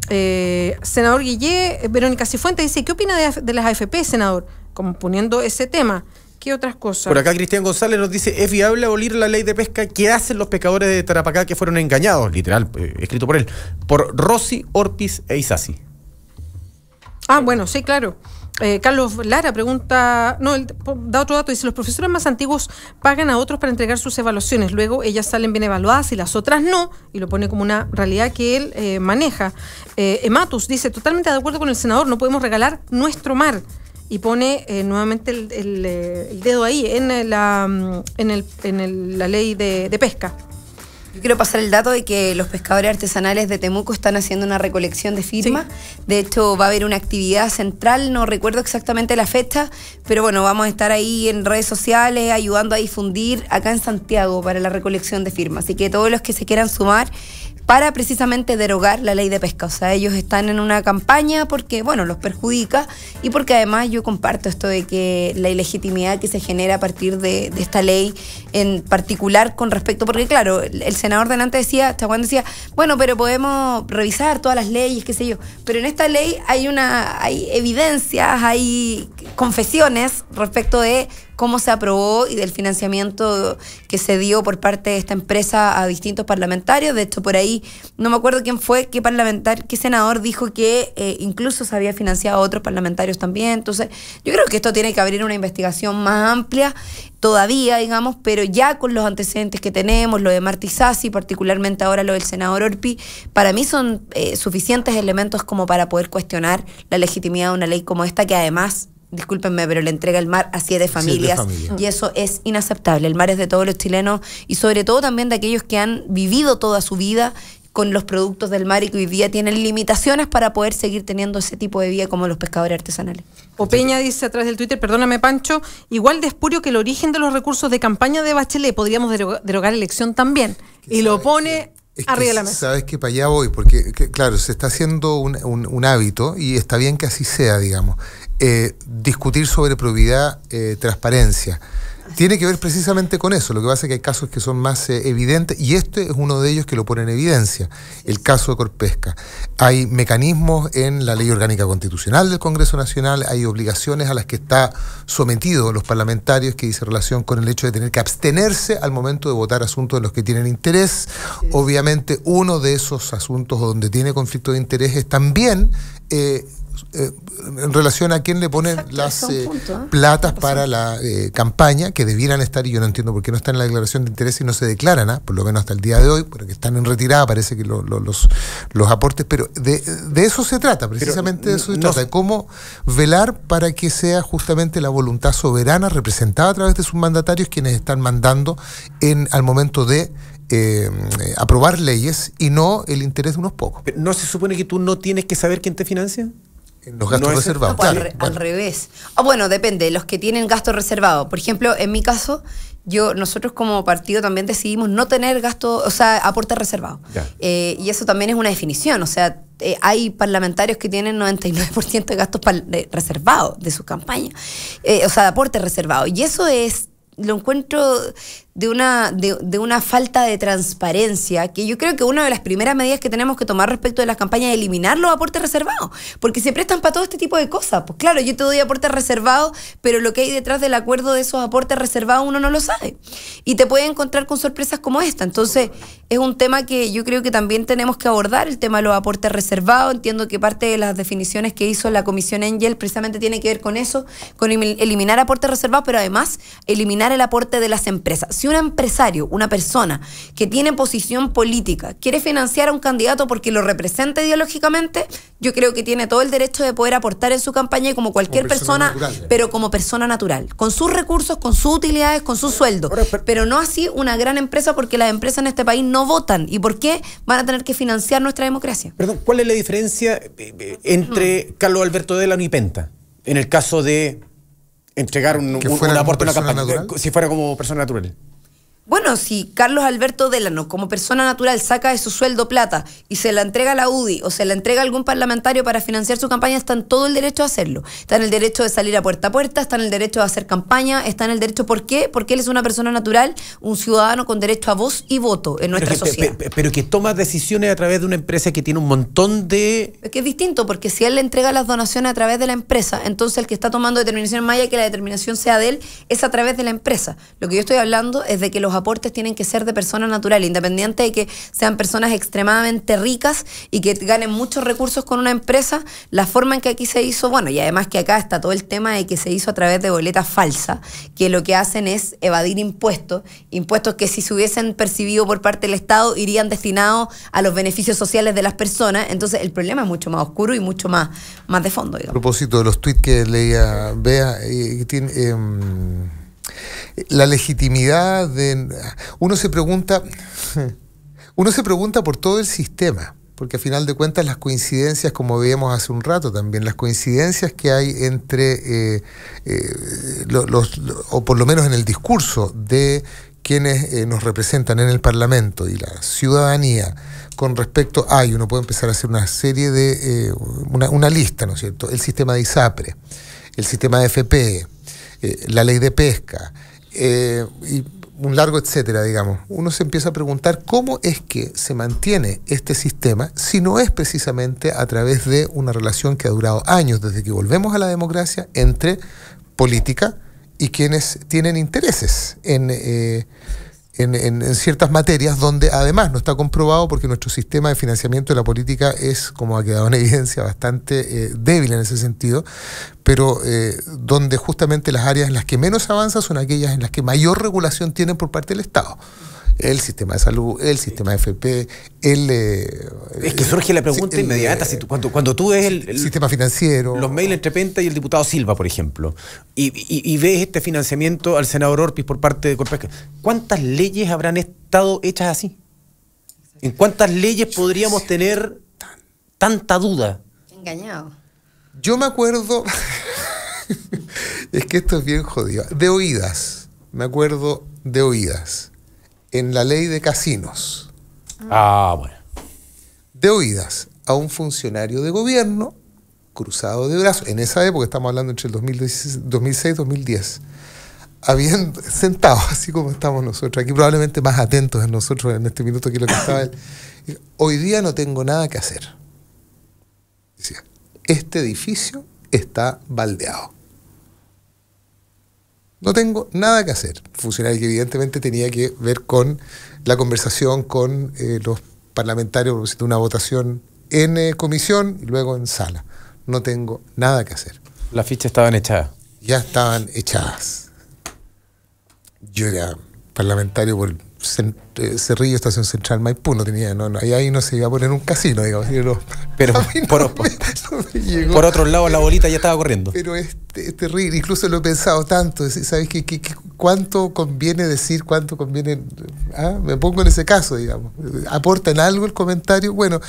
Senador Guillé, Verónica Cifuentes dice: ¿qué opina de las AFP, senador? Como poniendo ese tema. ¿Qué otras cosas? Por acá Cristian González nos dice: ¿es viable abolir la ley de pesca? ¿Qué hacen los pescadores de Tarapacá que fueron engañados? Literal, escrito por él, por Rossi, Orpiz e Isasi. Bueno, sí, claro. Carlos Lara pregunta, él da otro dato, dice: los profesores más antiguos pagan a otros para entregar sus evaluaciones, luego ellas salen bien evaluadas y las otras no, y lo pone como una realidad que él maneja. Ematus dice: totalmente de acuerdo con el senador, no podemos regalar nuestro mar. Y pone nuevamente el dedo ahí en la ley de pesca. Yo quiero pasar el dato de que los pescadores artesanales de Temuco están haciendo una recolección de firmas. Sí. De hecho, va a haber una actividad central, no recuerdo exactamente la fecha, pero bueno, vamos a estar ahí en redes sociales ayudando a difundir acá en Santiago para la recolección de firmas. Así que todos los que se quieran sumar para precisamente derogar la ley de pesca. O sea, ellos están en una campaña porque, bueno, los perjudica y porque además yo comparto esto de que la ilegitimidad que se genera a partir de esta ley, en particular con respecto, porque claro, el senador delante decía, Chaguán decía, bueno, pero podemos revisar todas las leyes, qué sé yo, pero en esta ley hay evidencias, hay confesiones respecto de cómo se aprobó y del financiamiento que se dio por parte de esta empresa a distintos parlamentarios. De hecho, por ahí, no me acuerdo quién fue, qué senador dijo que incluso se había financiado a otros parlamentarios también. Entonces, yo creo que esto tiene que abrir una investigación más amplia todavía, digamos, pero ya con los antecedentes que tenemos, lo de Martí Sassi, particularmente ahora lo del senador Orpi, para mí son suficientes elementos como para poder cuestionar la legitimidad de una ley como esta, que además, discúlpenme, pero le entrega el mar a 7 familias, y eso es inaceptable. El mar es de todos los chilenos y sobre todo también de aquellos que han vivido toda su vida con los productos del mar y que hoy día tienen limitaciones para poder seguir teniendo ese tipo de vida como los pescadores artesanales. Opeña dice a través del Twitter, perdóname Pancho, igual de espurio que el origen de los recursos de campaña de Bachelet, podríamos derogar elección también. Y lo pone arriba de la mesa. Sabes que para allá voy, porque claro, se está haciendo un hábito y está bien que así sea, digamos. Discutir sobre probidad, transparencia. tiene que ver precisamente con eso. Lo que pasa es que hay casos que son más evidentes, y este es uno de ellos que lo pone en evidencia, el caso de Corpesca. Hay mecanismos en la Ley Orgánica Constitucional del Congreso Nacional, hay obligaciones a las que está sometidos los parlamentarios que dice relación con el hecho de tener que abstenerse al momento de votar asuntos en los que tienen interés. Obviamente uno de esos asuntos donde tiene conflicto de interés es también en relación a quién le ponen las platas para la campaña, que debieran estar, y yo no entiendo por qué no están en la declaración de interés y no se declaran, por lo menos hasta el día de hoy, porque están en retirada, parece que los aportes, pero de eso se trata, precisamente de eso se trata, de cómo velar para que sea justamente la voluntad soberana representada a través de sus mandatarios quienes están mandando al momento de aprobar leyes y no el interés de unos pocos. ¿Pero no se supone que tú no tienes que saber quién te financia? Los gastos reservados. No, pues al revés. Bueno, depende, los que tienen gastos reservados. Por ejemplo, en mi caso, nosotros como partido también decidimos no tener gasto, o sea, aporte reservado. Y eso también es una definición. O sea, hay parlamentarios que tienen 99% de gastos reservados de su campaña. O sea, de aporte reservado. Y eso lo encuentro de una falta de transparencia, que yo creo que una de las primeras medidas que tenemos que tomar respecto de las campañas es eliminar los aportes reservados, porque se prestan para todo este tipo de cosas. Pues claro, yo te doy aportes reservados, pero lo que hay detrás del acuerdo de esos aportes reservados uno no lo sabe, y te puedes encontrar con sorpresas como esta. Entonces es un tema que yo creo que también tenemos que abordar, el tema de los aportes reservados. Entiendo que parte de las definiciones que hizo la Comisión Engel precisamente tiene que ver con eso, con eliminar aportes reservados, pero además eliminar el aporte de las empresas. Si un empresario, una persona que tiene posición política, quiere financiar a un candidato porque lo representa ideológicamente, yo creo que tiene todo el derecho de poder aportar en su campaña, y como cualquier persona, pero como persona natural, con sus recursos, con sus utilidades, con su sueldo. Pero no así una gran empresa, porque las empresas en este país no votan. ¿Y por qué van a tener que financiar nuestra democracia? Perdón, ¿cuál es la diferencia entre Carlos Alberto Delano y Penta en el caso de entregar un aporte a una campaña, si fuera como persona natural? Bueno, si Carlos Alberto Delano, como persona natural, saca de su sueldo plata y se la entrega a la UDI o se la entrega a algún parlamentario para financiar su campaña, está en todo el derecho a hacerlo. Está en el derecho de salir a puerta, está en el derecho de hacer campaña, está en el derecho. ¿Por qué? Porque él es una persona natural, un ciudadano con derecho a voz y voto en nuestra sociedad. Pero que toma decisiones a través de una empresa que tiene un montón de... Es que es distinto, porque si él le entrega las donaciones a través de la empresa, entonces el que está tomando determinación más allá que la determinación sea de él, es a través de la empresa. Lo que yo estoy hablando es de que los aportes tienen que ser de persona natural, independiente de que sean personas extremadamente ricas y que ganen muchos recursos con una empresa. La forma en que aquí se hizo, bueno, y además que acá está todo el tema de que se hizo a través de boletas falsas, que lo que hacen es evadir impuestos que si se hubiesen percibido por parte del Estado irían destinados a los beneficios sociales de las personas. Entonces el problema es mucho más oscuro y mucho más de fondo, digamos. A propósito de los tuits que leía Bea, la legitimidad uno se pregunta por todo el sistema, porque a final de cuentas las coincidencias, como veíamos hace un rato también, las coincidencias que hay entre o por lo menos en el discurso de quienes nos representan en el Parlamento y la ciudadanía con respecto a, y uno puede empezar a hacer una serie de una lista, ¿no es cierto? El sistema de ISAPRE, el sistema de FP, la ley de pesca, y un largo etcétera, digamos. Uno se empieza a preguntar cómo es que se mantiene este sistema si no es precisamente a través de una relación que ha durado años, desde que volvemos a la democracia, entre política y quienes tienen intereses en ciertas materias, donde además no está comprobado, porque nuestro sistema de financiamiento de la política es, como ha quedado en evidencia, bastante débil en ese sentido, pero donde justamente las áreas en las que menos avanza son aquellas en las que mayor regulación tienen por parte del Estado. El sistema de salud, el sistema de FP, es que surge la pregunta inmediata, si cuando tú ves el sistema financiero, los mails entre Penta y el diputado Silva, por ejemplo, y ves este financiamiento al senador Orpiz por parte de Corpesca, ¿cuántas leyes habrán estado hechas así? ¿En cuántas leyes podríamos tener tanta duda? Engañado. Yo me acuerdo, es que esto es bien jodido, de oídas, me acuerdo de oídas. En la ley de casinos. Bueno. De oídas a un funcionario de gobierno cruzado de brazos, en esa época, estamos hablando entre el 2006 y 2010, sentados, así como estamos nosotros, aquí probablemente más atentos en nosotros en este minuto que lo que estaba él. Hoy día no tengo nada que hacer. Decía, este edificio está baldeado. No tengo nada que hacer. Funcionario que evidentemente tenía que ver con la conversación con los parlamentarios de una votación en comisión y luego en sala. No tengo nada que hacer. Las fichas estaban echadas. Ya estaban echadas. Yo era parlamentario por Cerrillo, Estación Central, Maipú, no tenía, ahí no se iba a poner un casino, digamos. Pero por otro lado la bolita ya estaba corriendo. Pero es terrible, incluso lo he pensado tanto, ¿sabes cuánto conviene decir, cuánto conviene? Me pongo en ese caso, digamos. ¿Aporta en algo el comentario? Bueno,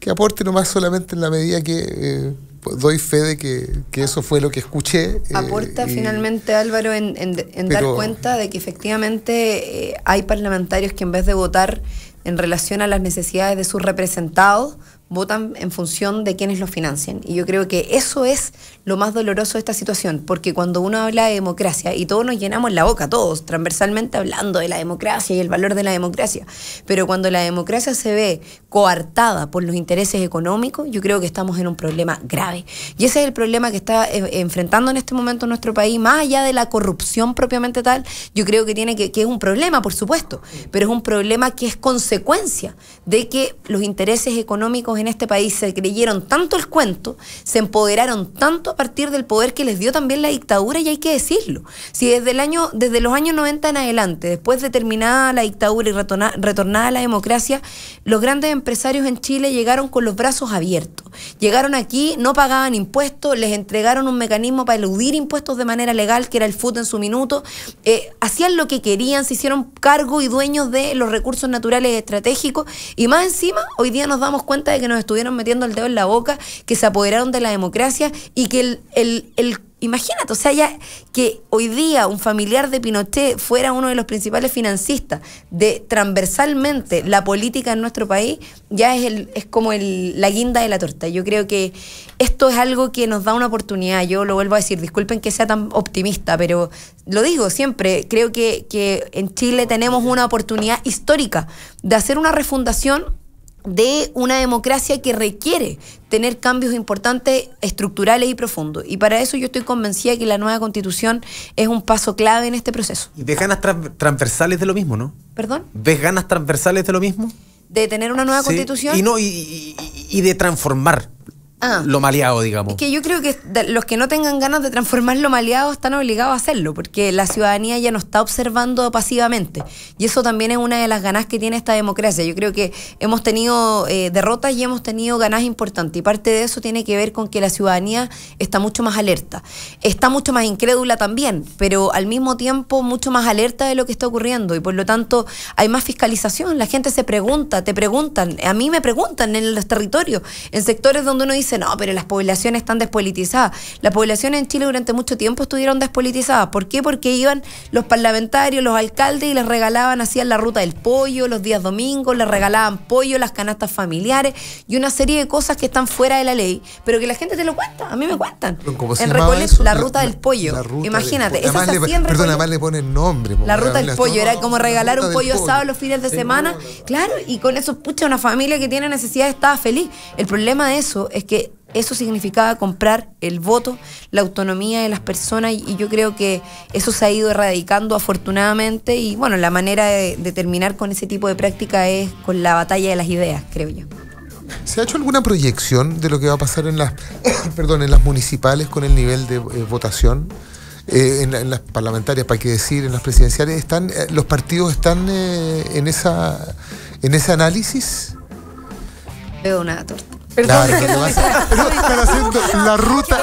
que aporte nomás solamente en la medida que doy fe de que eso fue lo que escuché. Aporta finalmente, Álvaro, en dar cuenta de que efectivamente hay parlamentarios que en vez de votar en relación a las necesidades de sus representados, votan en función de quienes los financian. Y yo creo que eso es lo más doloroso de esta situación, porque cuando uno habla de democracia, y todos nos llenamos la boca, todos, transversalmente hablando de la democracia y el valor de la democracia, pero cuando la democracia se ve coartada por los intereses económicos, yo creo que estamos en un problema grave. Y ese es el problema que está enfrentando en este momento nuestro país, más allá de la corrupción propiamente tal, yo creo que que es un problema, por supuesto, pero es un problema que es consecuencia de que los intereses económicos en este país se creyeron tanto el cuento, se empoderaron tanto a partir del poder que les dio también la dictadura, y hay que decirlo. Si desde los años 90 en adelante, después de terminada la dictadura y retornada la democracia, los grandes empresarios en Chile llegaron con los brazos abiertos. Llegaron aquí, no pagaban impuestos, les entregaron un mecanismo para eludir impuestos de manera legal, que era el FUT en su minuto, hacían lo que querían, se hicieron cargo y dueños de los recursos naturales estratégicos, y más encima, hoy día nos damos cuenta de que nos estuvieron metiendo el dedo en la boca, que se apoderaron de la democracia y que imagínate, o sea, ya que hoy día un familiar de Pinochet fuera uno de los principales financistas de transversalmente la política en nuestro país, ya es como la guinda de la torta. Yo creo que esto es algo que nos da una oportunidad. Yo lo vuelvo a decir, disculpen que sea tan optimista, pero lo digo siempre, creo que en Chile tenemos una oportunidad histórica de hacer una refundación de una democracia que requiere tener cambios importantes, estructurales y profundos. Y para eso yo estoy convencida que la nueva Constitución es un paso clave en este proceso. ¿Y ves ganas transversales de lo mismo, no? ¿Perdón? ¿Ves ganas transversales de lo mismo? ¿De tener una nueva Constitución? Y de transformar lo maleado, digamos. Es que yo creo que los que no tengan ganas de transformar lo maleado están obligados a hacerlo, porque la ciudadanía ya no está observando pasivamente. Y eso también es una de las ganas que tiene esta democracia. Yo creo que hemos tenido derrotas y hemos tenido ganas importantes. Y parte de eso tiene que ver con que la ciudadanía está mucho más alerta. Está mucho más incrédula también, pero al mismo tiempo mucho más alerta de lo que está ocurriendo. Y por lo tanto hay más fiscalización. La gente se pregunta, te preguntan. A mí me preguntan en los territorios, en sectores donde uno dice, no, pero las poblaciones están despolitizadas. Las poblaciones en Chile durante mucho tiempo estuvieron despolitizadas. ¿Por qué? Porque iban los parlamentarios, los alcaldes y les regalaban, hacían la ruta del pollo los días domingos, les regalaban pollo, las canastas familiares y una serie de cosas que están fuera de la ley, pero que la gente te lo cuenta, a mí me cuentan. En Recoleta, la ruta del pollo. Imagínate, eso se hacía en Recoleta. Además le ponen nombre. La ruta del pollo, era como regalar un pollo asado los fines de semana. Claro, y con eso, pucha, una familia que tiene necesidad estaba feliz. El problema de eso es que eso significaba comprar el voto, la autonomía de las personas, y yo creo que eso se ha ido erradicando afortunadamente, y bueno, la manera de terminar con ese tipo de práctica es con la batalla de las ideas, creo yo. ¿Se ha hecho alguna proyección de lo que va a pasar en las municipales con el nivel de votación? En las parlamentarias, para qué decir, en las presidenciales, los partidos están en ese análisis. Veo una torta. Claro, están haciendo la ruta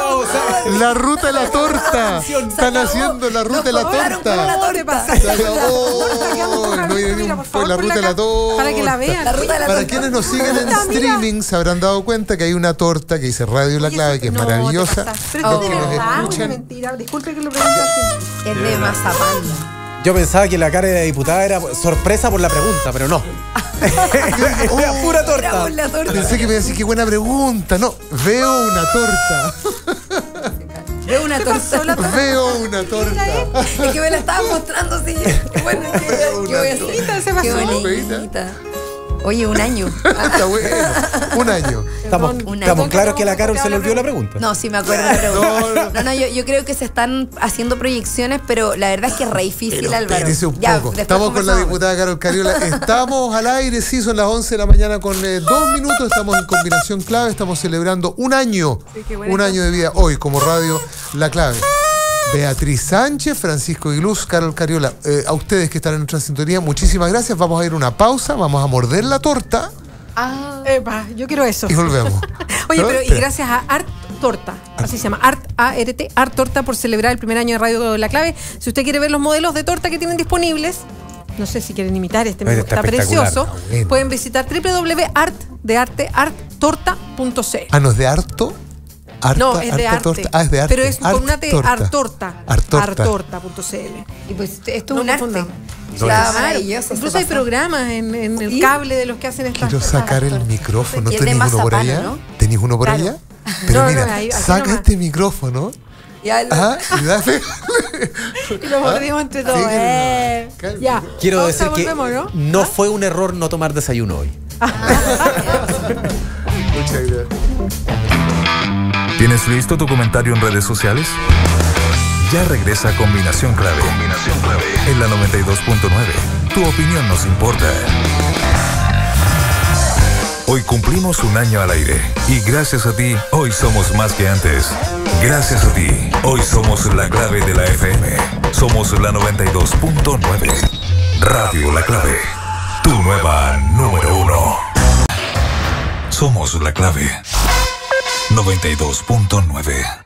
de la torta. Están haciendo la ruta de la torta. La ruta de la torta. Para que la vean. Para quienes nos siguen en streaming se habrán dado cuenta que hay una torta que dice Radio La Clave, que es maravillosa. Pero es de verdad, es mentira. Disculpe que lo pregunte así. Es de mazapán. Yo pensaba que la cara de la diputada era sorpresa por la pregunta, pero no. Era pura torta. Pensé que me iba a decir qué buena pregunta. No, veo una torta. Veo una torta. Veo una torta. Es que me la estaban mostrando así. Qué bueno, ¿qué voy a hacer? Qué bonita. Oye, un año. Está bueno. Un año. Estamos claros que a la Carol se le olvidó la pregunta. No, sí me acuerdo de la pregunta. No, yo creo que se están haciendo proyecciones, pero la verdad es que es re difícil, Álvaro. Espérese un poco. Estamos con la diputada Carol Cariola. Estamos al aire, sí, son las 11 de la mañana con 2 minutos. Estamos en Combinación Clave. Estamos celebrando un año. Un año de vida hoy como radio La Clave. Beatriz Sánchez, Francisco Aguiluz, Carol Cariola. A ustedes que están en nuestra sintonía, muchísimas gracias. Vamos a ir a una pausa, vamos a morder la torta. Yo quiero eso. Y volvemos. Oye, pero y gracias a Art Torta, así se llama, Art Torta, por celebrar el primer año de Radio La Clave. Si usted quiere ver los modelos de torta que tienen disponibles, no sé si quieren imitar este menú, está precioso, pueden visitar www.arttorta.cl. ¿No es de harto? No, es de arte. Es de arte. Pero es con una T, Artorta. Artorta.cl. Y pues esto es un arte. Está maravilloso. Incluso hay programas en el cable de los que hacen estas cosas. Quiero sacar el micrófono. ¿Tenéis uno por allá? ¿no? ¿Tenéis uno por allá? Pero mira, saca este micrófono. Y lo mordimos entre todos. Ya. Quiero decir que no fue un error no tomar desayuno hoy. Muchas gracias. ¿Tienes listo tu comentario en redes sociales? Ya regresa Combinación Clave. Combinación Clave. En la 92.9. Tu opinión nos importa. Hoy cumplimos un año al aire. Y gracias a ti, hoy somos más que antes. Gracias a ti, hoy somos la clave de la FM. Somos la 92.9. Radio La Clave. Tu nueva número 1. Somos la clave. 92.9.